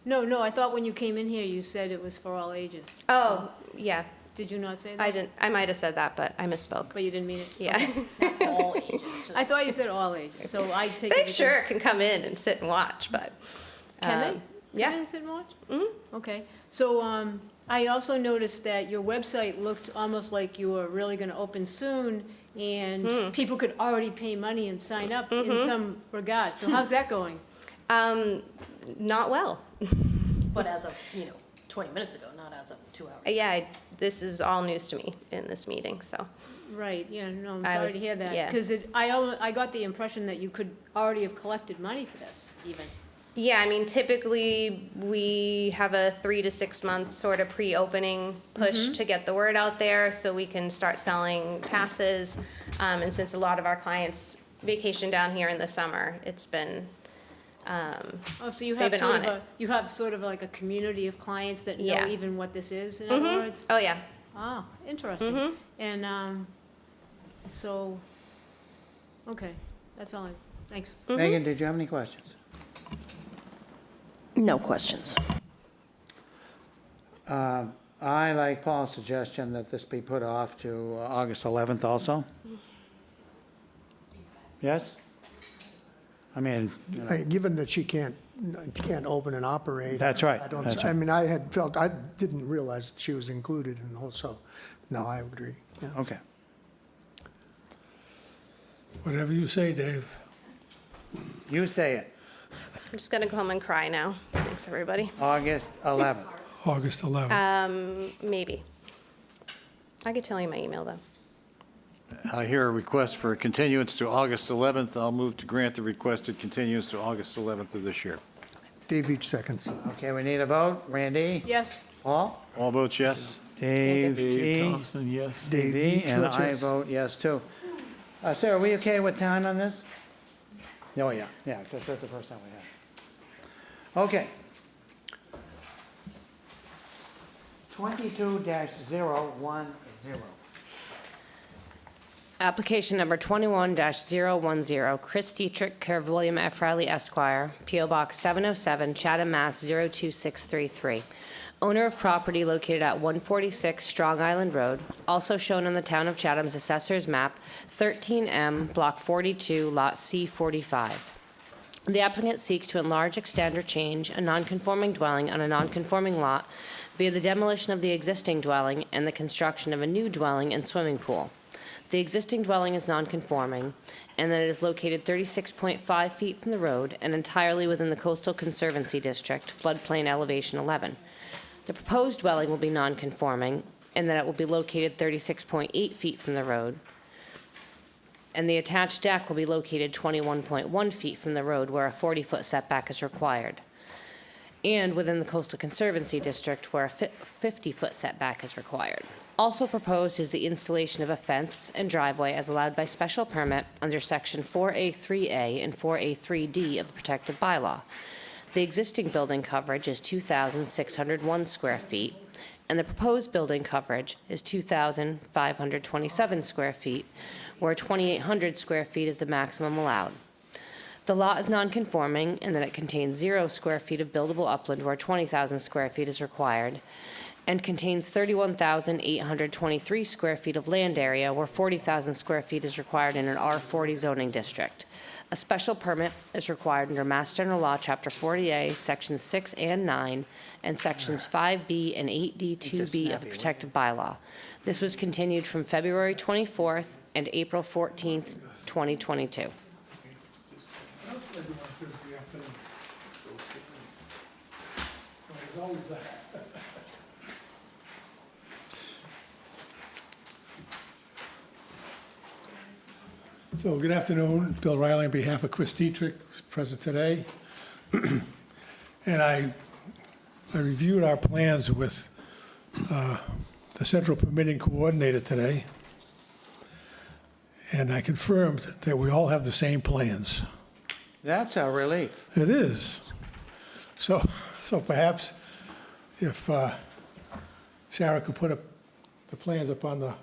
No, I thought when you came in here, you said it was for all ages. oh, yeah, Did you not say that? I might have said that, but I misspoke. But you didn't mean it? Yeah. all ages. I thought you said all ages, so I take They everything. sure can come in and sit and watch, but. Can they? Yeah. Come in and sit and watch? Mm-hmm. Okay, so, I also noticed that your website looked almost like you were really gonna open soon, and people could already pay money and sign up in some regard, so how's that going? Not well. But as of, 20 minutes ago, not as of 2 hours. Yeah, this is all news to me in this meeting, so. Right, yeah, no, I'm I sorry was- to hear that, yeah. because I got the impression that you could already have collected money for this, even. Yeah, I mean, typically, we have a 3 to 6 month sort of pre-opening push to get the word out there, so we can start selling passes. And since a lot of our clients vacation down here in the summer, it's been, Oh, so you They've have been on sort of like a community of clients that know Yeah. even what this is, in other words? oh yeah. Ah, interesting. And, so, okay, that's all thanks. Megan, did you have any questions? No questions. I like Paul's suggestion that this be put off to August 11th also. Yes? I mean, Given that she can't open and operate. That's right, I don't, that's I right. mean, I didn't realize that she was included in the whole, so, no, I would agree. Yeah. okay. Whatever you say, Dave. You say it, I'm just gonna go home and cry now. Thanks, everybody. August 11th. August 11th. Maybe. I could tell you my email, though. I hear a request for a continuance to August 11th. I'll move to grant the requested continuance to August 11th of this year. Dave Veach seconds. Okay, we need a vote. Randy? Yes, Paul? All votes yes. Dave Dave T. Thompson, yes. Dave DV, Veach and votes I yes. vote yes, too. Sarah, are we okay with time on this? Oh, yeah, because that's the first time we had. Okay. 22-010. Application number 21-010, Chris Dietrich, care of William F. Riley Esquire, P.O. Box 707, Chatham, Mass. 02633. Owner of property located at 146 Strong Island Road, also shown on the Town of Chatham's Assessor's Map, 13M, Block 42, Lot C45. The applicant seeks to enlarge, extend, or change a nonconforming dwelling on a nonconforming lot via the demolition of the existing dwelling and the construction of a new dwelling and swimming pool. The existing dwelling is nonconforming, and that it is located 36.5 feet from the road and entirely within the Coastal Conservancy District, floodplain elevation 11. The proposed dwelling will be nonconforming, and that it will be located 36.8 feet from the road, and the attached deck will be located 21.1 feet from the road where a 40-foot setback is required, and within the Coastal Conservancy District where a 50-foot setback is required. Also proposed is the installation of a fence and driveway as allowed by special permit under Section 4A3A and 4A3D of the Protective Bylaw. The existing building coverage is 2,601 square feet, and the proposed building coverage is 2,527 square feet, where 2,800 square feet is the maximum allowed. The lot is nonconforming in that it contains 0 square feet of buildable upland where 20,000 square feet is required, and contains 31,823 square feet of land area where 40,000 square feet is required in an R40 zoning district. A special permit is required under Mass General Law, Chapter 40A, Sections 6 and 9, and Sections 5B and 8D2B of the Protective Bylaw. This was continued from February 24th and April 14th, 2022. So, good afternoon. Bill Riley on behalf of Chris Dietrich, who's present today. And I reviewed our plans with the Central Permitting Coordinator today, and I confirmed that we all have the same plans. That's a relief. It is. So perhaps if Sarah could put up the plans up on the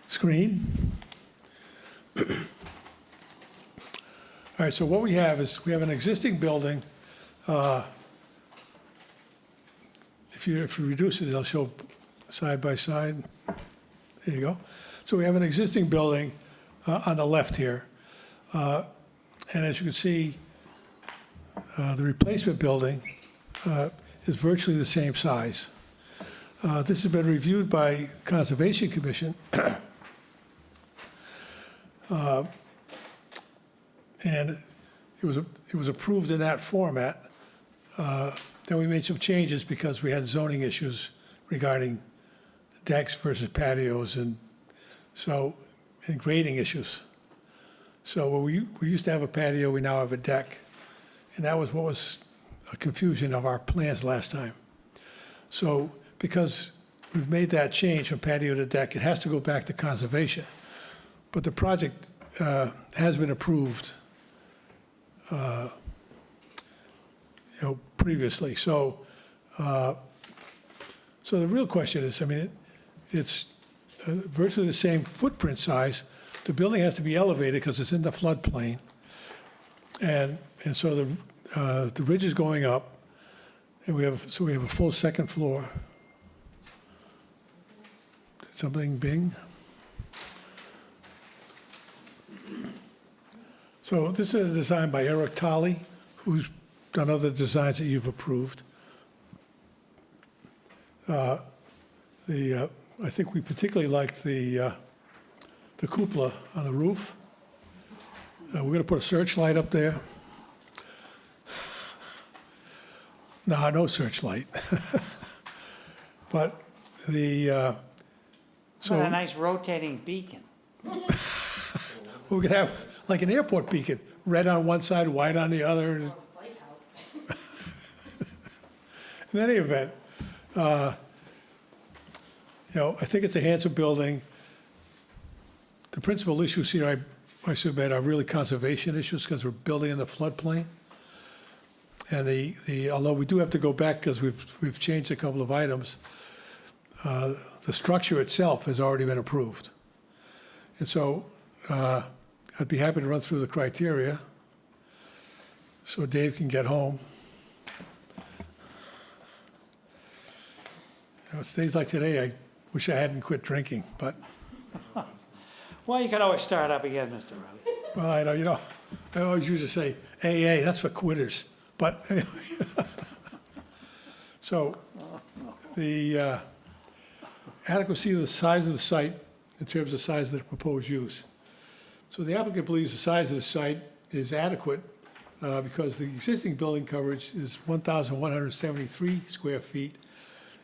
screen. All right, so what we have is we have an existing building. If you reduce it, it'll show side by side. There you go. So we have an existing building on the left here. And as you can see, the replacement building is virtually the same size. This has been reviewed by Conservation Commission. And it was approved in that format. Then we made some changes because we had zoning issues regarding decks versus patios and grading issues. So where we used to have a patio, we now have a deck. And that was what was a confusion of our plans last time. So because we've made that change from patio to deck, it has to go back to conservation. But the project has been approved previously. So the real question is, I mean, it's virtually the same footprint size. The building has to be elevated because it's in the floodplain. And so the ridge is going up, and we have a full second floor. Something Bing? So this is a design by Eric Tolley, who's done other designs that you've approved. I think we particularly like the cupola on the roof. We're going to put a searchlight up there. No searchlight. But What a nice rotating beacon. we could have like an airport beacon red on one side, white on the other. In any event, I think it's a handsome building. The principal issues here, I submit, are really conservation issues because we're building in the floodplain. And although we do have to go back because we've changed a couple of items, the structure itself has already been approved. And so I'd be happy to run through the criteria so Dave can get home. It's days like today, I wish I hadn't quit drinking, but, Well, you can always start up again, Mr. Riley. well, I always used to say, AA, that's for quitters. But anyway, so the adequacy of the size of the site in terms of the size of the proposed use. So the applicant believes the size of the site is adequate because the existing building coverage is 1,173 square feet,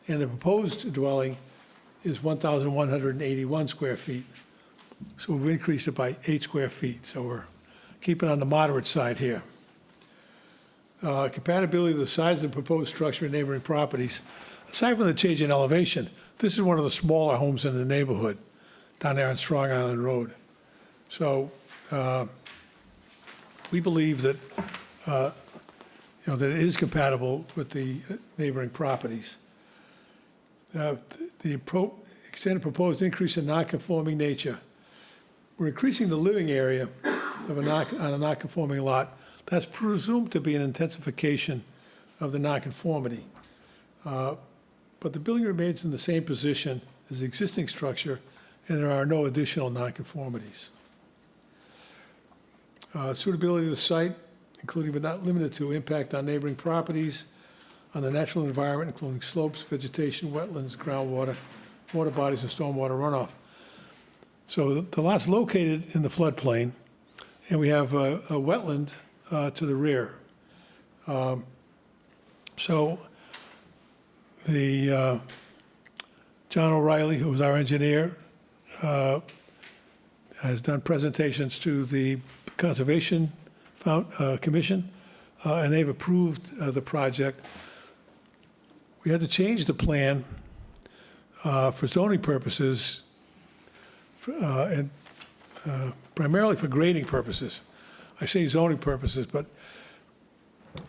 and the proposed dwelling is 1,181 square feet. So we've increased it by 8 square feet, so we're keeping on the moderate side here. Compatibility of the size of the proposed structure and neighboring properties. Aside from the change in elevation, this is one of the smaller homes in the neighborhood down there on Strong Island Road. So we believe that, that it is compatible with the neighboring properties. The extended proposed increase in non-conforming nature. We're increasing the living area of on a non-conforming lot. That's presumed to be an intensification of the nonconformity. But the building remains in the same position as the existing structure, and there are no additional nonconformities. Suitability of the site, including but not limited to impact on neighboring properties, on the natural environment, including slopes, vegetation, wetlands, groundwater, water bodies, and stormwater runoff. So the lot's located in the floodplain, and we have a wetland to the rear. So the John O'Reilly, who was our engineer, has done presentations to the Conservation Commission, and they've approved the project. We had to change the plan for zoning purposes and primarily for grading purposes. I say zoning purposes, but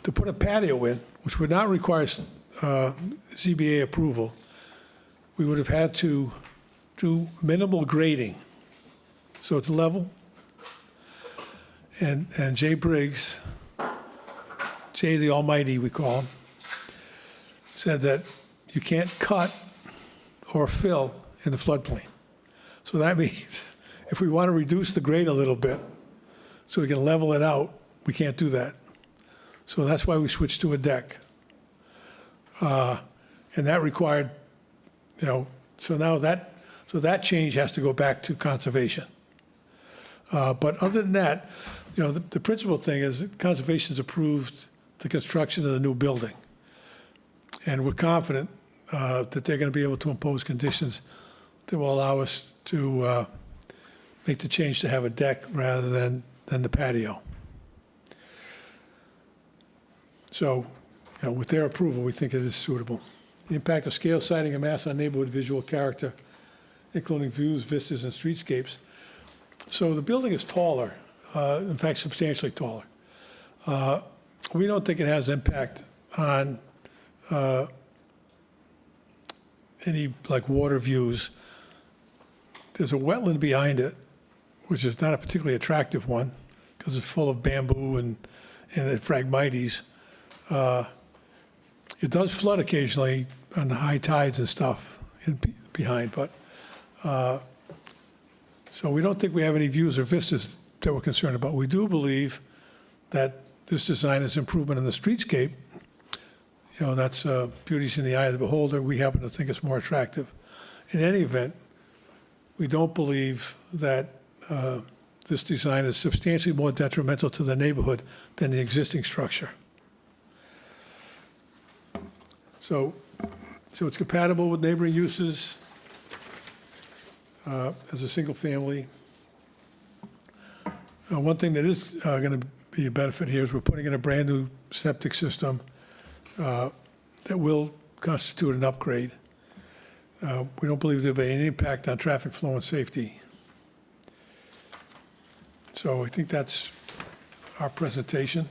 to put a patio in, which would not require ZBA approval, we would have had to do minimal grading. So it's level. And Jay Briggs, Jay the Almighty we call him, said that you can't cut or fill in the floodplain. So that means if we want to reduce the grade a little bit so we can level it out, we can't do that. So that's why we switched to a deck. And that required, so that change has to go back to conservation. But other than that, the principal thing is that conservation's approved the construction of the new building. And we're confident that they're going to be able to impose conditions that will allow us to make the change to have a deck rather than the patio. So, with their approval, we think it is suitable. The impact of scale, siting, and mass on neighborhood visual character, including views, vistas, and streetscapes. So the building is taller, in fact, substantially taller. We don't think it has impact on any water views. There's a wetland behind it, which is not a particularly attractive one because it's full of bamboo and phragmites. It does flood occasionally on the high tides and stuff behind, but so we don't think we have any views or vistas that we're concerned about. We do believe that this design is improvement in the streetscape. That's beauty's in the eye of the beholder. We happen to think it's more attractive. In any event, we don't believe that this design is substantially more detrimental to the neighborhood than the existing structure. So it's compatible with neighboring uses as a single family. One thing that is going to be a benefit here is we're putting in a brand-new septic system that will constitute an upgrade. We don't believe there'll be any impact on traffic flow and safety. So I think that's our presentation.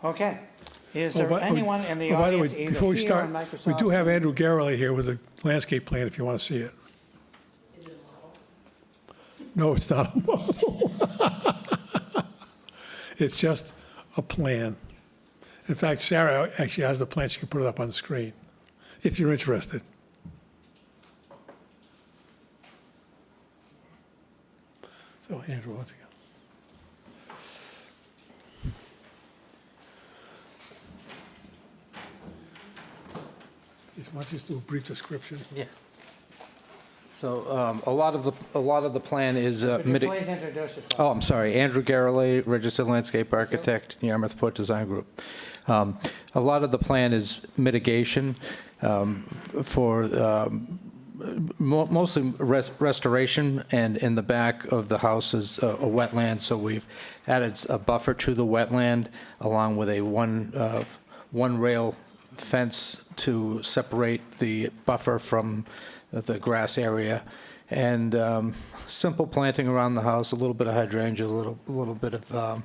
Okay. Is Oh, there anyone in the by the audience way, either before we here start, on Microsoft? we do have Andrew Garrelli here with a landscape plan if you want to see it. No, it's not a model. It's just a plan. In fact, Sarah actually has the plan. She can put it up on the screen if you're interested. So, Andrew, once again. Why don't you just do a brief description? Yeah. So a lot of the plan is Could you please introduce yourself? Oh, I'm sorry. Andrew Garrelli, registered landscape architect, Yarmouth Port Design Group. A lot of the plan is mitigation for mostly restoration, and in the back of the house is a wetland. So we've added a buffer to the wetland along with a one rail fence to separate the buffer from the grass area, and simple planting around the house, a little bit of hydrangea, a little bit of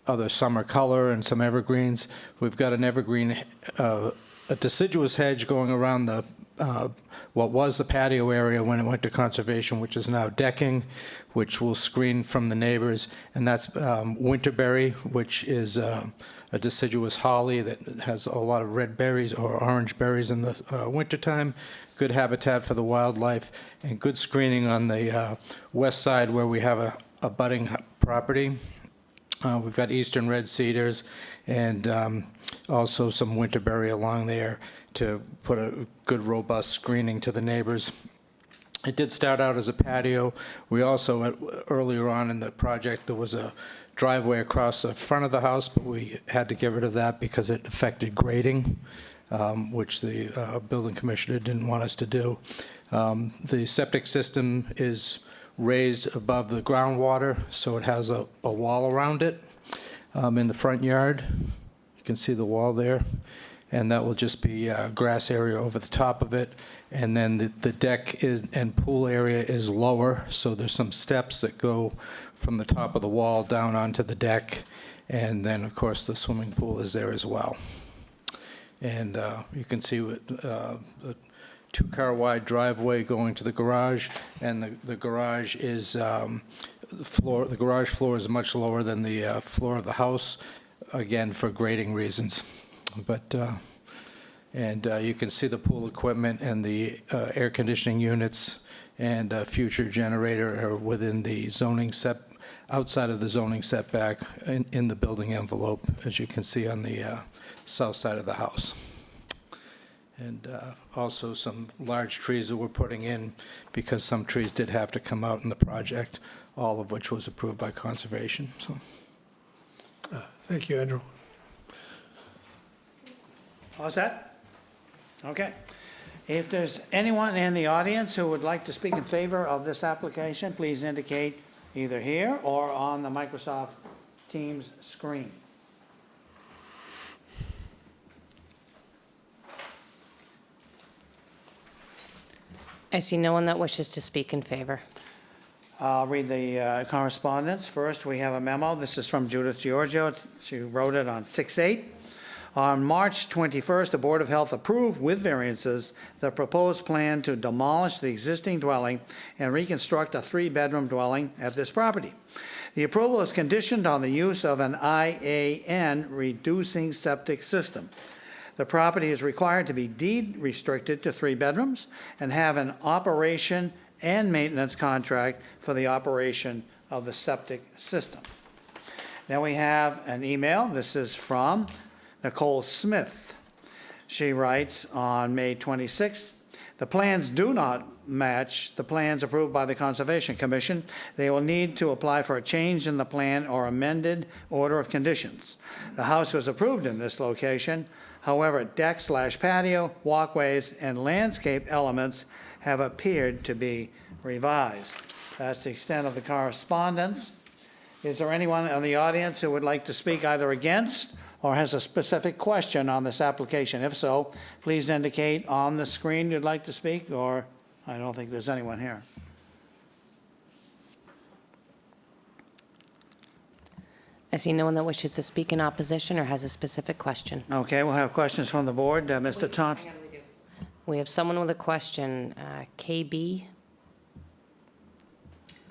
other summer color and some evergreens. We've got an evergreen, a deciduous hedge going around the what was the patio area when it went to conservation, which is now decking, which will screen from the neighbors, and that's winterberry, which is a deciduous holly that has a lot of red berries or orange berries in the wintertime. Good habitat for the wildlife, and good screening on the west side where we have a budding property. We've got eastern red cedars and also some winterberry along there to put a good robust screening to the neighbors. It did start out as a patio. We also, earlier on in the project, there was a driveway across the front of the house, but we had to get rid of that because it affected grading, which the building commissioner didn't want us to do. The septic system is raised above the groundwater, so it has a wall around it in the front yard. You can see the wall there, and that will just be a grass area over the top of it. And then the deck and pool area is lower, so there's some steps that go from the top of the wall down onto the deck. And then, of course, the swimming pool is there as well. And you can see the two-car wide driveway going to the garage, and the garage is the garage floor is much lower than the floor of the house, again for grading reasons. But and you can see the pool equipment and the air conditioning units and future generator are within the zoning outside of the zoning setback in the building envelope, as you can see on the south side of the house. And also some large trees that we're putting in because some trees did have to come out in the project, all of which was approved by conservation. So, Thank you, Andrew. All set? Okay. If there's anyone in the audience who would like to speak in favor of this application, please indicate either here or on the Microsoft Teams screen. I see no one that wishes to speak in favor. I'll read the correspondence. First, we have a memo. This is from Judith Giorgio. She wrote it on 6/8. On March 21st, the Board of Health approved with variances the proposed plan to demolish the existing dwelling and reconstruct a 3-bedroom dwelling at this property. The approval is conditioned on the use of an IAN reducing septic system. The property is required to be deed restricted to 3 bedrooms and have an operation and maintenance contract for the operation of the septic system. Then we have an email. This is from Nicole Smith. She writes on May 26th, the plans do not match the plans approved by the Conservation Commission. They will need to apply for a change in the plan or amended order of conditions. The house was approved in this location. However, deck/patio, walkways, and landscape elements have appeared to be revised. That's the extent of the correspondence. Is there anyone in the audience who would like to speak either against or has a specific question on this application? If so, please indicate on the screen you'd like to speak, or I don't think there's anyone here. I see no one that wishes to speak in opposition or has a specific question. Okay, we'll have questions from the board. Mr. Thompson? We have someone with a question. KB?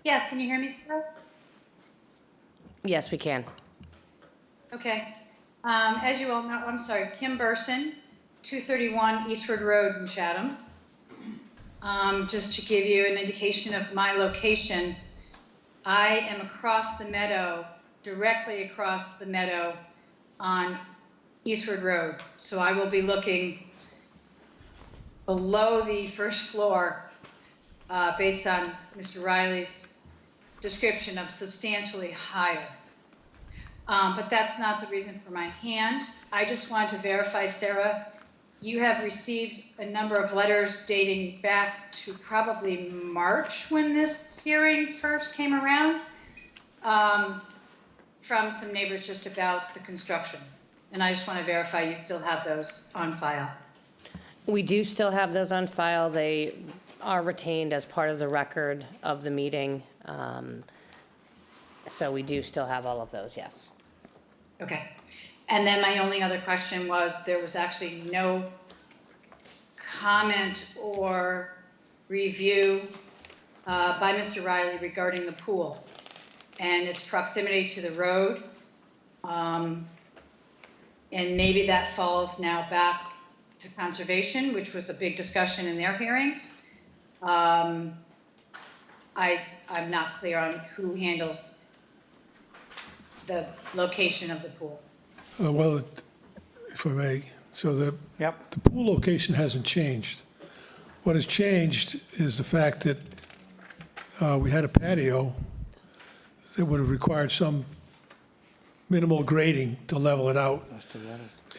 Yes, can you hear me still? Yes, we can. Okay. As you all know, I'm sorry, Kim Burson, 231 Eastward Road in Chatham. Just to give you an indication of my location, I am across the meadow, directly across the meadow on Eastward Road. So I will be looking below the first floor based on Mr. Riley's description of substantially higher. But that's not the reason for my hand. I just wanted to verify, Sarah, you have received a number of letters dating back to probably March when this hearing first came around from some neighbors just about the construction. And I just want to verify you still have those on file. We do still have those on file. They are retained as part of the record of the meeting. So we do still have all of those, yes. Okay. And then my only other question was, there was actually no comment or review by Mr. Riley regarding the pool and its proximity to the road. And maybe that falls now back to conservation, which was a big discussion in their hearings. I'm not clear on who handles the location of the pool. Well, if I may, so the pool location hasn't changed. What has changed is the fact that we had a patio that would have required some minimal grading to level it out.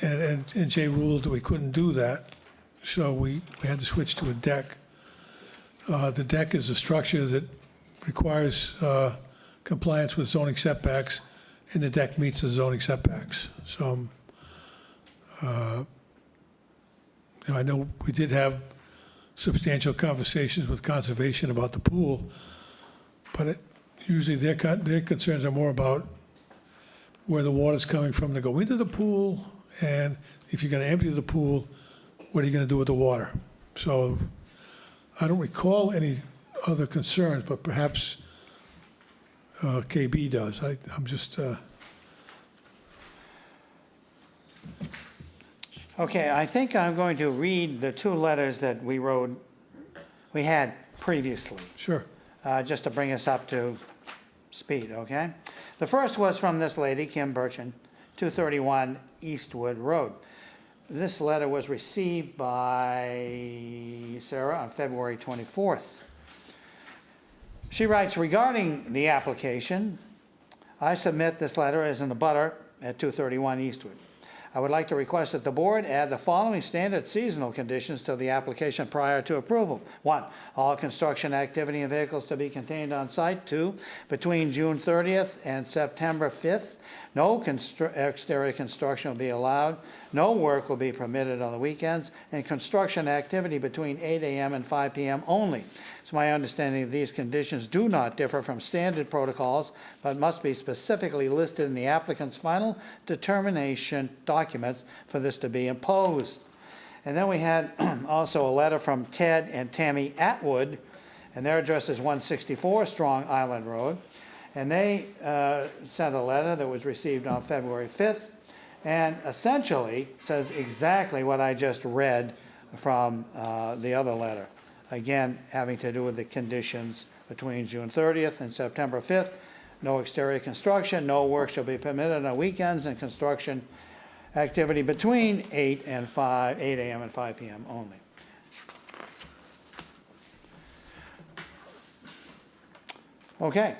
And Jay ruled that we couldn't do that, so we had to switch to a deck. The deck is a structure that requires compliance with zoning setbacks, and the deck meets the zoning setbacks. So I know we did have substantial conversations with conservation about the pool, but usually their concerns are more about where the water's coming from to go into the pool, and if you're going to empty the pool, what are you going to do with the water? So I don't recall any other concerns, but perhaps KB does. I'm just... Okay, I think I'm going to read the two letters that we had previously. Sure. Just to bring us up to speed, okay? The first was from this lady, Kim Burchin, 231 Eastwood Road. This letter was received by Sarah on February 24th. She writes, regarding the application, I submit this letter as an abutter at 231 Eastwood. I would like to request that the board add the following standard seasonal conditions to the application prior to approval. 1, all construction activity and vehicles to be contained on site. 2, between June 30th and September 5th, no exterior construction will be allowed, no work will be permitted on the weekends, and construction activity between 8 a.m. and 5 p.m. only. So my understanding of these conditions do not differ from standard protocols, but must be specifically listed in the applicant's final determination documents for this to be imposed. And then we had also a letter from Ted and Tammy Atwood, and their address is 164 Strong Island Road. And they sent a letter that was received on February 5th, and essentially says exactly what I just read from the other letter. Again, having to do with the conditions between June 30th and September 5th. No exterior construction, no work shall be permitted on weekends, and construction activity between 8 a.m. and 5 p.m. only. Okay.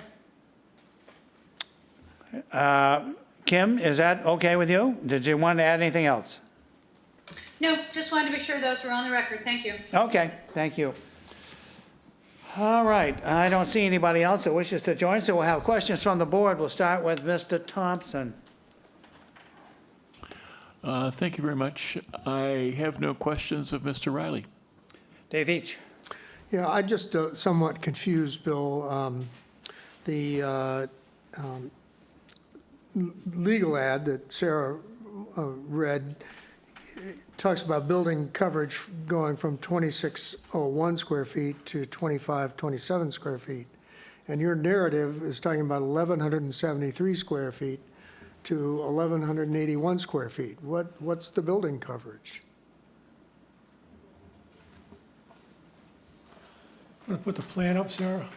Kim, is that okay with you? Did you want to add anything else? No, just wanted to be sure those were on the record. Thank you. Okay, thank you. All right, I don't see anybody else that wishes to join, so we'll have questions from the board. We'll start with Mr. Thompson. Thank you very much. I have no questions of Mr. Riley. Dave Each. Yeah, I just somewhat confused, Bill. The legal ad that Sarah read talks about building coverage going from 2601 square feet to 2527 square feet. And your narrative is talking about 1,173 square feet to 1,181 square feet. What's the building coverage? Want to put the plan up, Sarah?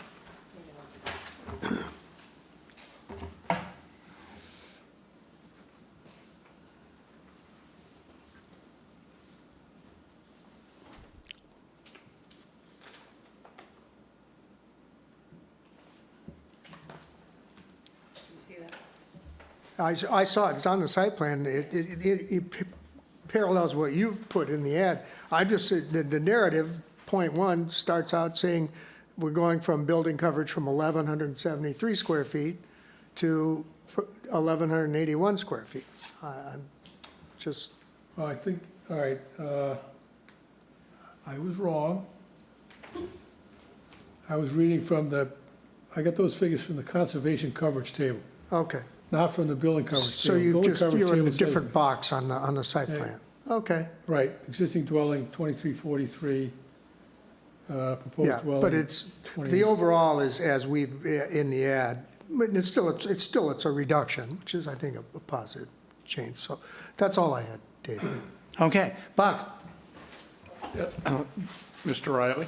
I saw it, it's on the site plan. It parallels what you've put in the ad. I just said that the narrative, point one, starts out saying we're going from building coverage from 1,173 square feet to 1,181 square feet. I'm just, Well, I think, all right, I was wrong. I was reading from I got those figures from the conservation coverage table, okay. not from the building coverage So table. Building coverage you're in a table says- different box on the site Yeah. plan. Okay, Right, existing dwelling, 2343, proposed yeah, dwelling. but it's, 28. the overall is as we've, in the ad, but it's still a reduction, which is, I think, a positive change. So that's all I had, David. Okay, Buck. Mr. Riley,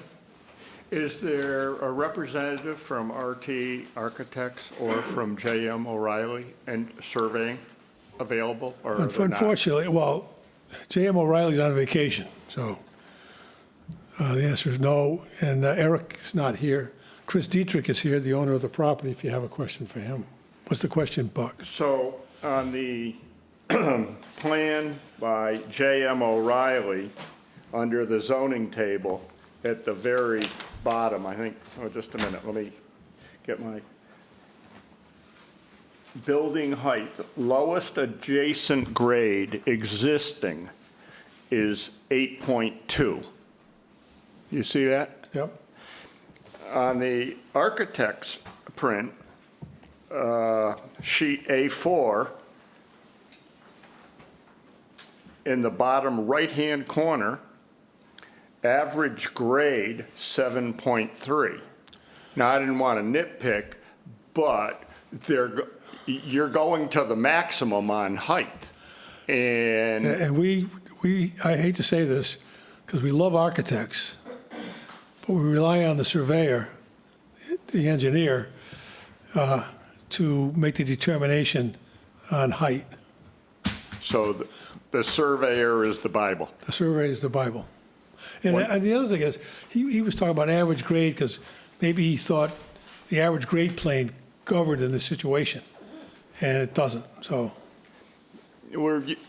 is there a representative from RT Architects or from JM O'Reilly and surveying available, or are they not? Unfortunately, well, J.M. O'Reilly's on vacation, so the answer is no. And Eric's not here. Chris Dietrich is here, the owner of the property, if you have a question for him. What's the question, Buck? So on the plan by J.M. O'Reilly, under the zoning table, at the very bottom, I think, oh, just a minute, let me get my building height, lowest adjacent grade existing is 8.2. You see that? Yep. On the architect's print, sheet A4, in the bottom right-hand corner, average grade 7.3. Now, I didn't want to nitpick, but you're going to the maximum on height. And I hate to say this, because we love architects, but we rely on the surveyor, the engineer, to make the determination on height. so the surveyor is the Bible. The surveyor is the Bible. And the other thing is, he was talking about average grade because maybe he thought the average grade plane covered in this situation, and it doesn't, so.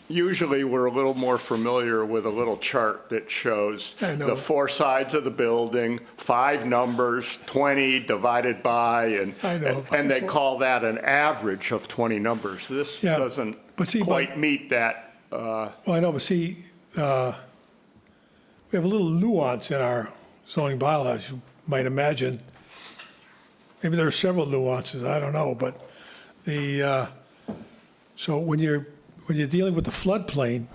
Usually we're a little more familiar with a little chart that shows I know. the four sides of the building, 5 numbers, 20 divided by, I know. and they call that an average of 20 numbers. This Yeah, doesn't but see, quite meet that. Well, I know, but see, we have a little nuance in our zoning bylaws, you might imagine. Maybe there are several nuances, I don't know, but so when you're dealing with the floodplain,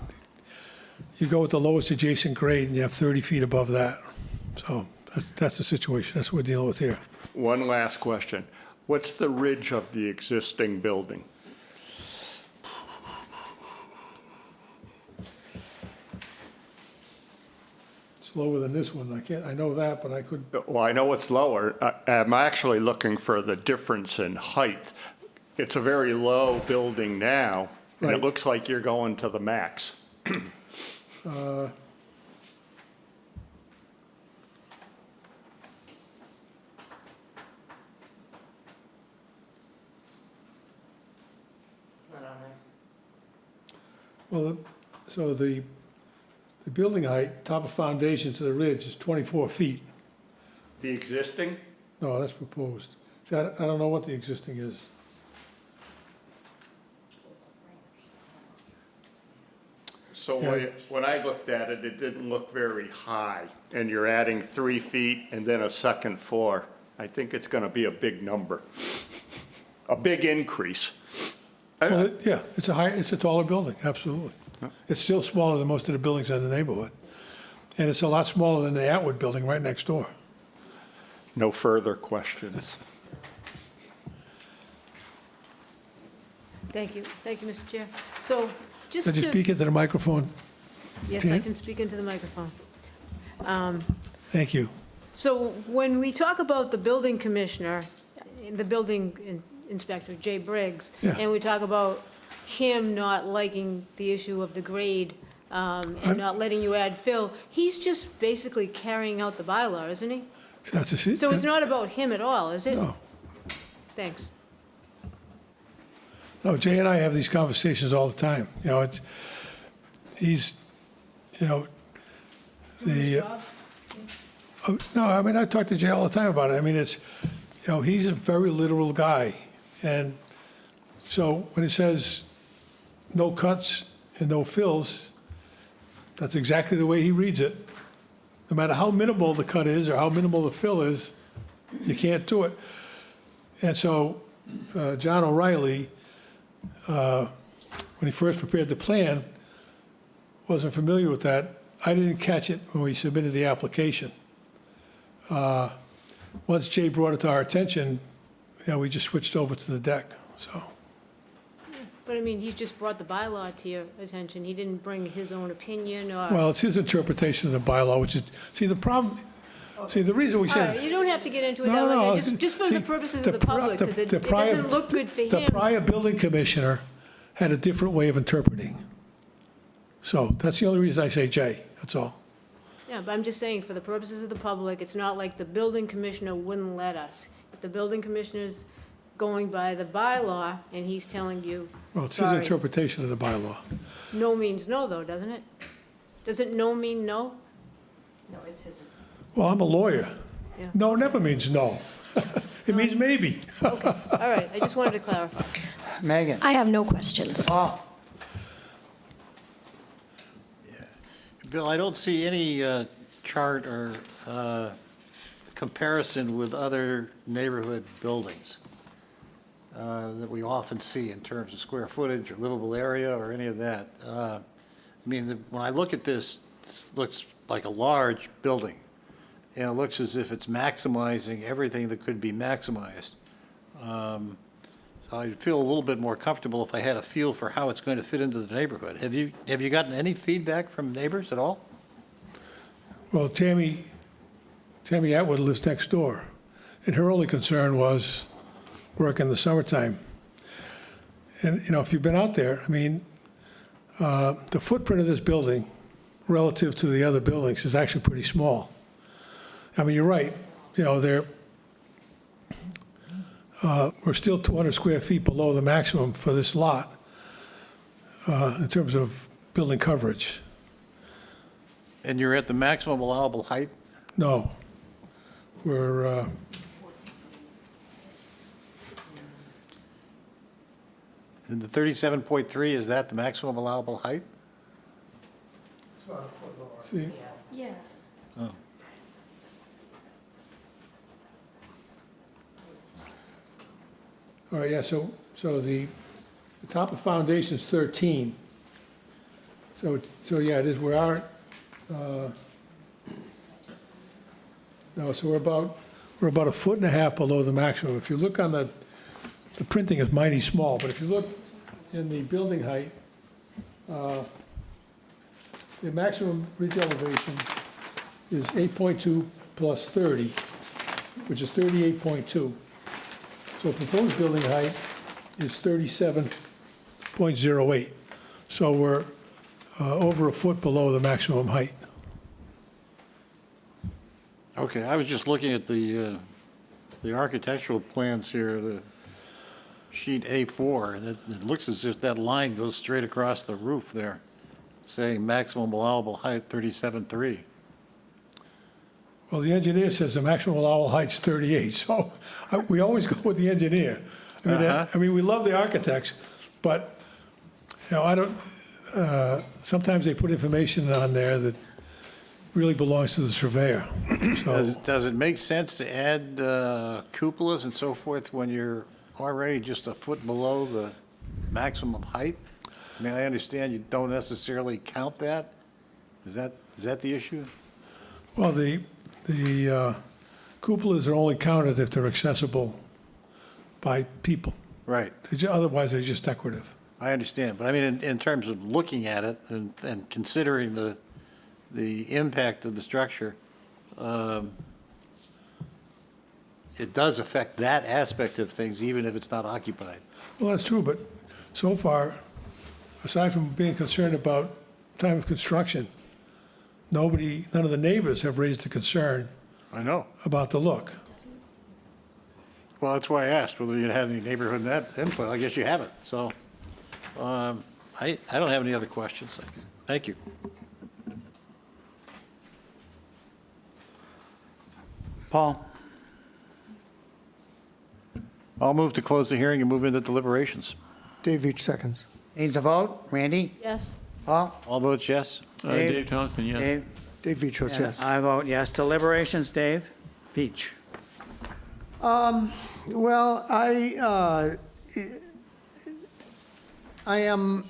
you go with the lowest adjacent grade and you have 30 feet above that. So that's the situation, that's what we're dealing with here. One last question. What's the ridge of the existing building? It's lower than this one, I know that, but I could, Well, I know it's lower. I'm actually looking for the difference in height. It's a very low building now, and it Right. looks like you're going to the max. It's not on there. well, so the building height, top of foundation to the ridge is 24 feet. The existing? No, that's proposed. See, I don't know what the existing is. So Yeah. when I looked at it, it didn't look very high, and you're adding 3 feet and then a second floor. I think it's gonna be a big number, a big increase. Well, yeah, it's a taller building, absolutely. It's still smaller than most of the buildings in the neighborhood. And it's a lot smaller than the Atwood building right next door. No further questions. Thank you, Mr. Chair. So, just Could you to, speak into the microphone? yes, I Dan? can speak into the microphone. Thank you. So when we talk about the building commissioner, the building inspector, Jay Briggs, Yeah. and we talk about him not liking the issue of the grade, and not letting you add fill, he's just basically carrying out the bylaw, isn't he? That's a, So it's not about him at all, is it? No. Thanks. No, Jay and I have these conversations all the time. You know, he's, you know, no, I mean, I talk to Jay all the time about it. I mean, it's, you know, he's a very literal guy. And so when it says no cuts and no fills, that's exactly the way he reads it. No matter how minimal the cut is or how minimal the fill is, you can't do it. And so John O'Reilly, when he first prepared the plan, wasn't familiar with that. I didn't catch it when we submitted the application. Once Jay brought it to our attention, you know, we just switched over to the deck, so. But I mean, he just brought the bylaw to your attention. He didn't bring his own opinion or. Well, it's his interpretation of the bylaw, which is, see, the problem, see, the reason we All said. right, you don't have to get into it that No, way. no, Just for see, the purposes of the pri- public, because the it prior- doesn't look good for him. The prior building commissioner had a different way of interpreting. So that's the only reason I say Jay, that's all. Yeah, but I'm just saying, for the purposes of the public, it's not like the building commissioner wouldn't let us. If the building commissioner's going by the bylaw, and he's telling you, Well, it's his sorry, interpretation of the bylaw. no means no, though, doesn't it? Doesn't no mean no? Well, I'm a lawyer. Yeah. No never means no. It means maybe. Okay, all right, I just wanted to clarify. Megan? I have no questions. Oh, Bill, I don't see any chart or comparison with other neighborhood buildings that we often see in terms of square footage or livable area or any of that. I mean, when I look at this, it looks like a large building, and it looks as if it's maximizing everything that could be maximized. So I'd feel a little bit more comfortable if I had a feel for how it's going to fit into the neighborhood. Have you gotten any feedback from neighbors at all? Well, Tammy Atwood lives next door, and her only concern was work in the summertime. And, you know, if you've been out there, I mean, the footprint of this building relative to the other buildings is actually pretty small. I mean, you're right, you know, we're still 200 square feet below the maximum for this lot in terms of building coverage. And you're at the maximum allowable height? No, we're, And the 37.3, is that the maximum allowable height? see, Yeah. Oh. all right, yeah, so the top of foundation is 13. So yeah, it is, we are, no, so we're about a foot and a half below the maximum. If you look on the printing is mighty small, but if you look in the building height, the maximum ridge elevation is 8.2 plus 30, which is 38.2. So proposed building height is 37.08. So we're over a foot below the maximum height. Okay, I was just looking at the architectural plans here, the sheet A4, and it looks as if that line goes straight across the roof there, saying maximum allowable height 37.3. Well, the engineer says the maximum allowable height's 38, so we always go with the engineer. I mean, we love the architects, but, you know, I don't, sometimes they put information on there that really belongs to the surveyor. So, Does it make sense to add cupolas and so forth when you're already just a foot below the maximum height? I mean, I understand you don't necessarily count that. Is that the issue? well, the cupolas are only counted if they're accessible by people. Right. Otherwise, they're just decorative. I understand, but I mean, in terms of looking at it and considering the impact of the structure, it does affect that aspect of things, even if it's not occupied. Well, that's true, but so far, aside from being concerned about time of construction, none of the neighbors have raised a concern I know. about the look. Well, that's why I asked whether you had any neighborhood input. I guess you haven't, so I don't have any other questions. Thank you. Paul? I'll move to close the hearing and move into deliberations. Dave Veach seconds. Needs a vote? Randy? Yes. Paul? All votes yes? Dave Thompson, yes. Dave? Dave Veach votes And yes. I vote yes. Deliberations, Dave? Veach? Well, I am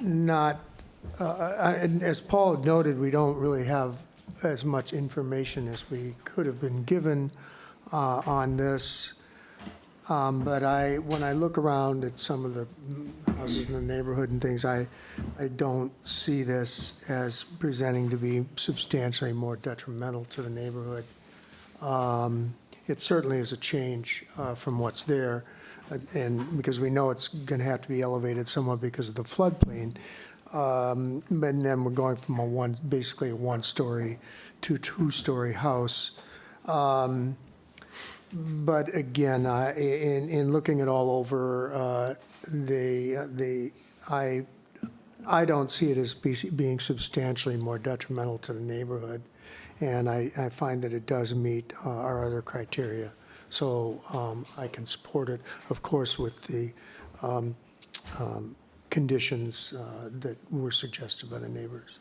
not, as Paul had noted, we don't really have as much information as we could have been given on this. But when I look around at some of the houses in the neighborhood and things, I don't see this as presenting to be substantially more detrimental to the neighborhood. It certainly is a change from what's there, and because we know it's going to have to be elevated somewhat because of the floodplain. But then we're going from basically a one-story to two-story house. But again, in looking it all over, I don't see it as being substantially more detrimental to the neighborhood. And I find that it does meet our other criteria. So I can support it, of course, with the conditions that were suggested by the neighbors.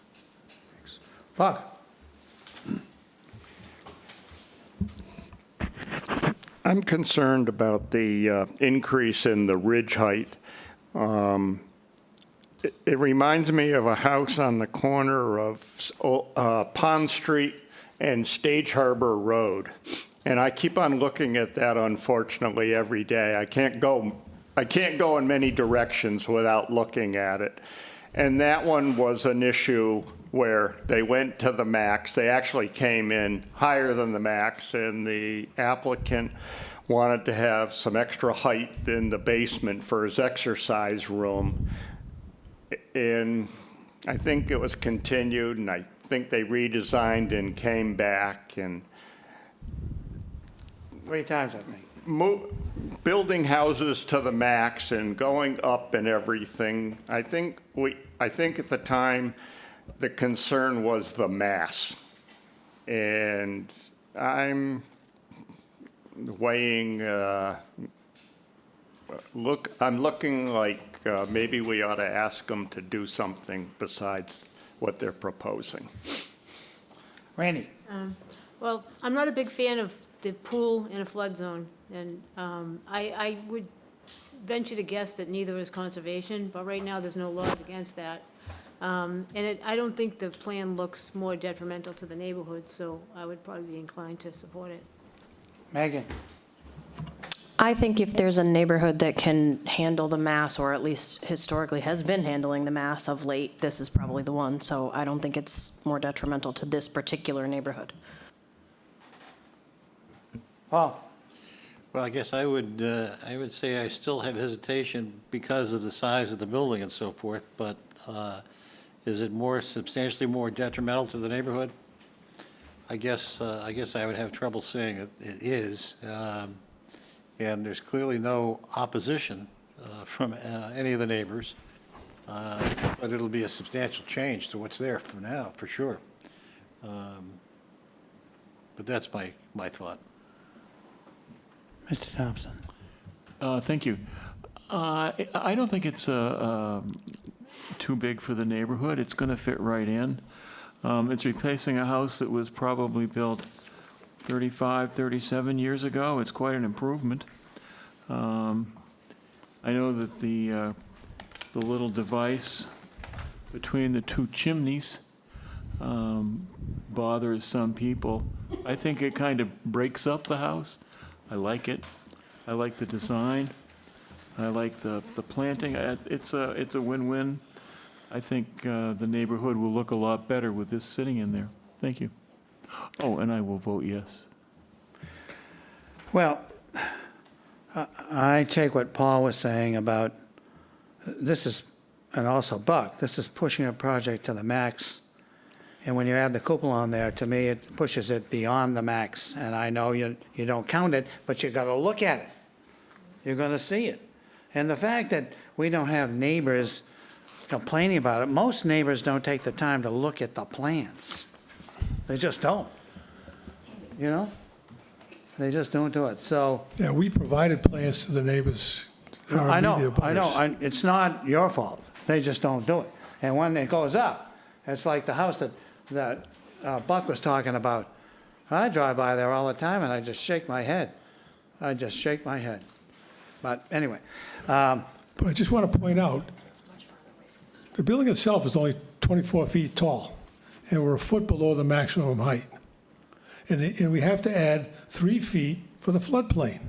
Thanks. Buck? I'm concerned about the increase in the ridge height. It reminds me of a house on the corner of Pond Street and Stage Harbor Road. And I keep on looking at that, unfortunately, every day. I can't go in many directions without looking at it. And that one was an issue where they went to the max. They actually came in higher than the max, and the applicant wanted to have some extra height in the basement for his exercise room. And I think it was continued, and I think they redesigned and came back, and 3 times, I think. building houses to the max and going up and everything. I think at the time the concern was the mass, and I'm weighing. I'm looking like maybe we ought to ask them to do something besides what they're proposing. Randy? Well, I'm not a big fan of the pool in a flood zone, and I would venture to guess that neither is conservation, but right now there's no laws against that. And I don't think the plan looks more detrimental to the neighborhood, so I would probably be inclined to support it. Megan? I think if there's a neighborhood that can handle the mass, or at least historically has been handling the mass of late, this is probably the one. So I don't think it's more detrimental to this particular neighborhood. Paul? Well, I guess I would say I still have hesitation because of the size of the building and so forth, but is it substantially more detrimental to the neighborhood? I guess I would have trouble saying it is. And there's clearly no opposition from any of the neighbors, but it'll be a substantial change to what's there for now, for sure. But that's my thought. Mr. Thompson. Thank you. I don't think it's too big for the neighborhood. It's going to fit right in. It's replacing a house that was probably built 35, 37 years ago. It's quite an improvement. I know that the little device between the two chimneys bothers some people. I think it kind of breaks up the house. I like it. I like the design. I like the planting. It's a win-win. I think the neighborhood will look a lot better with this sitting in there. Thank you. Oh, and I will vote yes. Well, I take what Paul was saying about this is, and also Buck, this is pushing a project to the max. And when you add the cupola on there, to me, it pushes it beyond the max. And I know you don't count it, but you got to look at it. You're going to see it. And the fact that we don't have neighbors complaining about it, most neighbors don't take the time to look at the plans. They just don't. You know? They just don't do it. So. Yeah, we provided plans to the neighbors. our I know, immediate I know. abutters. It's not your fault. They just don't do it. And when it goes up, it's like the house that Buck was talking about. I drive by there all the time and I just shake my head. I just shake my head. But anyway, But I just want to point out, the building itself is only 24 feet tall, and we're a foot below the maximum height. And we have to add 3 feet for the floodplain.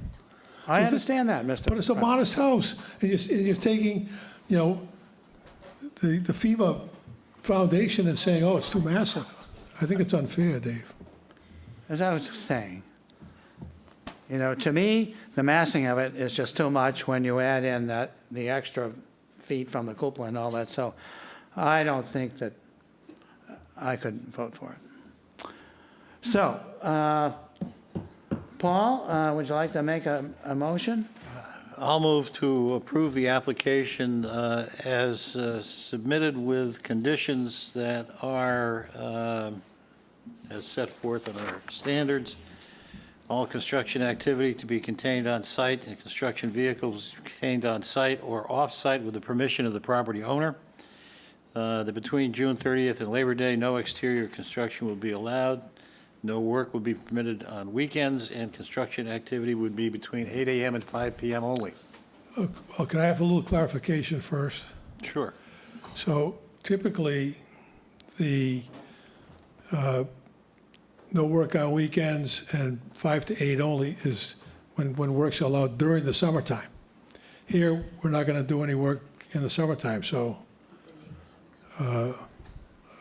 I understand that, Mr. But it's a modest house, and you're taking, you know, the FEMA foundation and saying, oh, it's too massive. I think it's unfair, Dave. As I was saying, you know, to me, the massing of it is just too much when you add in the extra feet from the cupola and all that. So I don't think that I could vote for it. So, Paul, would you like to make a motion? I'll move to approve the application as submitted with conditions that are as set forth in our standards. All construction activity to be contained on site and construction vehicles contained on site or off-site with the permission of the property owner. That between June 30th and Labor Day, no exterior construction will be allowed. No work would be permitted on weekends, and construction activity would be between 8 a.m. and 5 p.m. only. Well, can I have a little clarification first? Sure. So typically, the no work on weekends and 5 to 8 only is when work's allowed during the summertime. Here, we're not going to do any work in the summertime, so I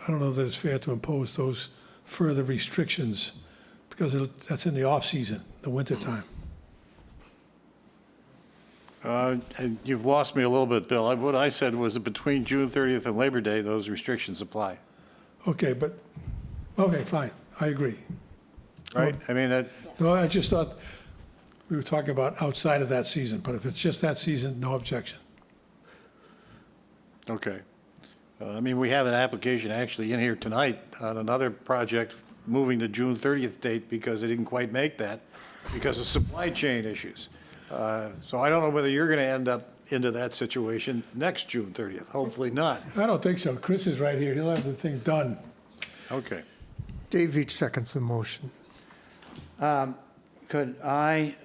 don't know that it's fair to impose those further restrictions because that's in the off-season, the wintertime. And you've lost me a little bit, Bill. What I said was that between June 30th and Labor Day, those restrictions apply. Okay, fine, I agree. Right? I mean, that, No, I just thought we were talking about outside of that season, but if it's just that season, no objection. okay. I mean, we have an application actually in here tonight on another project moving the June 30th date because they didn't quite make that because of supply chain issues. So I don't know whether you're going to end up into that situation next June 30th. Hopefully not. I don't think so. Chris is right here. He'll have the thing done. Okay. Dave Veach seconds the motion. Could I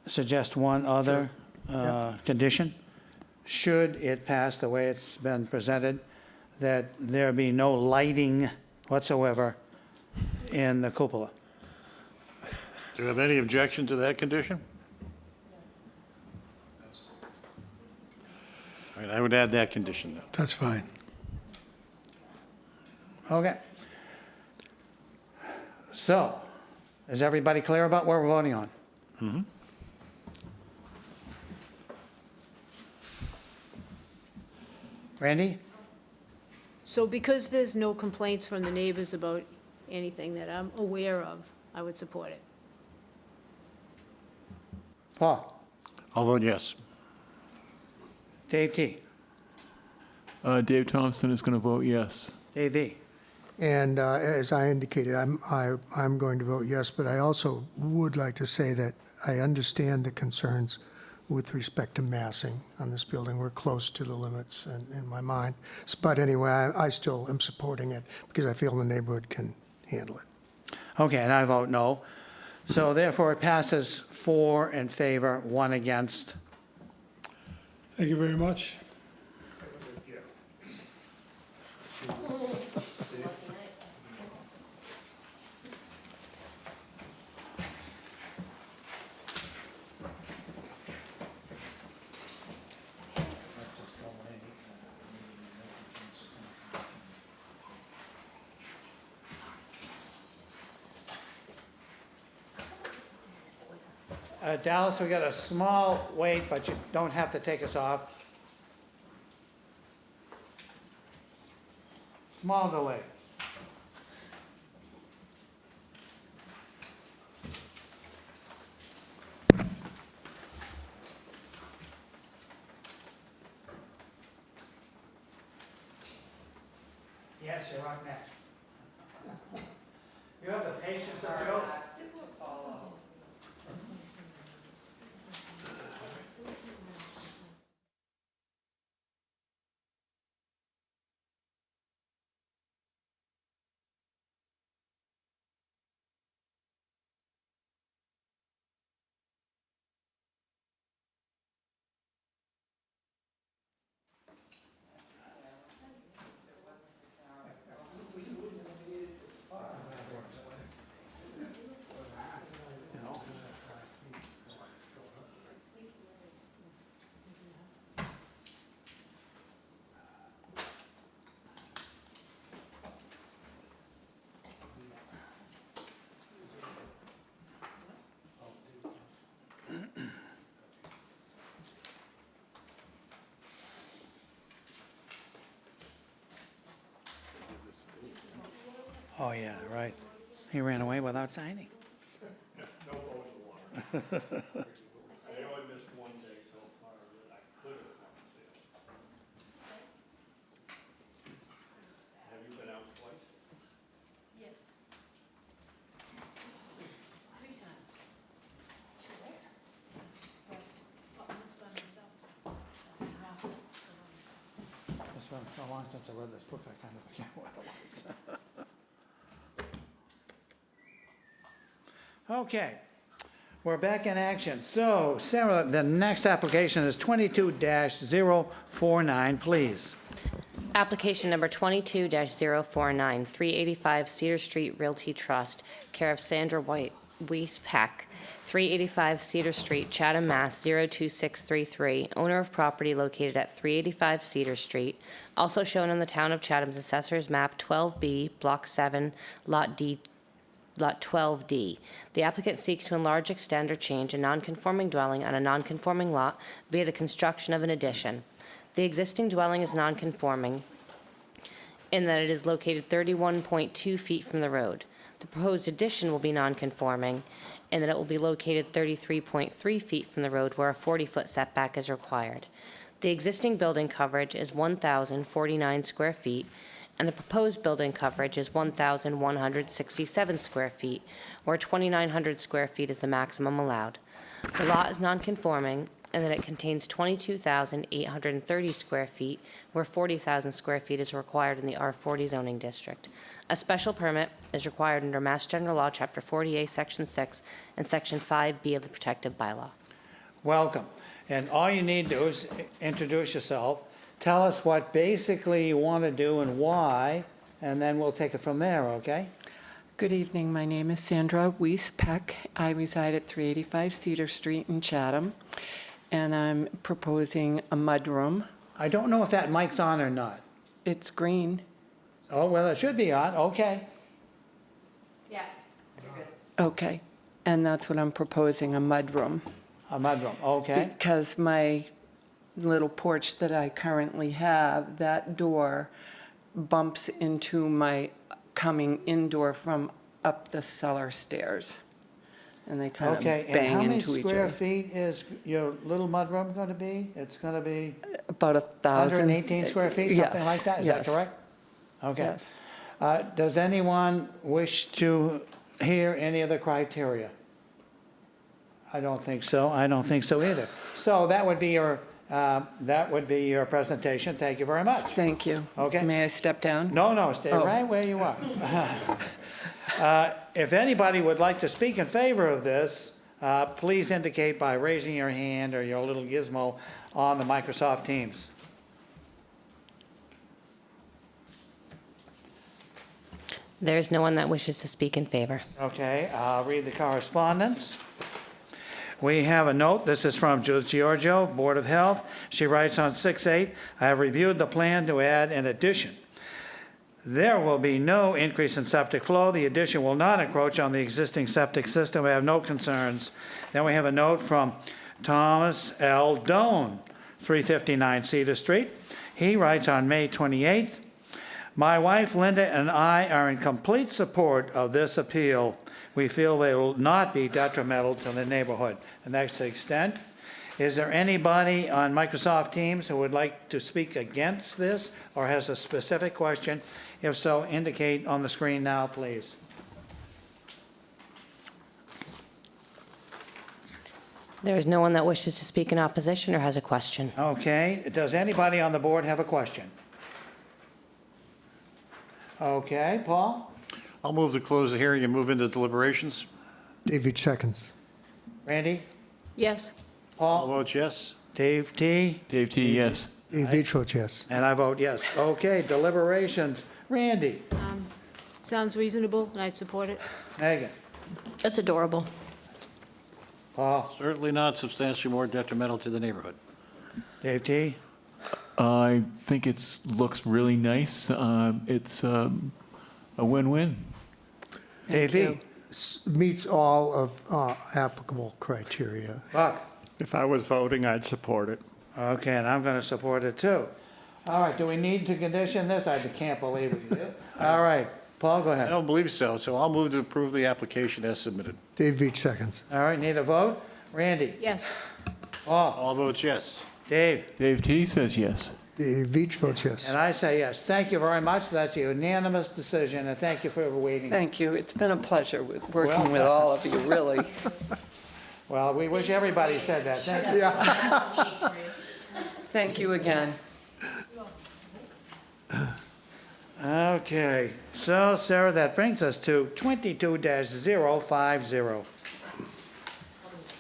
suggest one other condition? Should it pass the way it's been presented, that there be no lighting whatsoever in the cupola? Do you have any objection to that condition? All right, I would add that condition then. That's fine. Okay. So, is everybody clear about what we're voting on? Mm-hmm. Randy? So because there's no complaints from the neighbors about anything that I'm aware of, I would support it. Paul? I'll vote yes. Dave T? Dave Thompson is going to vote yes. Dave V? And as I indicated, I'm going to vote yes, but I also would like to say that I understand the concerns with respect to massing on this building. We're close to the limits in my mind. But anyway, I still am supporting it because I feel the neighborhood can handle it. Okay, and I vote no. So therefore, it passes 4 in favor, 1 against. Thank you very much. Dallas, we got a small wait, but you don't have to take us off. Small delay. Yes, you're up next. You have the patience of Joe. Oh, yeah, right. He ran away without signing. No voting water. I only missed one day so far that I could have come and seen it. Have you been out twice? Yes. 3 times. To where? Well, once by myself. It's been so long since I read this book, I kind of forget what it was. Okay, we're back in action. So, Sarah, the next application is 22-049, please. Application number 22-049, 385 Cedar Street Realty Trust, care of Sandra Weiss Peck, 385 Cedar Street, Chatham, Mass. 02633, owner of property located at 385 Cedar Street, also shown on the Town of Chatham's Assessor's Map 12B, Block 7, Lot 12D. The applicant seeks to enlarge, extend, or change a nonconforming dwelling on a nonconforming lot via the construction of an addition. The existing dwelling is nonconforming in that it is located 31.2 feet from the road. The proposed addition will be nonconforming in that it will be located 33.3 feet from the road where a 40-foot setback is required. The existing building coverage is 1,049 square feet, and the proposed building coverage is 1,167 square feet, where 2,900 square feet is the maximum allowed. The lot is nonconforming in that it contains 22,830 square feet, where 40,000 square feet is required in the R40 zoning district. A special permit is required under Mass General Law, Chapter 48, Section 6, and Section 5B of the Protective Bylaw. Welcome. And all you need to do is introduce yourself, tell us what basically you want to do and why, and then we'll take it from there, okay? Good evening. My name is Sandra Weiss Peck. I reside at 385 Cedar Street in Chatham, and I'm proposing a mudroom. I don't know if that mic's on or not. It's green. Oh, well, it should be on, okay. Yeah, you're good. Okay. And that's what I'm proposing, a mudroom. A mudroom, okay. Because my little porch that I currently have, that door bumps into my coming indoor from up the cellar stairs. And they kind of Okay, and bang how many into each square other. feet is your little mudroom going to be? It's going to be About 1,000. 118 square feet, something like that? Is that Yes. correct? Okay. Yes. Does anyone wish to hear any of the criteria? I don't think so. I don't think so either. So that would be your presentation. Thank you very much. Thank you. Okay. May I step down? No, stay Oh. right where you are. If anybody would like to speak in favor of this, please indicate by raising your hand or your little gizmo on the Microsoft Teams. There is no one that wishes to speak in favor. Okay, I'll read the correspondence. We have a note. This is from Giorgio, Board of Health. She writes on 6/8, I have reviewed the plan to add an addition. There will be no increase in septic flow. The addition will not encroach on the existing septic system. We have no concerns. Then we have a note from Thomas L. Doan, 359 Cedar Street. He writes on May 28th, my wife Linda and I are in complete support of this appeal. We feel they will not be detrimental to the neighborhood. And that's the extent. Is there anybody on Microsoft Teams who would like to speak against this or has a specific question? If so, indicate on the screen now, please. There is no one that wishes to speak in opposition or has a question. Okay, does anybody on the board have a question? Okay, Paul? I'll move to close the hearing and move into deliberations. David seconds. Randy? Yes. All Paul? votes yes. Dave T? Dave T., yes. David votes yes. And I vote yes. Okay, deliberations. Randy? Sounds reasonable, and I'd support it. Megan? It's adorable. Paul? Certainly not substantially more detrimental to the neighborhood. Dave T? I think it looks really nice. It's a win-win. Dave E? Meets all of applicable criteria. Buck? If I was voting, I'd support it. Okay, and I'm going to support it too. All right, do we need to condition this? I can't believe we do. All right, Paul, go I ahead. don't believe so, so I'll move to approve the application as submitted. David seconds. All right, need a vote? Randy? Yes. Paul? All votes yes. Dave? Dave T. says yes. David votes yes. And I say yes. Thank you very much. That's a unanimous decision, and thank you for waiting. Thank you. It's been a pleasure working with all of you, really. Well, we wish everybody said that. Thank you. Thank you again. Okay, so Sarah, that brings us to 22-050.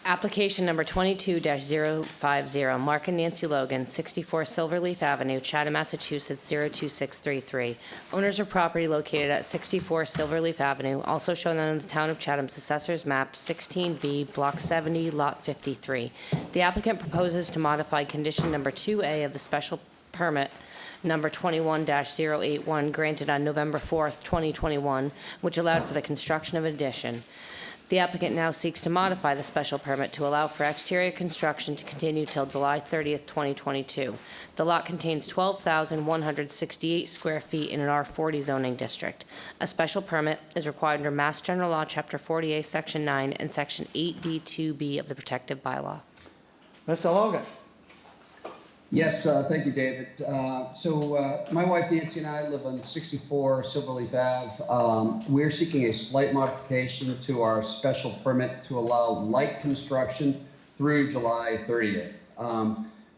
Application number 22-050, Mark and Nancy Logan, 64 Silverleaf Avenue, Chatham, Massachusetts, 02633. Owners of property located at 64 Silverleaf Avenue, also shown on the Town of Chatham's Assessor's Map 16V, Block 70, Lot 53. The applicant proposes to modify condition number 2A of the special permit number 21-081 granted on November 4th, 2021, which allowed for the construction of an addition. The applicant now seeks to modify the special permit to allow for exterior construction to continue till July 30th, 2022. The lot contains 12,168 square feet in an R40 zoning district. A special permit is required under Mass General Law, Chapter 48, Section 9, and Section 8D2B of the Protective Bylaw. Mr. Logan? Yes, thank you, David. My wife Nancy and I live on 64 Silverleaf Ave. We're seeking a slight modification to our special permit to allow light construction through July 30th.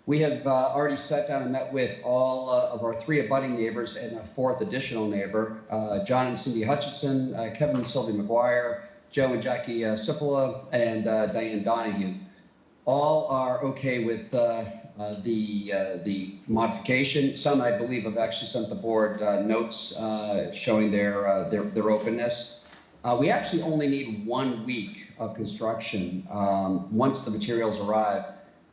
We have already sat down and met with all of our 3 abutting neighbors and a 4th additional neighbor, John and Cindy Hutchinson, Kevin and Sylvie McGuire, Joe and Jackie Cipolla, and Diane Donahue. All are okay with the modification. Some, I believe, have actually sent the board notes showing their openness. We actually only need 1 week of construction once the materials arrive.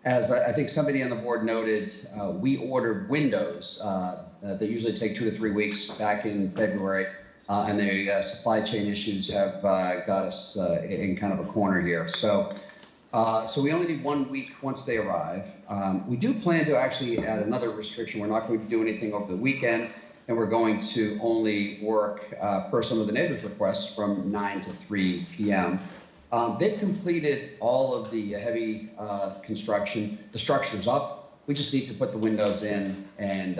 As I think somebody on the board noted, we ordered windows that usually take 2 to 3 weeks back in February, and the supply chain issues have got us in kind of a corner here. So we only need 1 week once they arrive. We do plan to actually add another restriction. We're not going to do anything over the weekend, and we're going to only work per some of the neighbors' requests from 9 to 3 p.m. They've completed all of the heavy construction. The structure's up. We just need to put the windows in and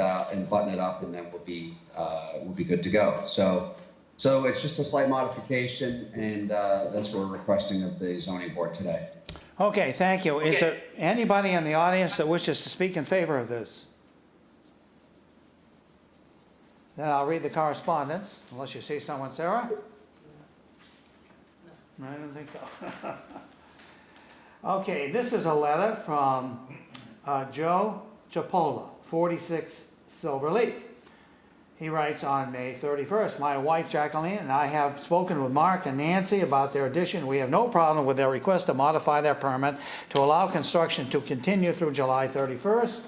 button it up, and then we'll be good to go. So it's just a slight modification, and that's what we're requesting of the zoning board today. Okay, thank you. Is there anybody in the audience that wishes to speak in favor of this? Then I'll read the correspondence, unless you see someone, Sarah? No, I don't think so. Okay, this is a letter from Joe Chipola, 46 Silver Leaf. He writes on May 31st, my wife Jacqueline and I have spoken with Mark and Nancy about their addition. We have no problem with their request to modify their permit to allow construction to continue through July 31st.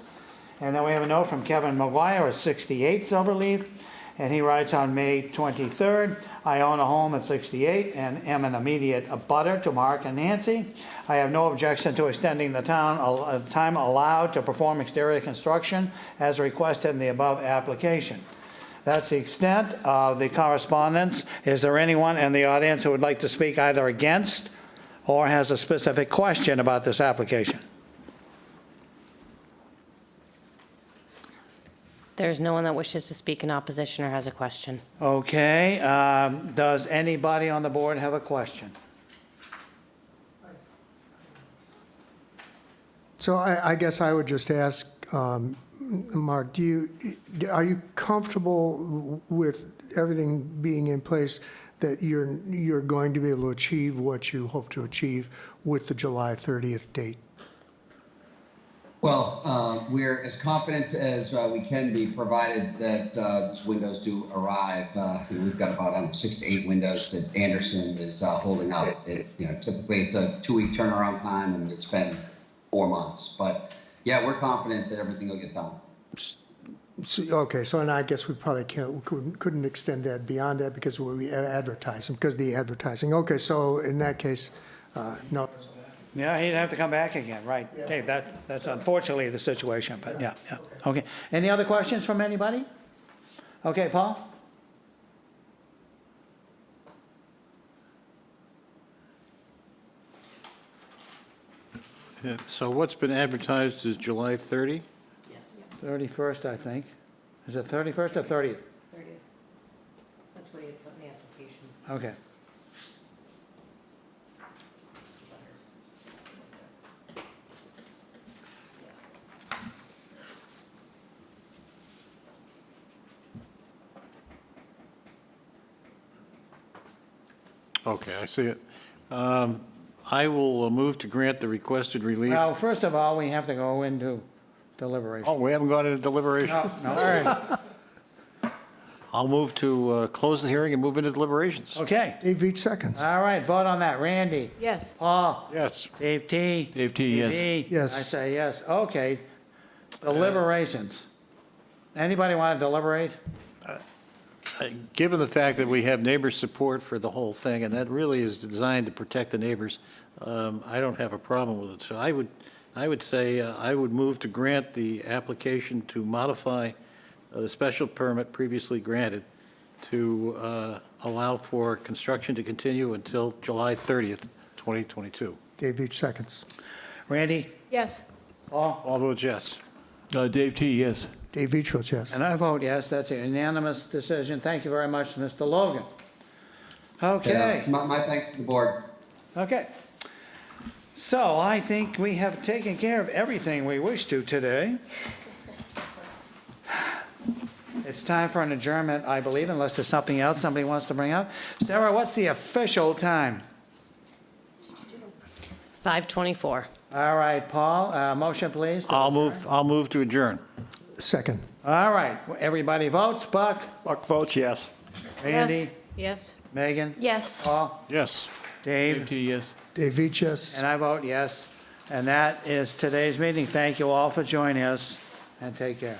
And then we have a note from Kevin McGuire at 68 Silverleaf, and he writes on May 23rd, I own a home at 68 and am an immediate abutter to Mark and Nancy. I have no objection to extending the time allowed to perform exterior construction as requested in the above application. That's the extent of the correspondence. Is there anyone in the audience who would like to speak either against or has a specific question about this application? There's no one that wishes to speak in opposition or has a question. Okay, does anybody on the board have a question? So I guess I would just ask, Mark, are you comfortable with everything being in place that you're going to be able to achieve what you hope to achieve with the July 30th date? Well, we're as confident as we can be, provided that these windows do arrive. We've got about 6 to 8 windows that Anderson is holding up. Typically it's a 2-week turnaround time, and it's been 4 months. But yeah, we're confident that everything will get done. Okay, so and I guess we probably couldn't extend that beyond that because we advertise because of the advertising. Okay, so in that case, no. Yeah, he'd have to come back again, right? Yeah. Dave, that's unfortunately the situation, but yeah. Okay, any other questions from anybody? Okay, Paul? Yeah, so what's been advertised is July 30? 31st, I think. Is it 31st or 30th? 30th. That's what he had put in the application. Okay. Okay, I see it. I will move to grant the requested relief. Well, first of all, we have to go into deliberation. Oh, we haven't gone into deliberation? No. All right. I'll move to close the hearing and move into deliberations. Okay. Dave Veach seconds. All right, vote on that. Randy? Yes. Paul? Yes. Dave T? Dave T, yes. V? Yes. I say yes. Okay. Deliberations. Anybody want to deliberate? Given the fact that we have neighbor support for the whole thing, and that really is designed to protect the neighbors, I don't have a problem with it. So I would say I would move to grant the application to modify the special permit previously granted to allow for construction to continue until July 30th, 2022. Dave Veach seconds. Randy? Yes. Paul? All votes yes. Dave T, yes. Dave Veach votes yes. And I vote yes. That's a unanimous decision. Thank you very much, Mr. Logan. Okay. My thanks to the board. Okay. So I think we have taken care of everything we wish to today. It's time for an adjournment, I believe, unless there's something else somebody wants to bring up. Sarah, what's the official time? 5:24. All right, Paul, motion, please. I'll move to adjourn. Second. All right, everybody votes. Buck? Buck votes yes. Randy? Yes. Megan? Yes. Paul? Yes. Dave? Dave T, yes. Dave Veach yes. And I vote yes. And that is today's meeting. Thank you all for joining us, and take care.